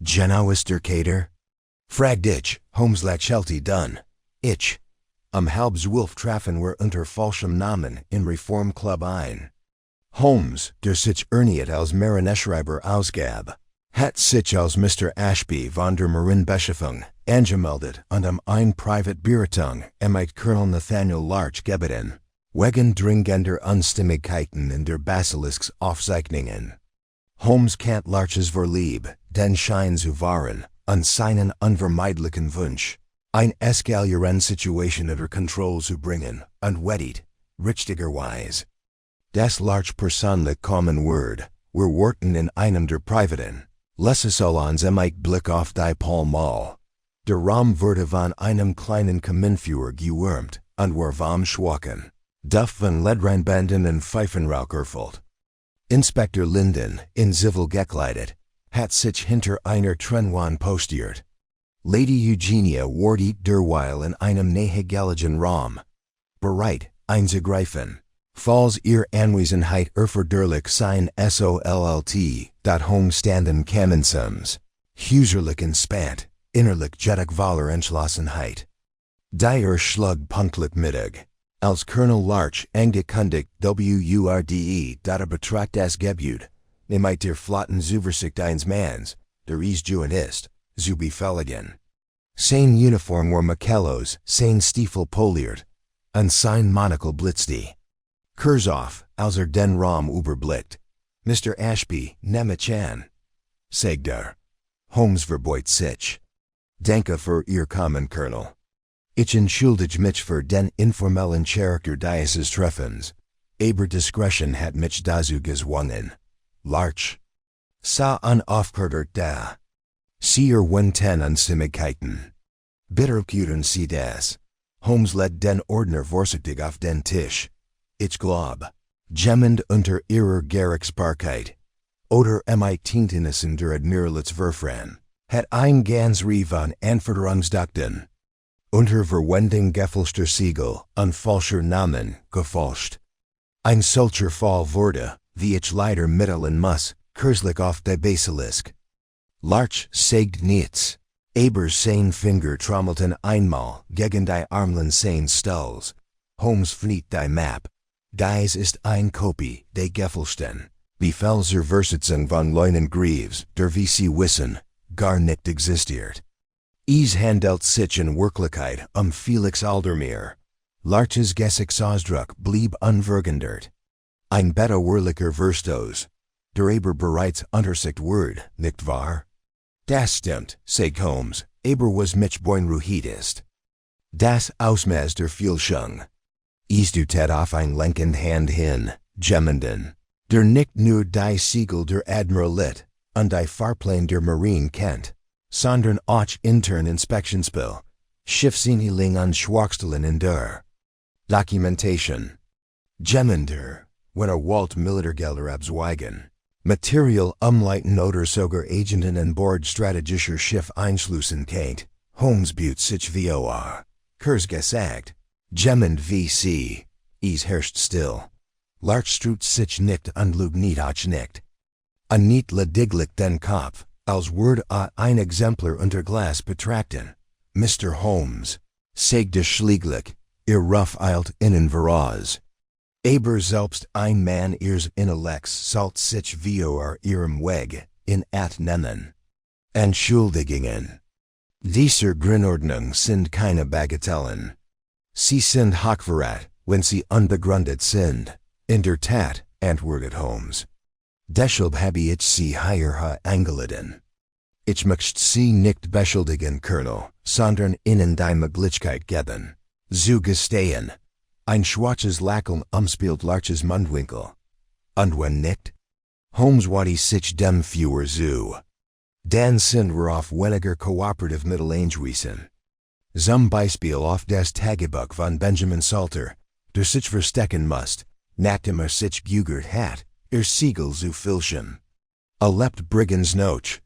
genau ist der Kader? Fragt ich, Holmes lächelte dun. Ich, halb-12 trafen wir unter falschem Namen in Reformclub ein. Holmes, der sich erniet als Marineschreiber ausgab, hat sich als Mr. Ashby von der Marinebeschäftigung angemeldet und ein Privatberatung mit Colonel Nathaniel Larch gebeten, wegen dringender Unstimmigkeiten in der Basilisks Aufzeichnungen. Holmes kennt Larches Vorlieb, den Schein zu wahren, und seinen unvermeidlichen Wunsch, ein eskalieren Situation unter Kontrolle zu bringen, und wettet, richtigerweise. Das Larch persönlich kommen wird, wir worten in einem der Privaten, Lessesolons mit Blick auf die Pall Mall. Der Raum wurde von einem kleinen Kaminfeuer gewärmt und war warm schwachen. Duft von Ledreinbanden und Pfeifenrauch erfüllt. Inspektor Linden, in Zivil gekleidet, hat sich hinter einer Trennwand postiert. Lady Eugenia wartet derweil in einem nähegeligen Raum. Bereit, einzugreifen. Falls ihr Anwesenheit erforderlich sein sollt, dat Homestanden Kamensums. Huserlich entspannt, innerlich jettig voller Entschlossenheit. Die Schlug punktlich Mittag. Als Colonel Larch angekündigt wurde, betracht das Gebäude, nämlich der flotten Zuversicht eines Manns, der Joen ist, zu befehligen. Sein Uniform war Makellos, sein Stiefel poliert, und sein Monocle blitzte. Kurzoff, als den Raum überblickt. Mr. Ashby, nehme an. Sagt Holmes verbeut sich. Danke für Ihr Kommen, Colonel. Ich entschuldige mich für den informellen Charakter dieses Treffens. Aber Discretion hat mich dazu gezwungen. Larch. Sa unaufgefordert da. Sie wenten Unstimmigkeiten. Bitterküten Sie das. Holmes legt den Ordner vorsichtig auf den Tisch. Ich glaub, gemmend unter Ihrer Gerichtsbarkeit, oder Tintennissen der Admiralitätsverfran, hat ein ganz Reihe von Anforderungsdokten unter Verwendung gefälschter Siegel und falscher Namen gefälscht. Ein solcher Fall wurde, wie ich leider mitteilen muss, kürzlich auf der Basilisk. Larch sagt nichts, aber sein Finger trommelten einmal gegen die Armlen seines Stulls. Holmes fniet die Map. Dies ist ein Kopie der gefälschten Befehlsversetzung von Leunen Greaves, der wie Sie wissen, gar nicht existiert. Es handelt sich in Wirklichkeit Felix Aldermeer. Larches Gesichtsausdruck blieb unvergendert. Ein bedauerlicher Verstoß, der aber bereits untersicht wird, nicht wahr? Das stimmt, sagt Holmes, aber was mich beunruhigt ist. Das Ausmaß der Fehlschung. Es deutet auf ein lenkend Hand hin, Gemmenden, der nicht nur die Siegel der Admiralität und die Fahrplan der Marine kennt, sondern auch intern Inspektionsspiel, Schiffseinheling und Schwachstellen in der Dokumentation. Gemmender, wenn Walt Militärgelder abzweigen, Material umleiten oder sogar Agenten an Bord strategischer Schiff einschließen kennt, Holmes büht sich vor. Kurz gesagt, Gemmend VC, es herrscht still. Larch strut sich nicht und lug nicht auch nicht. Und nicht lediglich den Kopf, als würde ein Exemplar unter Glas betrachten. Mr. Holmes, sagte schließlich, ihr Ruff eilt innen voraus. Aber selbst ein Mann ihres Intellekts sollt sich vor ihrem Weg in Acht nehmen. Entschuldigungen. Diese Grünordnung sind keine Bagatellen. Sie sind hochverrat, wenn sie unbegründet sind. In der Tat, antwortet Holmes. Deshalb habe ich sie hierher eingeladen. Ich möchte sie nicht beschuldigen, Colonel, sondern ihnen die Möglichkeit geben, zu gestehen. Ein schwarzes Lächeln umspielt Larches Mundwinkel. Und wenn nicht? Holmes wandte sich dem Führer zu. Dann sind wir auf weniger kooperativ Mittel angewiesen. Zum Beispiel auf das Tagebuch von Benjamin Salter, der sich verstecken muss, nachdem sich geugert hat, Siegel zu fälschen. Lebt Brigands Noch.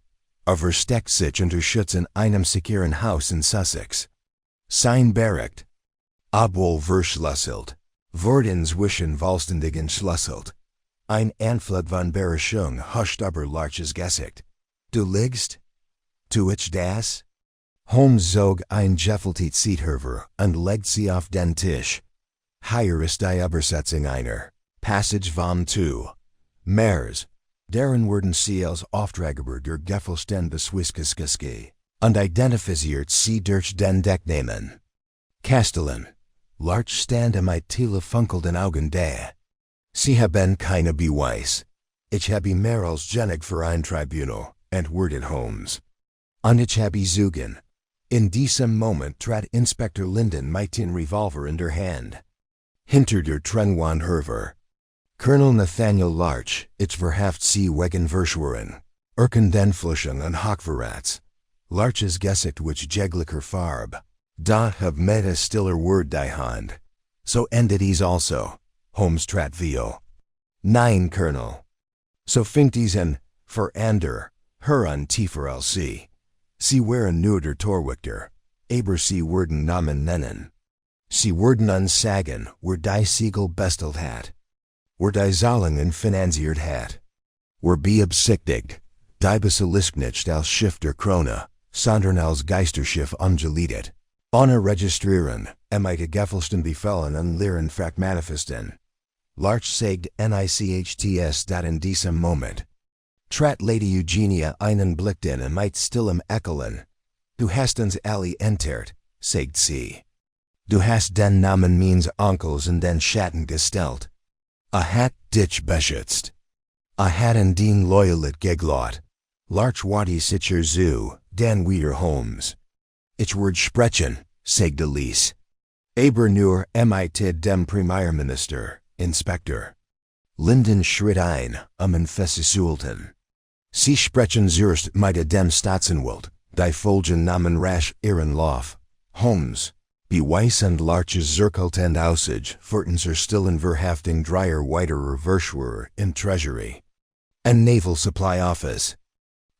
Versteckt sich unter Schutz in einem sicheren Haus in Sussex. Sein Barrackt. Obwohl verschlüsselt, wurden zwischen Vollständigen entschlüsselt. Ein Anflug von Überraschung huscht über Larches Gesicht. Du liegst? Tu ich das? Holmes zog ein Gefältit hervor und legt sie auf den Tisch. Hier ist die Übersetzung einer Passage vom 2. Mers. Darin werden sie als Auftraggeber der Gefälschten beswiskesgeske und identifiziert sie durch den Decknamen. Castellan. Larch stand am Atelier funkelnden Augen da. Sie haben keine Beweis. Ich habe mehr als genug für ein Tribunal, antwortet Holmes. Und ich habe Zugen. In diesem Moment trat Inspektor Linden mit den Revolver in der Hand. Hinter der Trennwand hervor. Colonel Nathaniel Larch, ich verhaft sie wegen Verschwörung, den Fälschung und Hochverrats. Larches Gesicht which jeglicher Farb. Da have met a stiller Word die Hand. So ended ease also. Holmes trat vio. 9 Colonel. So finkt en, for ander, her an tiefer lc. Sie waren nur der Torwichter. Aber sie werden namen nennen. Sie werden unsagen, wer die Siegel bestelt hat. Wer die Zahlungen finanziert hat. Wer beabsichtigt, die Beselisknicht als Schiff Krone, sondern als Geisterschiff umgeledet. Ohne registrieren, die Gefälschten befallen und leeren Frack manifesten. Larch sagt nichts dat in diesem Moment. Trat Lady Eugenia einen Blick in und might stillem eckelen. Du hast uns alle entert, sagt sie. Du hast den Namen means Onkels in den Schatten gestellt. Hat dich beschützt. Hat in den Loyalit geglaubt. Larch wadi sicher zu, den wieder Holmes. Ich word sprechen, sagt Elise. Aber nur mit dem Premierminister, Inspector. Linden schritt ein, entfesselten. Sie sprechen zuerst mit dem Staatsanwalt, die folgen Namen rasch ihren Lauf. Holmes. Beweis und Larches zirkelten Aussage, führten zur stillen Verhaftung dreier weiterer Verschwörer im Treasury. Ein Naval Supply Office.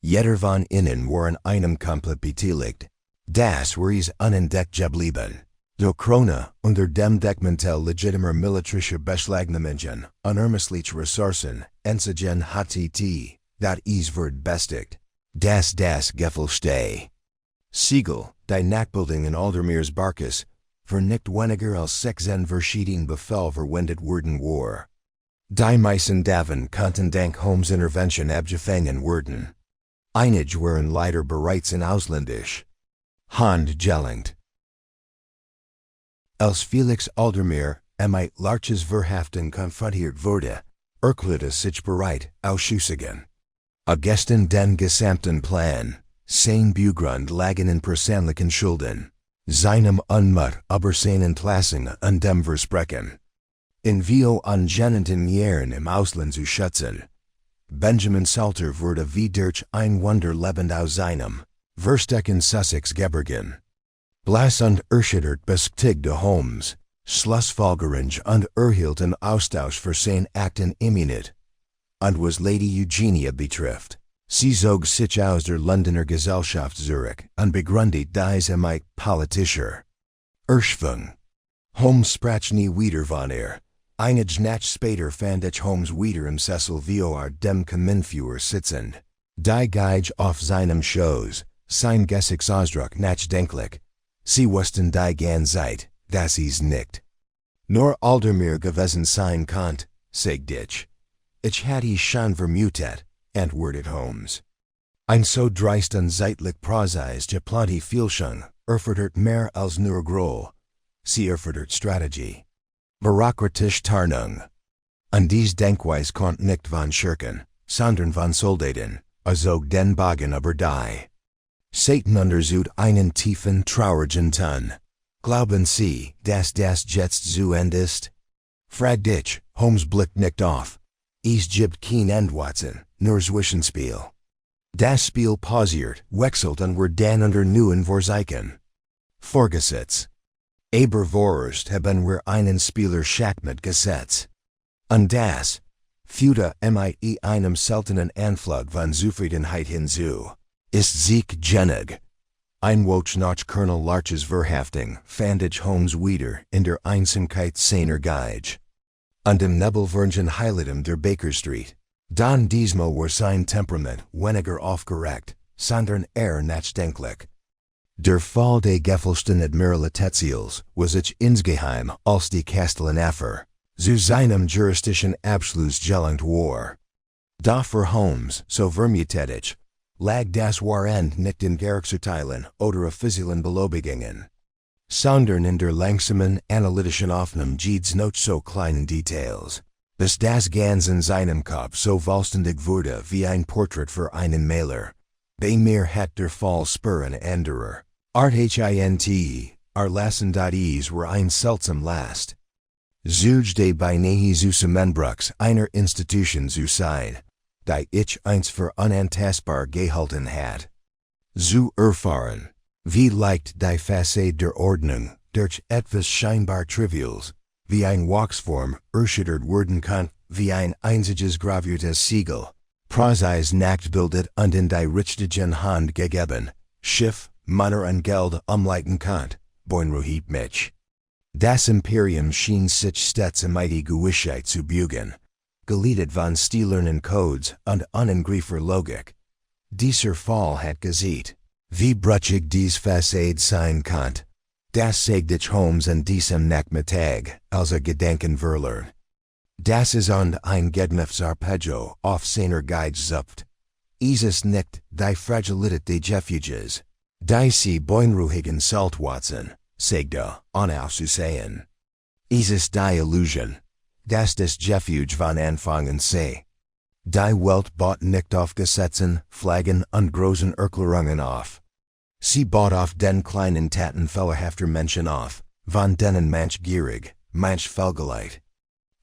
Jeder von ihnen waren einem komplett beteiligt. Das war es unentdeckt geblieben. Der Krone unter dem Deckmantel legitimer militärischer Beschlagnahmungen, unermessliche Ressourcen, entziehen HTT, dat is wird bestigt. Das Gefälschte. Siegel, die Nachbildung in Aldermeers Barkes, vernicht weniger als 6 verschiedene Befehl verwendet worden war. Die meisten davon konnten dank Holmes' Intervention abgefangen werden. Einige waren leider bereits in Ausländisch Hand gelangt. Als Felix Aldermeer mit Larches Verhaftung konfrontiert wurde, erklärte sich bereit, auszusagen. Gestern den gesamten Plan, sein Begrund lagen in persönlichen Schulden, seinem Unmut über seine Entlassung und dem Versprechen. In Vio angenenten Jahren im Ausland zu schützen. Benjamin Salter wurde wie durch ein Wunder lebend aus seinem Versteck in Sussex geborgen. Blass und erschüttert bestätigte Holmes, Schlussfolgerung und erhielten Austausch für sein Akten Immunität. Und was Lady Eugenia betrifft, sie zog sich aus der Londoner Gesellschaft zurück und begründet dies mit politischer Erschwung. Holmes sprach nie wieder von Einige Nacht später fand ich Holmes wieder im Sessel vor dem Kaminfeuer sitzend. Die Geige auf seinem Schoß, sein Gesichtsausdruck nachdenklich. Sie wussten die ganze Zeit, dass es nicht nur Aldermeer gewesen sein konnte, sagt ich. Ich hatte es schon vermutet, antwortet Holmes. Ein so dreist und zeitlich Prozeis geplante Fehlschung erfordert mehr als nur Groll. Sie erfordert Strategie. Bürokratische Tarnung. Und dies Denkweis konnte nicht von Schurken, sondern von Soldaten, also den Bogen über die. Satan untersucht einen tiefen, traurigen Ton. Glauben Sie, dass das jetzt zu Ende ist? Fragt ich, Holmes blickt nicht auf. Es gibt kein Endwatson, nur Zwischenspiel. Das Spiel pausiert, wechselt und wird dann unter neuen Vorzeichen fortgesetzt. Aber vorerst haben wir einen Spieler Schachmatt gesetzt. Und das führte mit einem seltenen Anflug von Zufriedenheit hinzu. Ist sich genig. Ein Woche nach Colonel Larches Verhaftung fand ich Holmes wieder in der Einsamkeit seiner Geige. Und im Nebelvergen Heiligtum der Baker Street. Don diesmal war sein Temperament weniger aufgeregt, sondern nachdenklich. Der Fall des Gefälschten Admiralitätsseals was ich insgeheim als die Kastellanaffer, zu seinem juristischen Abschluss gelangt war. Da für Holmes, so vermutet ich, lag das Warend nicht in Gerichtsurteilen oder offiziellen Belobigungen, sondern in der langsamen analytischen Aufnahme des not so kleinen Details, bis das ganz in seinem Kopf so vollständig wurde wie ein Porträt für einen Maler. Bei mir hat der Fall Spuren anderer Art lassen.es war ein seltsam Last. Zuge de beinahe Zusammenbruchs einer Institution zu sein, die ich einst für unantastbar gehalten hat. Zu erfahren. Wie leicht die Fassade der Ordnung durch etwas scheinbar Trivials, wie ein Wachsform erschüttert werden kann, wie ein einziges graviertes Siegel, präzise nachgebildet und in die richtige Hand gegeben, Schiff, Manner und Geld umleiten kann, Boinruhit mich. Das Imperium schien sich stets in die Gewissheit zu bügen, geleitet von stählernen Codes und unangreifer Logik. Dieser Fall hat gesehen, wie brüchig dies Fassade sein kann. Das zeigt ich Holmes und diesem Nachmittag, als Gedanken verloren. Das ist und ein Gedächtnisarpeggio auf seiner Geige zupft. Ist nicht die Fragilität des Gefüges, die sie beunruhigen Saltwatson, sagt aufzusehen. Ist die Illusion, dass das Gefüge von Anfang an sei. Die Welt baut nicht auf Gesetzen, Flaggen und großen Erklärungen auf. Sie baut auf den kleinen Taten fehlerhafter Menschen auf, von denen manch gierig, manch fehlgeleit.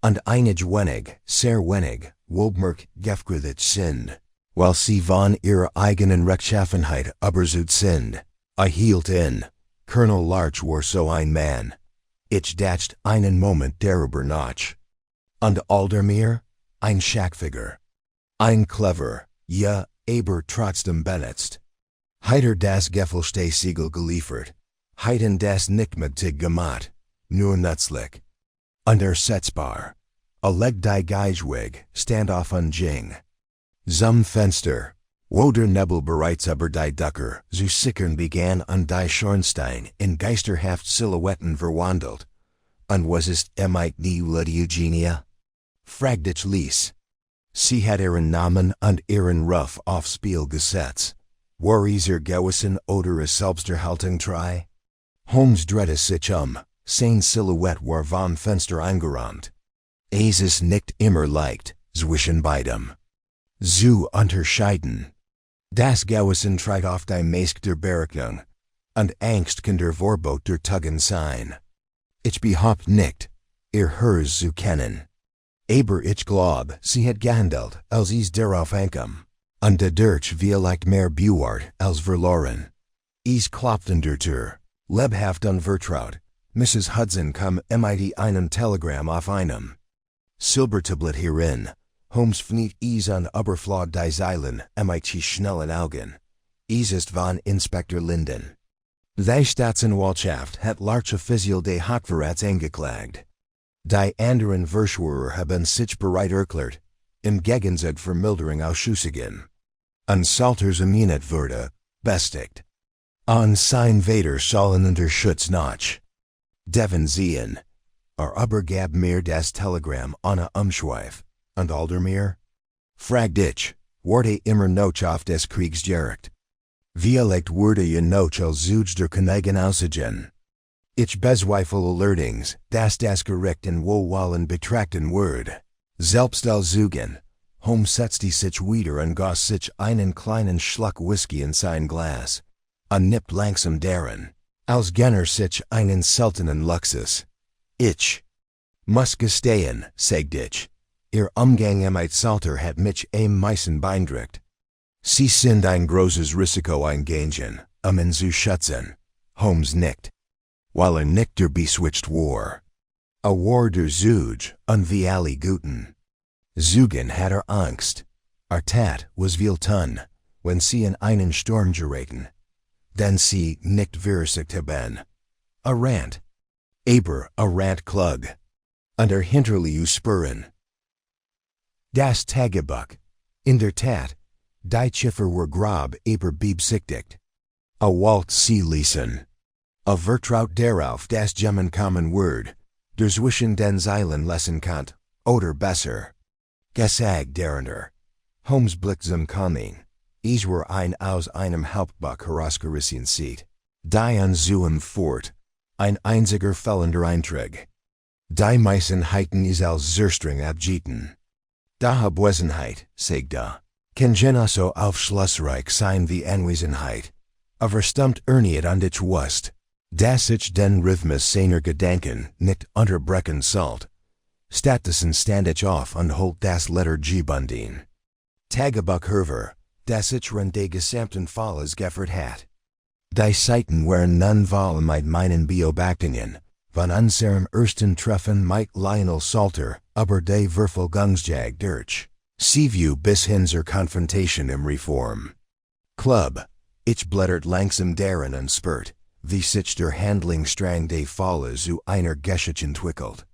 Und einig wenig, sehr wenig, wohlbemerkt gefkriegt sind, weil sie von ihrer eigenen Rechtschaffenheit überzeugt sind. Hielt in, Colonel Larch war so ein Mann. Ich dachte einen Moment darüber nach. Und Aldermeer, ein Schackfigur. Ein clever, ja, aber trotzdem benutzt. Heiter das Gefälligkeitssiegel geliefert, heiten das nicht mit gemacht, nur nützlich. Unersetzbar. Leg die Geisweg, Standoff und Jing. Zum Fenster, wo der Nebel bereits über die Dächer zu sickern begann und die Schornstein in geisterhaft Silhouetten verwandelt. Und was ist nie Lydia Eugenia? Fragte ich Lies. Sie hat ihren Namen und ihren Ruf aufs Spiel gesetzt. War gewissen oder Selbsterhaltung trei? Holmes drehte sich sein Silhouette war vom Fenster eingerahmt. Es ist nicht immer leicht, zwischen beidem zu unterscheiden. Das gewissen trägt auf die Mask der Berechnung, und Angst kann der Vorbot der Tuggen sein. Ich behaupte nicht, hers zu kennen. Aber ich glaub, sie hat gehandelt, als is darauf ankam. Und dadurch vielleicht mehr bewaard als verloren. Es klopften der Tür, lebhaft und vertraut. Mrs. Hudson kam mit einem Telegramm auf einem Silbertablett hierin. Holmes fniet es an Oberfläche die Zeilen mit schnellen Augen. Es ist von Inspektor Linden. Die Staatsanwaltschaft hat Larch offiziell de Hochverrats angeklagt. Die anderen Verschwörer haben sich bereit erklärt, im Gegenzug Vermilderung ausschüssigen. Und Salters Immunität wurde bestigt. An sein Vater sollen unter Schutz nach. Devon sehen. Übergab mir das Telegramm ohne Umschweif. Und Aldermeer? Fragt ich, wurde immer noch auf des Kriegs gericht. Vielleicht wurde je noch als Zuge der Koenigen ausgehen. Ich bezweifle allerdings, dass das Gericht in Wohlwollen betrachten wird. Selbst als Zugen. Holmes setzte sich wieder und goss sich einen kleinen Schluck Whisky in sein Glas. Nippt langsam daran, als gönner sich einen seltenen Luxus. Ich muss gestehen, sagt ich, ihr Umgang mit Salter hat mich meisten beeindruckt. Sie sind ein großes Risiko eingegangen, ihn zu schützen. Holmes nickt. Weil nicht der beswitcht war. War der Zuge, und wie alle Guten. Zugen hat Angst. Tat was viel tun, wenn sie in einen Sturm geraten. Denn sie nicht versicht haben. Rand. Aber Rand klug. Und hinterlie spüren. Das Tagebuch. In der Tat, die Ziffer war grob aber beabsichtigt. Walt sie lesen. Vertraut darauf das Gemeinkommon Word, der zwischen den Zeilen lesen kann, oder besser. Gesag darunter. Holmes blickt zum Kommen. Es war ein aus einem Hauptbuch herausgerissen sieht. Die an zuem fort. Ein einziger fehlender Eintrag. Die meisten heiten is als Zerstring abgeten. Da Abwesenheit, sagt kann genauso aufschlussreich sein wie Anwesenheit. Verstummt erniet und ich wusst, dass ich den Rhythmus seiner Gedanken nicht unterbrechen sollt. Stattdessen stand ich auf und holt das Letter gebunden. Tagebuch Herver, das ich rende gesamten Falles geffert hat. Die Seiten waren nun voll mit meinen Beobachtungen, von unserem ersten Treffen mit Lionel Salter, aber die Verfolgungsjagd durch. Seeview bis hin zur Konfrontation im Reform Club. Ich blättert langsam darin und spürt, wie sich der Handlungsstrang des Falles zu einer Geschichte entwickelt.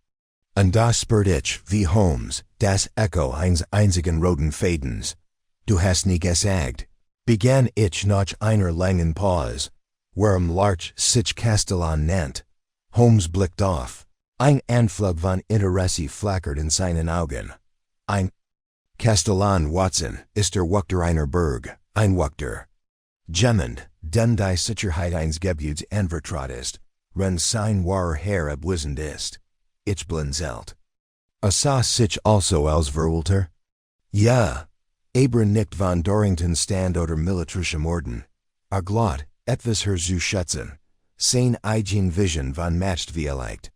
Und da spürt ich, wie Holmes, das Echo eines einzigen roten Fadens. Du hast nie gesagt, begann ich nach einer langen Pause, warum Larch sich Castellan nennt. Holmes blickt auf. Ein Anflug von Interesse flackert in seinen Augen. Ein Castellan Watson ist der Wächter einer Burg, ein Wächter. Jemand, den die Sicherheit eines Gebiets anvertraut ist, wenn sein wahrer Herr abwesend ist. Ich blinzelt. Sah sich also als Verwalter? Ja. Aber nicht von Dorrington Stand oder militarischem Orden. Glot, etwas zu schätzen. Sein eigen Vision von Macht vielleicht.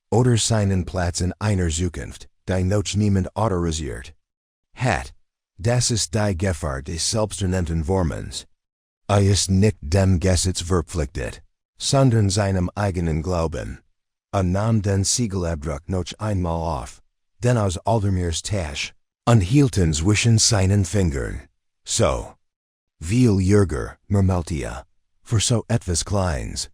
Oder seinen Platz in einer Zukunft, die noch niemand autorisiert hat. Das ist die Gefahr des selbsternannten Vormanns. Ist nicht dem Gesetz verpflichtet, sondern seinem eigenen Glauben. Nahm den Siegelabdruck noch einmal auf, denn aus Aldermirs Tasche, und hielten zwischen seinen Fingern. So. Viel Jürger, murmelte für so etwas Kleins.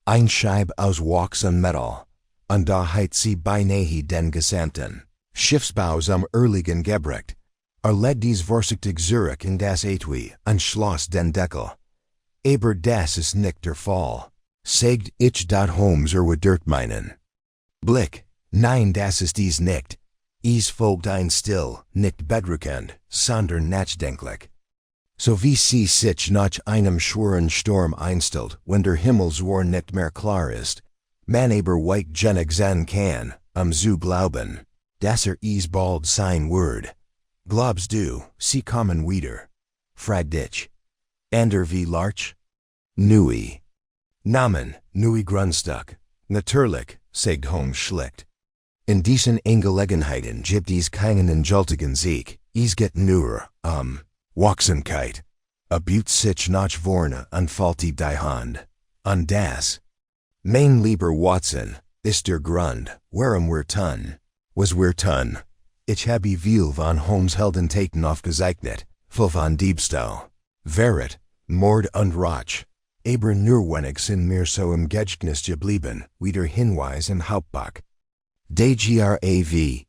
Ein Scheib aus Wachs und Metall, und da hat sie beinahe den gesamten Schiffsbau zum Erliegen gebracht. Led dies vorsichtig zurück in das Etui und schloss den Deckel. Aber das ist nicht der Fall. Sagt ich dat Holmes wird meinen. Blick, nein das ist dies nicht. Es folgt ein still, nicht bedrückend, sondern nachdenklich. So wie sie sich nach einem schweren Sturm einstellt, wenn der Himmelswar nicht mehr klar ist, man aber weit genug sein kann, zu glauben, dass es bald sein wird. Glaubst du, sie kommen wieder? Fragt ich. Ander wie Larch? Nui. Namen, nui Grundstück. Natürlich, sagt Holmes schlicht. In diesen Angelegenheiten gibt es keinen endgültigen Sieg, es geht nur, Wachsamkeit. Abut sich nach vorne und fällt die Hand. Und das, mein lieber Watson, ist der Grund, warum wir tun, was wir tun. Ich habe viel von Holmes Heldentaten aufgezeichnet, voll von Diebstahl, Verrat, Mord und Rache. Aber nur wenig sind mir so im Gedächtnis geblieben, wie der Hinweis im Hauptbuch. Die Graveurs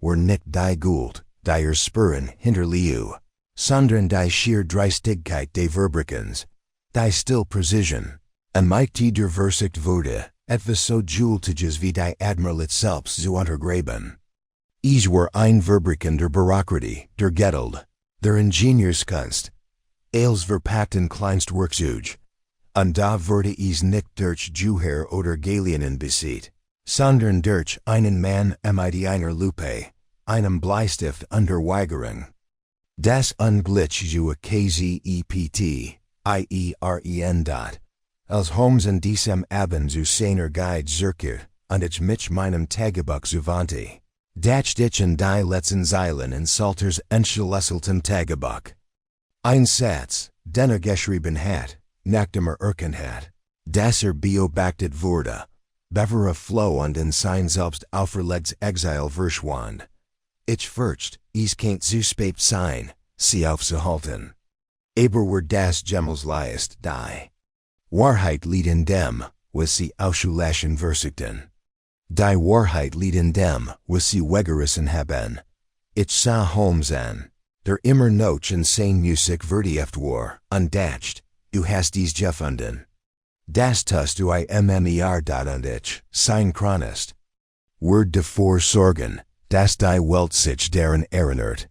were nicht die Gould, die Spuren hinterliefen, sondern die schier Dreistigkeit des Verbrekens, die still Precision, und mit der Versicht wurde, etwas so Jultiges wie die Admiral selbst zu untergraben. Es war ein Verbrechen der Bürokratie, der Geduld, der Ingenieurskunst, als verpackten Kleinstwerkzeug, und da wurde es nicht durch Juher oder Galienen besiegt, sondern durch einen Mann mit einer Lupe, einem Bleistift und der Weigerung. Das Unglitch zu KZEPT, IEREN. Als Holmes in diesem Abend zu seiner Guide zurückkehrte, und ich mit meinem Tagebuch zuwandte, dachte ich in die letzten Zeilen in Salters entschlüsseltem Tagebuch. Ein Satz, den geschrieben hat, nachdem erkannt hat, dass beobachtet wurde, bevor Floh und in sein selbst auferlegtes Exil verschwand. Ich fürchte, es kann zu spät sein, sie aufzuhalten. Aber wer das Gemelsleist die Wahrheit liegt in dem, was sie auszulassen versuchten. Die Wahrheit liegt in dem, was sie weggerissen haben. Ich sah Holmes an, der immer noch in sein Musik vertieft war, und dacht, du hast dies gefunden. Das tust du immer und ich, sein Chronist. Word davor sorgen, dass die Welt sich daran erinnert.